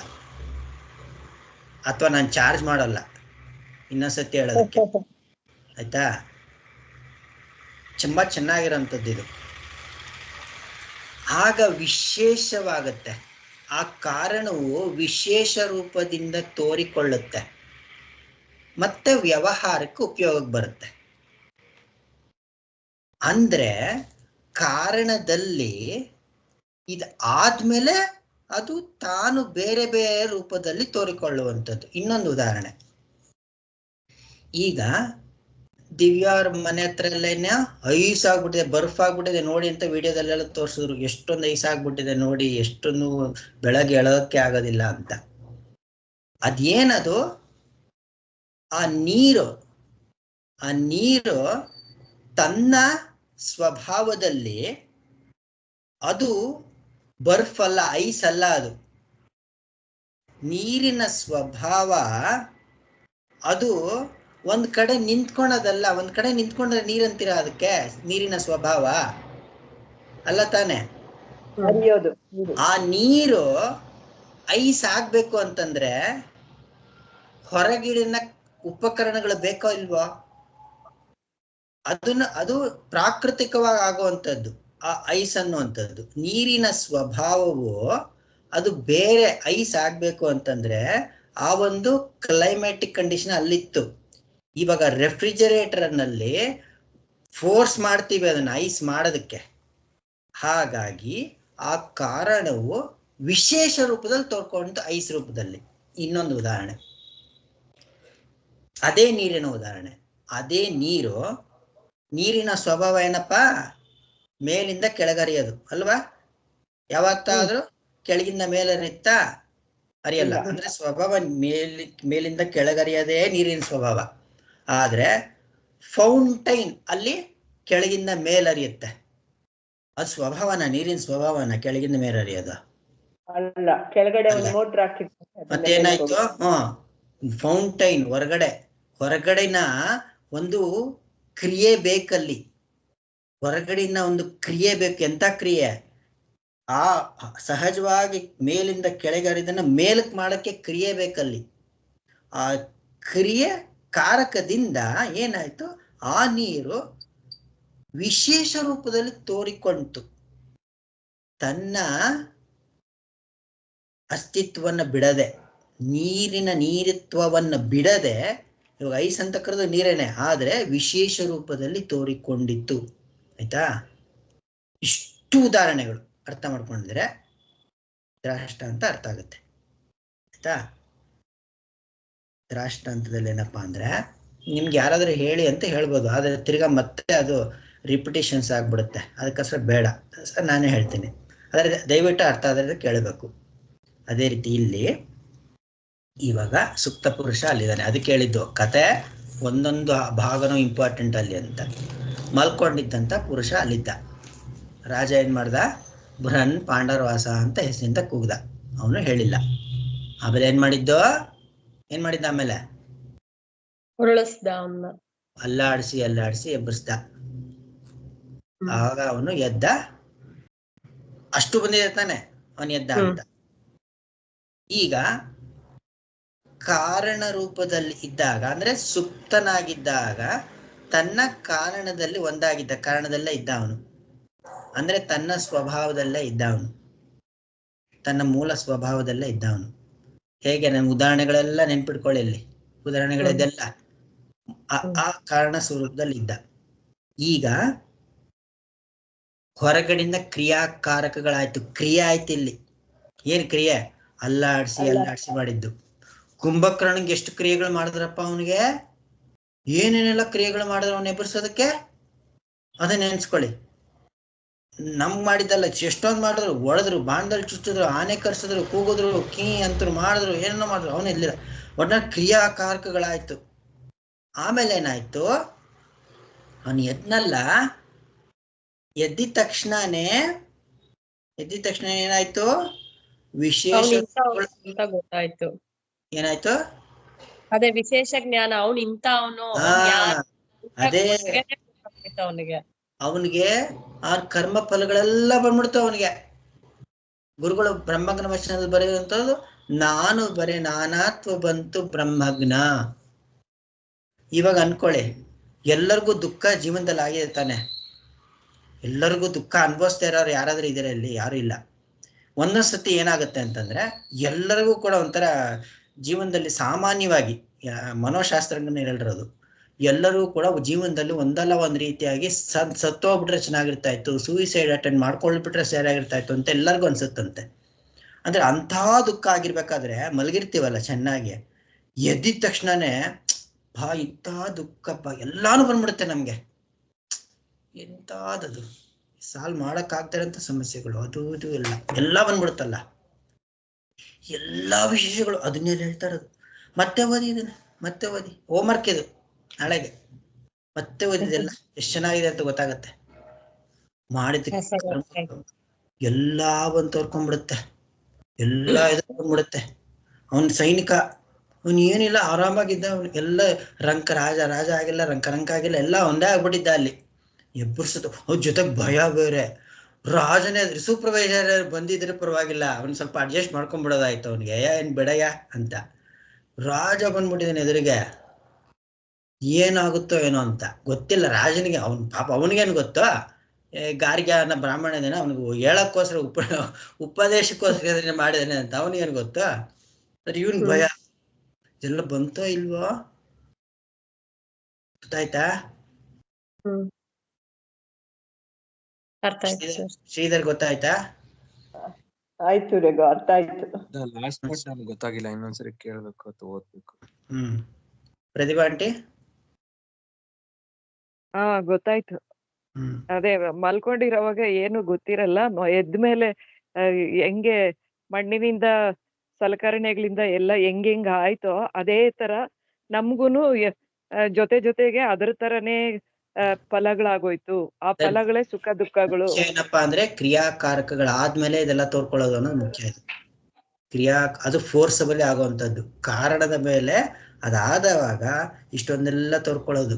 Speaker 1: ಅಥವಾ ನಾನು ಚಾರ್ಜ್ ಮಾಡಲ್ಲ ಇನ್ನೊಂದ್ಸತಿ ಹೇಳೋದಕ್ಕೆ. ಆಯ್ತಾ? ತುಂಬಾ ಚೆನ್ನಾಗಿರೋಂಥದ್ದು ಇದು. ಆಗ ವಿಶೇಷವಾಗುತ್ತೆ. ಆ ಕಾರಣವು ವಿಶೇಷ ರೂಪದಿಂದ ತೋರಿಕೊಳ್ಳುತ್ತೆ, ಮತ್ತೆ ವ್ಯವಹಾರಕ್ಕೆ ಉಪಯೋಗಕ್ಕೆ ಬರುತ್ತೆ. ಅಂದ್ರೆ ಕಾರಣದಲ್ಲಿ ಇದು ಆದ್ಮೇಲೆ ಅದು ತಾನು ಬೇರೆ ಬೇರೆ ರೂಪದಲ್ಲಿ ತೋರಿಕೊಳ್ಳುವಂಥದ್ದು. ಇನ್ನೊಂದು ಉದಾಹರಣೆ, ಈಗ ದಿವ್ಯಾವ್ರ ಮನೆ ಹತ್ರ ಎಲ್ಲ ಐಸ್ ಆಗ್ಬಿಟ್ಟಿದೆ, ಬರ್ಫ್ ಆಗ್ಬಿಟ್ಟಿದೆ ನೋಡಿ ಅಂತ ವಿಡಿಯೋದಲ್ಲೆಲ್ಲ ತೋರಿಸಿದ್ರು. ಎಷ್ಟೊಂದು ಐಸ್ ಆಗ್ಬಿಟ್ಟಿದೆ ನೋಡಿ, ಎಷ್ಟೊಂದು ಬೆಳಗ್ಗೆ ಎಳೋದಕ್ಕೆ ಆಗೋದಿಲ್ಲ ಅಂತ. ಅದೇನದು? ಆ ನೀರು ತನ್ನ ಸ್ವಭಾವದಲ್ಲಿ ಅದು ಬರ್ಫ್ ಅಲ್ಲ, ಐಸ್ ಅಲ್ಲ. ಅದು ನೀರಿನ ಸ್ವಭಾವ ಅದು ಒಂದ್ ಕಡೆ ನಿಂತ್ಕೊಳೋದಲ್ಲ. ಒಂದ್ ಕಡೆ ನಿಂತ್ಕೊಂಡ್ರೆ ನೀರಂತೀರ ಅದಕ್ಕೆ? ನೀರಿನ ಸ್ವಭಾವ ಅಲ್ಲ ತಾನೆ? ಆ ನೀರು ಐಸ್ ಆಗ್ಬೇಕು ಅಂತಂದ್ರೆ ಹೊರಗಿನ ಉಪಕರಣಗಳು ಬೇಕೋ ಇಲ್ವೋ? ಅದು ಪ್ರಾಕೃತಿಕವಾಗಿ ಆಗುವಂಥದ್ದು ಆ ಐಸ್ ಅನ್ನುವಂಥದ್ದು. ನೀರಿನ ಸ್ವಭಾವವು ಅದು ಬೇರೆ ಐಸ್ ಆಗ್ಬೇಕು ಅಂತಂದ್ರೆ ಆ ಒಂದು ಕ್ಲೈಮ್ಯಾಟಿಕ್ ಕಂಡೀಷನ್ ಅಲ್ಲಿತ್ತು. ಇವಾಗ ರೆಫ್ರಿಜರೇಟರ್ ನಲ್ಲಿ ಫೋರ್ಸ್ ಮಾಡ್ತೀವಿ ಅದನ್ನ ಐಸ್ ಮಾಡೋದಕ್ಕೆ. ಹಾಗಾಗಿ ಆ ಕಾರಣವು ವಿಶೇಷ ರೂಪದಲ್ಲಿ ತೋರ್ಕೊಂಡು ಐಸ್ ರೂಪದಲ್ಲಿ. ಇನ್ನೊಂದು ಉದಾಹರಣೆ, ಅದೇ ನೀರಿನ ಉದಾಹರಣೆ. ಅದೇ ನೀರಿನ ಸ್ವಭಾವ ಏನಪ್ಪ? ಮೇಲಿಂದ ಕೆಳಗರಿಯೋದು ಅಲ್ವಾ? ಯಾವತ್ತಾದ್ರೂ ಕೆಳಗಿಂದ ಮೇಲೆ ಹರಿಯುತ್ತಾ? ಹರಿಯಲ್ಲ. ಅಂದ್ರೆ ಸ್ವಭಾವ ಮೇಲಿಂದ ಕೆಳಗರಿಯೋದೇ ನೀರಿನ ಸ್ವಭಾವ. ಆದ್ರೆ ಫೌಂಟೈನ್ ಅಲ್ಲಿ ಕೆಳಗಿಂದ ಮೇಲರಿಯುತ್ತೆ. ಅದು ಸ್ವಭಾವನ? ನೀರಿನ ಸ್ವಭಾವನ ಕೆಳಗಿಂದ ಮೇಲೆ ಹರಿಯೋದು?
Speaker 2: ಅಲ್ಲ, ಕೆಳಗಡೆ ಒಂದು ಮೋಟರ್ ಹಾಕಿರ್ತಾರೆ.
Speaker 1: ಮತ್ತೇನಾಯ್ತು? ಫೌಂಟೈನ್ ಹೊರಗಡೆನ ಒಂದು ಕ್ರಿಯೆ ಬೇಕಲ್ಲಿ. ಹೊರಗಡೆನ ಒಂದು ಕ್ರಿಯೆ ಬೇಕು. ಎಂತ ಕ್ರಿಯೆ? ಆ ಸಹಜವಾಗಿ ಮೇಲಿಂದ ಕೆಳಗೆ ಹರಿದನ್ನ ಮೇಲಕ್ಕೆ ಮಾಡಕ್ಕೆ ಕ್ರಿಯೆ ಬೇಕಲ್ಲಿ. ಆ ಕ್ರಿಯೆ ಕಾರಕದಿಂದ ಏನಾಯ್ತು? ಆ ನೀರು ವಿಶೇಷ ರೂಪದಲ್ಲಿ ತೋರಿಕೊಂತು. ತನ್ನ ಅಸ್ತಿತ್ವವನ್ನು ಬಿಡದೆ, ನೀರಿತ್ವವನ್ನು ಬಿಡದೆ, ಇವಾಗ ಐಸ್ ಅಂತ ಕರೆದು ನೀರೇನೆ, ಆದ್ರೆ ವಿಶೇಷ ರೂಪದಲ್ಲಿ ತೋರಿಕೊಂಡಿತ್ತು. ಆಯ್ತಾ? ಇಷ್ಟು ಉದಾಹರಣೆಗಳು ಅರ್ಥ ಮಾಡ್ಕೊಂಡಿದ್ರೆ ದ್ರಾಷ್ಟಾಂತ ಅರ್ಥ ಆಗುತ್ತೆ. ಆಯ್ತಾ? ದ್ರಾಷ್ಟಾಂತದಲ್ಲಿ ಏನಪ್ಪಾ ಅಂದ್ರೆ ನಿಮ್ಗೆ ಯಾರಾದ್ರೂ ಹೇಳಿ ಅಂತ ಹೇಳ್ಬೋದು, ಆದ್ರೆ ತಿರ್ಗಾ ಮತ್ತೆ ಅದು ರಿಪಿಟೇಷನ್ಸ್ ಆಗ್ಬಿಡುತ್ತೆ. ಅದಕ್ಕೋಸ್ಕರ ಬೇಡ, ನಾನೇ ಹೇಳ್ತೀನಿ. ಆದ್ರೆ ದಯವಿಟ್ಟು ಅರ್ಥ ಆದ್ರೆ ಕೇಳಬೇಕು. ಅದೇ ರೀತಿ ಇಲ್ಲಿ ಇವಾಗ ಸುಪ್ತ ಪುರುಷ ಅಲ್ಲಿದ್ದಾನೆ. ಅದಕ್ಕೆ ಹೇಳಿದ್ದು ಕತೆ ಒಂದೊಂದು ಭಾಗನೂ ಇಂಪಾರ್ಟೆಂಟ್ ಅಲ್ಲಿ ಅಂತ. ಮಲ್ಕೊಂಡಿದ್ದಂತ ಪುರುಷ ಅಲ್ಲಿದ್ದ. ರಾಜ ಏನ್ ಮಾಡ್ದ? ಬೃಹನ್ ಪಾಂಡರವಾಸ ಅಂತ ಹೆಸರಿಂದ ಕೂಗ್ದ. ಅವನು ಹೇಳಿಲ್ಲ. ಆಮೇಲೆ ಏನ್ ಮಾಡಿದ್ದ ಆಮೇಲೆ ಅಲ್ಲಾಡಿಸಿ ಎಬ್ಬರಿಸ್ದ. ಆಗ ಅವನು ಎದ್ದ. ಅಷ್ಟು ಬಂದಿದೆ ತಾನೆ, ಅವನು ಎದ್ದ ಅಂತ. ಈಗ ಕಾರಣ ರೂಪದಲ್ಲಿ ಇದ್ದಾಗ ಅಂದ್ರೆ ಸುಪ್ತನಾಗಿದ್ದಾಗ ತನ್ನ ಕಾರಣದಲ್ಲಿ ಒಂದಾಗಿದ್ದ, ಕಾರಣದಲ್ಲೇ ಇದ್ದ ಅವನು. ಅಂದ್ರೆ ತನ್ನ ಸ್ವಭಾವದಲ್ಲೇ ಇದ್ದವನು, ತನ್ನ ಮೂಲ ಸ್ವಭಾವದಲ್ಲೇ ಇದ್ದವನು. ಹೇಗೆ ನನ್ನ ಉದಾಹರಣೆಗಳೆಲ್ಲ ನೆನ್ಪಿಟ್ಕೊಳ್ಳಿ, ಇಲ್ಲಿ ಉದಾಹರಣೆಗಳಿದೆಲ್ಲ ಆ ಕಾರಣ ಸ್ವರೂಪದಲ್ಲಿ ಇದ್ದ. ಈಗ ಹೊರಗಡೆಯಿಂದ ಕ್ರಿಯಾಕಾರಕಗಳಾಯ್ತು, ಕ್ರಿಯೆ ಆಯ್ತು. ಇಲ್ಲಿ ಏನ್ ಕ್ರಿಯೆ? ಅಲ್ಲಾಡ್ಸಿ ಮಾಡಿದ್ದು. ಕುಂಭಕರ್ಣಂಗೆ ಎಷ್ಟು ಕ್ರಿಯೆಗಳು ಮಾಡಿದ್ರಪ್ಪ ಅವನಿಗೆ, ಏನೇನೆಲ್ಲ ಕ್ರಿಯೆಗಳು ಮಾಡಿದ್ರು ಅವನ್ನ ಎಬ್ಬರಿಸೋದಕ್ಕೆ. ಅದನ್ನ ನೆನ್ಸ್ಕೊಳ್ಳಿ. ನಮ್ಗ್ ಮಾಡಿದ್ದಲ್ಲ, ಎಷ್ಟೊಂದು ಮಾಡಿದ್ರು, ಒಡೆದ್ರು, ಬಾಣದಲ್ಲಿ ಚುಚ್ಚಿದ್ರು, ಆನೆ ಕರ್ಸಿದ್ರು, ಕೂಗಿದ್ರು, ಕೀ ಅಂತರು ಮಾಡಿದ್ರು, ಏನೇನೋ ಮಾಡಿದ್ರು, ಅವನು ಇರ್ಲಿಲ್ಲ. ಒಟ್ನಲ್ಲಿ ಕ್ರಿಯಾಕಾರಕಗಳಾಯ್ತು. ಆಮೇಲೆ ಏನಾಯ್ತು, ಅವನು ಎದ್ನಲ್ಲ, ಎದ್ದಿದ ತಕ್ಷಣನೇ ಏನಾಯ್ತು? ವಿಶೇಷ
Speaker 3: ಗೊತ್ತಾಯ್ತು.
Speaker 1: ಏನಾಯ್ತು?
Speaker 3: ಅದೇ ವಿಶೇಷ ಜ್ಞಾನ. ಅವನು
Speaker 1: ಅದೇ ಅವನಿಗೆ ಆ ಕರ್ಮ ಫಲಗಳೆಲ್ಲ ಬಂದ್ಬಿಡ್ತು ಅವನಿಗೆ. ಗುರುಗಳು ಬ್ರಹ್ಮಜ್ಞ ವಚನದಲ್ಲಿ ಬರೆಯುವಂಥದ್ದು, ನಾನು ಬರೇ ನಾನಾತ್ವ ಬಂತು ಬ್ರಹ್ಮಜ್ಞ. ಇವಾಗ ಅನ್ಕೊಳ್ಳಿ, ಎಲ್ಲರಿಗೂ ದುಃಖ ಜೀವನದಲ್ಲಿ ಆಗಿದೆ ತಾನೆ. ಎಲ್ಲರಿಗೂ ದುಃಖ ಅನುಭವಿಸ್ತಾ ಇರೋರು ಯಾರಾದ್ರೂ ಇದಾರೆ ಇಲ್ಲಿ? ಯಾರು ಇಲ್ಲ. ಒಂದೊಂದ್ಸತಿ ಏನಾಗುತ್ತೆ ಅಂತಂದ್ರೆ, ಎಲ್ಲರಿಗೂ ಕೂಡ ಒಂಥರ ಜೀವನದಲ್ಲಿ ಸಾಮಾನ್ಯವಾಗಿ ಮನೋಶಾಸ್ತ್ರಜ್ಞನ ಹೇಳಿರೋದು, ಎಲ್ಲರೂ ಕೂಡ ಜೀವನದಲ್ಲಿ ಒಂದಲ್ಲ ಒಂದ್ ರೀತಿಯಾಗಿ ಸತ್ತೋಗ್ಬಿಟ್ರೆ ಚೆನ್ನಾಗಿರ್ತಾ ಇತ್ತು, ಸೂಯಿಸೈಡ್ ಅಟೆಂಡ್ ಮಾಡ್ಕೊಳ್ಬಿಟ್ರೆ ಸರಿಯಾಗಿರ್ತಾ ಇತ್ತು ಅಂತ ಎಲ್ಲರಿಗೂ ಅನ್ಸುತ್ತಂತೆ. ಅಂದ್ರೆ ಅಂಥ ದುಃಖ ಆಗಿರ್ಬೇಕಾದ್ರೆ ಮಲಗಿರ್ತೀವಲ್ಲ ಚೆನ್ನಾಗಿ, ಎದ್ದಿದ ತಕ್ಷಣನೇ ಇಂಥ ದುಃಖಪ್ಪ ಎಲ್ಲಾನು ಬಂದ್ಬಿಡುತ್ತೆ ನಮ್ಗೆ. ಎಂಥದ್ದು ಸಾಲ್ವ್ ಮಾಡಕ್ಕಾಗ್ತಿರಂತ ಸಮಸ್ಯೆಗಳು, ಅದು ಇದು ಎಲ್ಲ ಬಂದ್ಬಿಡುತ್ತಲ್ಲ, ಎಲ್ಲಾ ವಿಶೇಷಗಳು. ಅದನ್ನೆಲ್ಲ ಹೇಳ್ತಾ ಇರೋದು. ಮತ್ತೆ ಓದಿ ಇದನ್ನ, ಮತ್ತೆ ಓದಿ. ಹೋಮ್ವರ್ಕ್ ಇದು ನಾಳೆಗೆ. ಮತ್ತೆ ಓದಿದೆಲ್ಲ ಎಷ್ಟು ಚೆನ್ನಾಗಿದೆ ಅಂತ ಗೊತ್ತಾಗತ್ತೆ. ಮಾಡಿದ ಎಲ್ಲಾ ಬಂದು ತೋರ್ಕೊಂಡ್ಬಿಡುತ್ತೆ, ಎಲ್ಲ ಬಂದ್ಬಿಡುತ್ತೆ. ಅವನ್ ಸೈನಿಕ, ಅವನ್ ಏನಿಲ್ಲ, ಆರಾಮಾಗಿದ್ದ. ಅವನು ಎಲ್ಲ ರಾಜ ಆಗಿಲ್ಲ, ರಂಕ ಆಗಿಲ್ಲ, ಎಲ್ಲ ಒಂದೇ ಆಗ್ಬಿಟ್ಟಿದ್ದ. ಅಲ್ಲಿ ಎಬ್ಬರ್ಸೋದು, ಅವ್ರ ಜೊತೆಗೆ ಭಯ ಬೇರೆ. ರಾಜನೇ ಸೂಪರ್ವೈಸರ್ ಬಂದಿದ್ರೆ ಪರವಾಗಿಲ್ಲ, ಅವ್ನು ಸ್ವಲ್ಪ ಅಡ್ಜಸ್ಟ್ ಮಾಡ್ಕೊಂಡ್ಬಿಡೋದಾಯ್ತು ಅವನಿಗೆ, ಏನ್ ಬಿಡಯ್ಯ ಅಂತ. ರಾಜ ಬಂದ್ಬಿಟ್ಟಿದ್ದಾನೆ ಎದುರಿಗೆ, ಏನಾಗುತ್ತೋ ಏನೋ ಅಂತ ಗೊತ್ತಿಲ್ಲ ರಾಜನಿಗೆ. ಅವನ್ ಪಾಪ ಅವನಿಗೇನು ಗೊತ್ತೋ, ಗಾರ್ಗ್ಯ ಅನ್ನೋ ಬ್ರಾಹ್ಮಣದೇನ ಅವನಿಗೆ ಹೇಳಕ್ಕೋಸ್ಕರ ಉಪದೇಶಕ್ಕೋಸ್ಕರ ಮಾಡಿದಾನೆ ಅಂತ ಅವನಿಗೇನು ಗೊತ್ತೋ. ಇವನ್ ಭಯ. ಎಲ್ಲ ಬಂತೋ ಇಲ್ವೋ ಗೊತ್ತಾಯ್ತಾ? ಶ್ರೀಧರ್ ಗೊತ್ತಾಯ್ತಾ?
Speaker 2: ಆಯ್ತು ರೇಗು, ಅರ್ಥ ಆಯ್ತು.
Speaker 5: ಲಾಸ್ಟ್ ಪಾರ್ಟ್ ನಮ್ಗೆ ಗೊತ್ತಾಗಿಲ್ಲ, ಇನ್ನೊಂದ್ಸರಿ ಕೇಳ್ಬೇಕು ಅಥವಾ ಓದ್ಬೇಕು.
Speaker 1: ಪ್ರತಿಭಾ ಆಂಟಿ?
Speaker 4: ಗೊತ್ತಾಯ್ತು. ಅದೇ ಮಲ್ಕೊಂಡಿರೋವಾಗ ಏನು ಗೊತ್ತಿರಲ್ಲ, ಎದ್ಮೇಲೆ ಹೆಂಗೆ ಮಣ್ಣಿನಿಂದ ಸಲಕರಣೆಗಳಿಂದ ಎಲ್ಲ ಹೆಂಗ್ ಆಯ್ತೋ ಅದೇ ತರ ನಮ್ಗುನು ಜೊತೆಗೆ ಅದ್ರ ತರನೇ ಫಲಗಳಾಗೋಯ್ತು. ಆ ಫಲಗಳೇ ಸುಖ ದುಃಖಗಳು.
Speaker 1: ಏನಪ್ಪಾ ಅಂದ್ರೆ ಕ್ರಿಯಾಕಾರಕಗಳಾದ್ಮೇಲೆ ಇದೆಲ್ಲ ತೋರ್ಕೊಳ್ಳೋದು ಅನ್ನೋದು ಮುಖ್ಯ. ಇದು ಅದು ಫೋರ್ಸಬಲಿ ಆಗುವಂಥದ್ದು. ಕಾರಣದ ಮೇಲೆ ಅದಾದವಾಗ ಇಷ್ಟೊಂದೆಲ್ಲ ತೋರ್ಕೊಳ್ಳೋದು.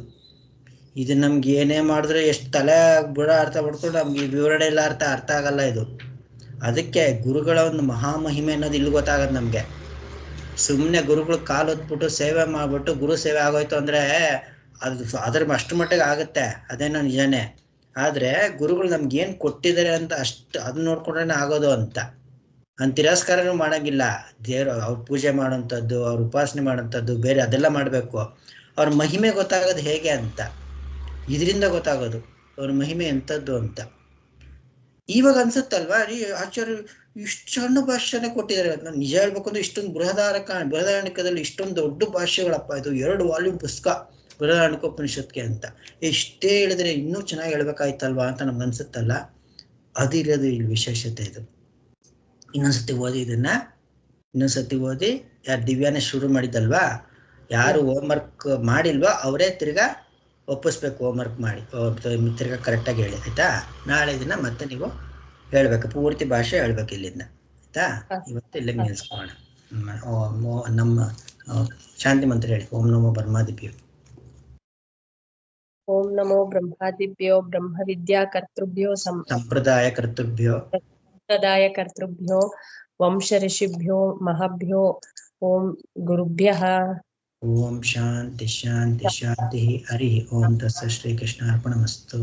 Speaker 1: ಇದು ನಮ್ಗೆ ಏನೇ ಮಾಡಿದ್ರೆ ಎಷ್ಟು ತಲೆ ಬುಡ ಅರ್ಥ ಮಾಡ್ಕೊಂಡು ನಮ್ಗೆ ವಿವರಣೆ ಎಲ್ಲ ಅರ್ಥ ಆಗಲ್ಲ ಇದು. ಅದಕ್ಕೆ ಗುರುಗಳ ಒಂದು ಮಹಾಮಹಿಮೆ ಅನ್ನೋದು ಇಲ್ಲಿ ಗೊತ್ತಾಗದು ನಮ್ಗೆ. ಸುಮ್ಮನೆ ಗುರುಗಳು ಕಾಲು ಹೊತ್ಬಿಟ್ಟು ಸೇವೆ ಮಾಡ್ಬಿಟ್ಟು ಗುರು ಸೇವೆ ಆಗೋಯ್ತು ಅಂದ್ರೆ ಅದ್ರ ಅಷ್ಟು ಮಟ್ಟಿಗೆ ಆಗುತ್ತೆ, ಅದೇನೋ ನಿಜಾನೇ. ಆದ್ರೆ ಗುರುಗಳು ನಮ್ಗೆ ಏನ್ ಕೊಟ್ಟಿದ್ದಾರೆ ಅಂತ ಅದನ್ನ ನೋಡ್ಕೊಂಡ್ರೆ ಆಗೋದು ಅಂತ ತಿರಸ್ಕಾರನೂ ಮಾಡಂಗಿಲ್ಲ. ದೇವ್ರು ಅವ್ರ ಪೂಜೆ ಮಾಡೋಂಥದ್ದು, ಅವ್ರ ಉಪಾಸನೆ ಮಾಡೋಂಥದ್ದು ಬೇರೆ, ಅದೆಲ್ಲ ಮಾಡ್ಬೇಕು. ಅವ್ರ ಮಹಿಮೆ ಗೊತ್ತಾಗೋದು ಹೇಗೆ ಅಂತ ಇದರಿಂದ ಗೊತ್ತಾಗೋದು, ಅವ್ರ ಮಹಿಮೆ ಎಂಥದ್ದು ಅಂತ. ಇವಾಗ ಅನ್ಸುತ್ತಲ್ವಾ, ಆಚಾರ್ಯ ಇಷ್ಟು ಸಣ್ಣ ಭಾಷ್ಯನೇ ಕೊಟ್ಟಿದ್ದಾರೆ. ನಾನು ನಿಜ ಹೇಳ್ಬೇಕು ಅಂದ್ರೆ ಇಷ್ಟೊಂದು ಬೃಹದಾರಣ್ಯಕದಲ್ಲಿ ಇಷ್ಟೊಂದು ದೊಡ್ಡ ಭಾಷ್ಯಗಳಪ್ಪ ಇದು. 2 ವಾಲ್ಯೂಮ್ ಪುಸ್ತಕ ಬೃಹದಾರಣ್ಯಕೋಪನಿಷತ್ಗೆ ಅಂತ. ಇಷ್ಟೇ ಹೇಳಿದ್ರೆ ಇನ್ನೂ ಚೆನ್ನಾಗಿ ಹೇಳ್ಬೇಕಾಯ್ತಲ್ವಾ ಅಂತ ನಮ್ಗೆ ಅನ್ಸುತ್ತಲ್ಲ. ಅದಿರೋದು ಇಲ್ಲಿ ವಿಶೇಷತೆ. ಇದು ಇನ್ನೊಂದ್ಸತಿ ಓದಿ, ಇದನ್ನ ಇನ್ನೊಂದ್ಸತಿ ಓದಿ. ಯಾರು ದಿವ್ಯಾನೇ ಶುರು ಮಾಡಿದಲ್ವಾ, ಯಾರು ಹೋಮ್ವರ್ಕ್ ಮಾಡಿಲ್ವೋ ಅವರೇ ತಿರ್ಗಾ ಒಪ್ಪಿಸ್ಬೇಕು. ಹೋಮ್ವರ್ಕ್ ಮಾಡಿ ತಿರ್ಗಾ ಕರೆಕ್ಟಾಗಿ ಹೇಳಿ, ಆಯ್ತಾ? ನಾಳೆ ದಿನ ಮತ್ತೆ ನೀವು ಹೇಳ್ಬೇಕು, ಪೂರ್ತಿ ಭಾಷೆ ಹೇಳ್ಬೇಕು ಇಲ್ಲಿಂದ, ಆಯ್ತಾ? ಇವತ್ತು ಇಲ್ಲಿಗೆ ನಿಲ್ಸ್ಕೋಣ. ನಮ್ಮ ಶಾಂತಿ ಮಂತ್ರ ಹೇಳಿ. ಓಂ ನಮೋ ಬ್ರಹ್ಮಾದಿಭ್ಯೋ.
Speaker 3: ಓಂ ನಮೋ ಬ್ರಹ್ಮಾದಿಭ್ಯೋ ಬ್ರಹ್ಮ ವಿದ್ಯಾ ಕರ್ತೃಭ್ಯೋ
Speaker 1: ಸಂಪ್ರದಾಯ ಕರ್ತೃಭ್ಯೋ ವಂಶ ಋಷಿಭ್ಯೋ ಮಹಾಭ್ಯೋ ಓಂ ಗುರುಭ್ಯಃ. ಓಂ ಶಾಂತಿ ಶಾಂತಿ ಶಾಂತಿ. ಹರಿ ಓಂ ತತ್ಸತ್. ಶ್ರೀ ಕೃಷ್ಣಾರ್ಪಣಮಸ್ತು.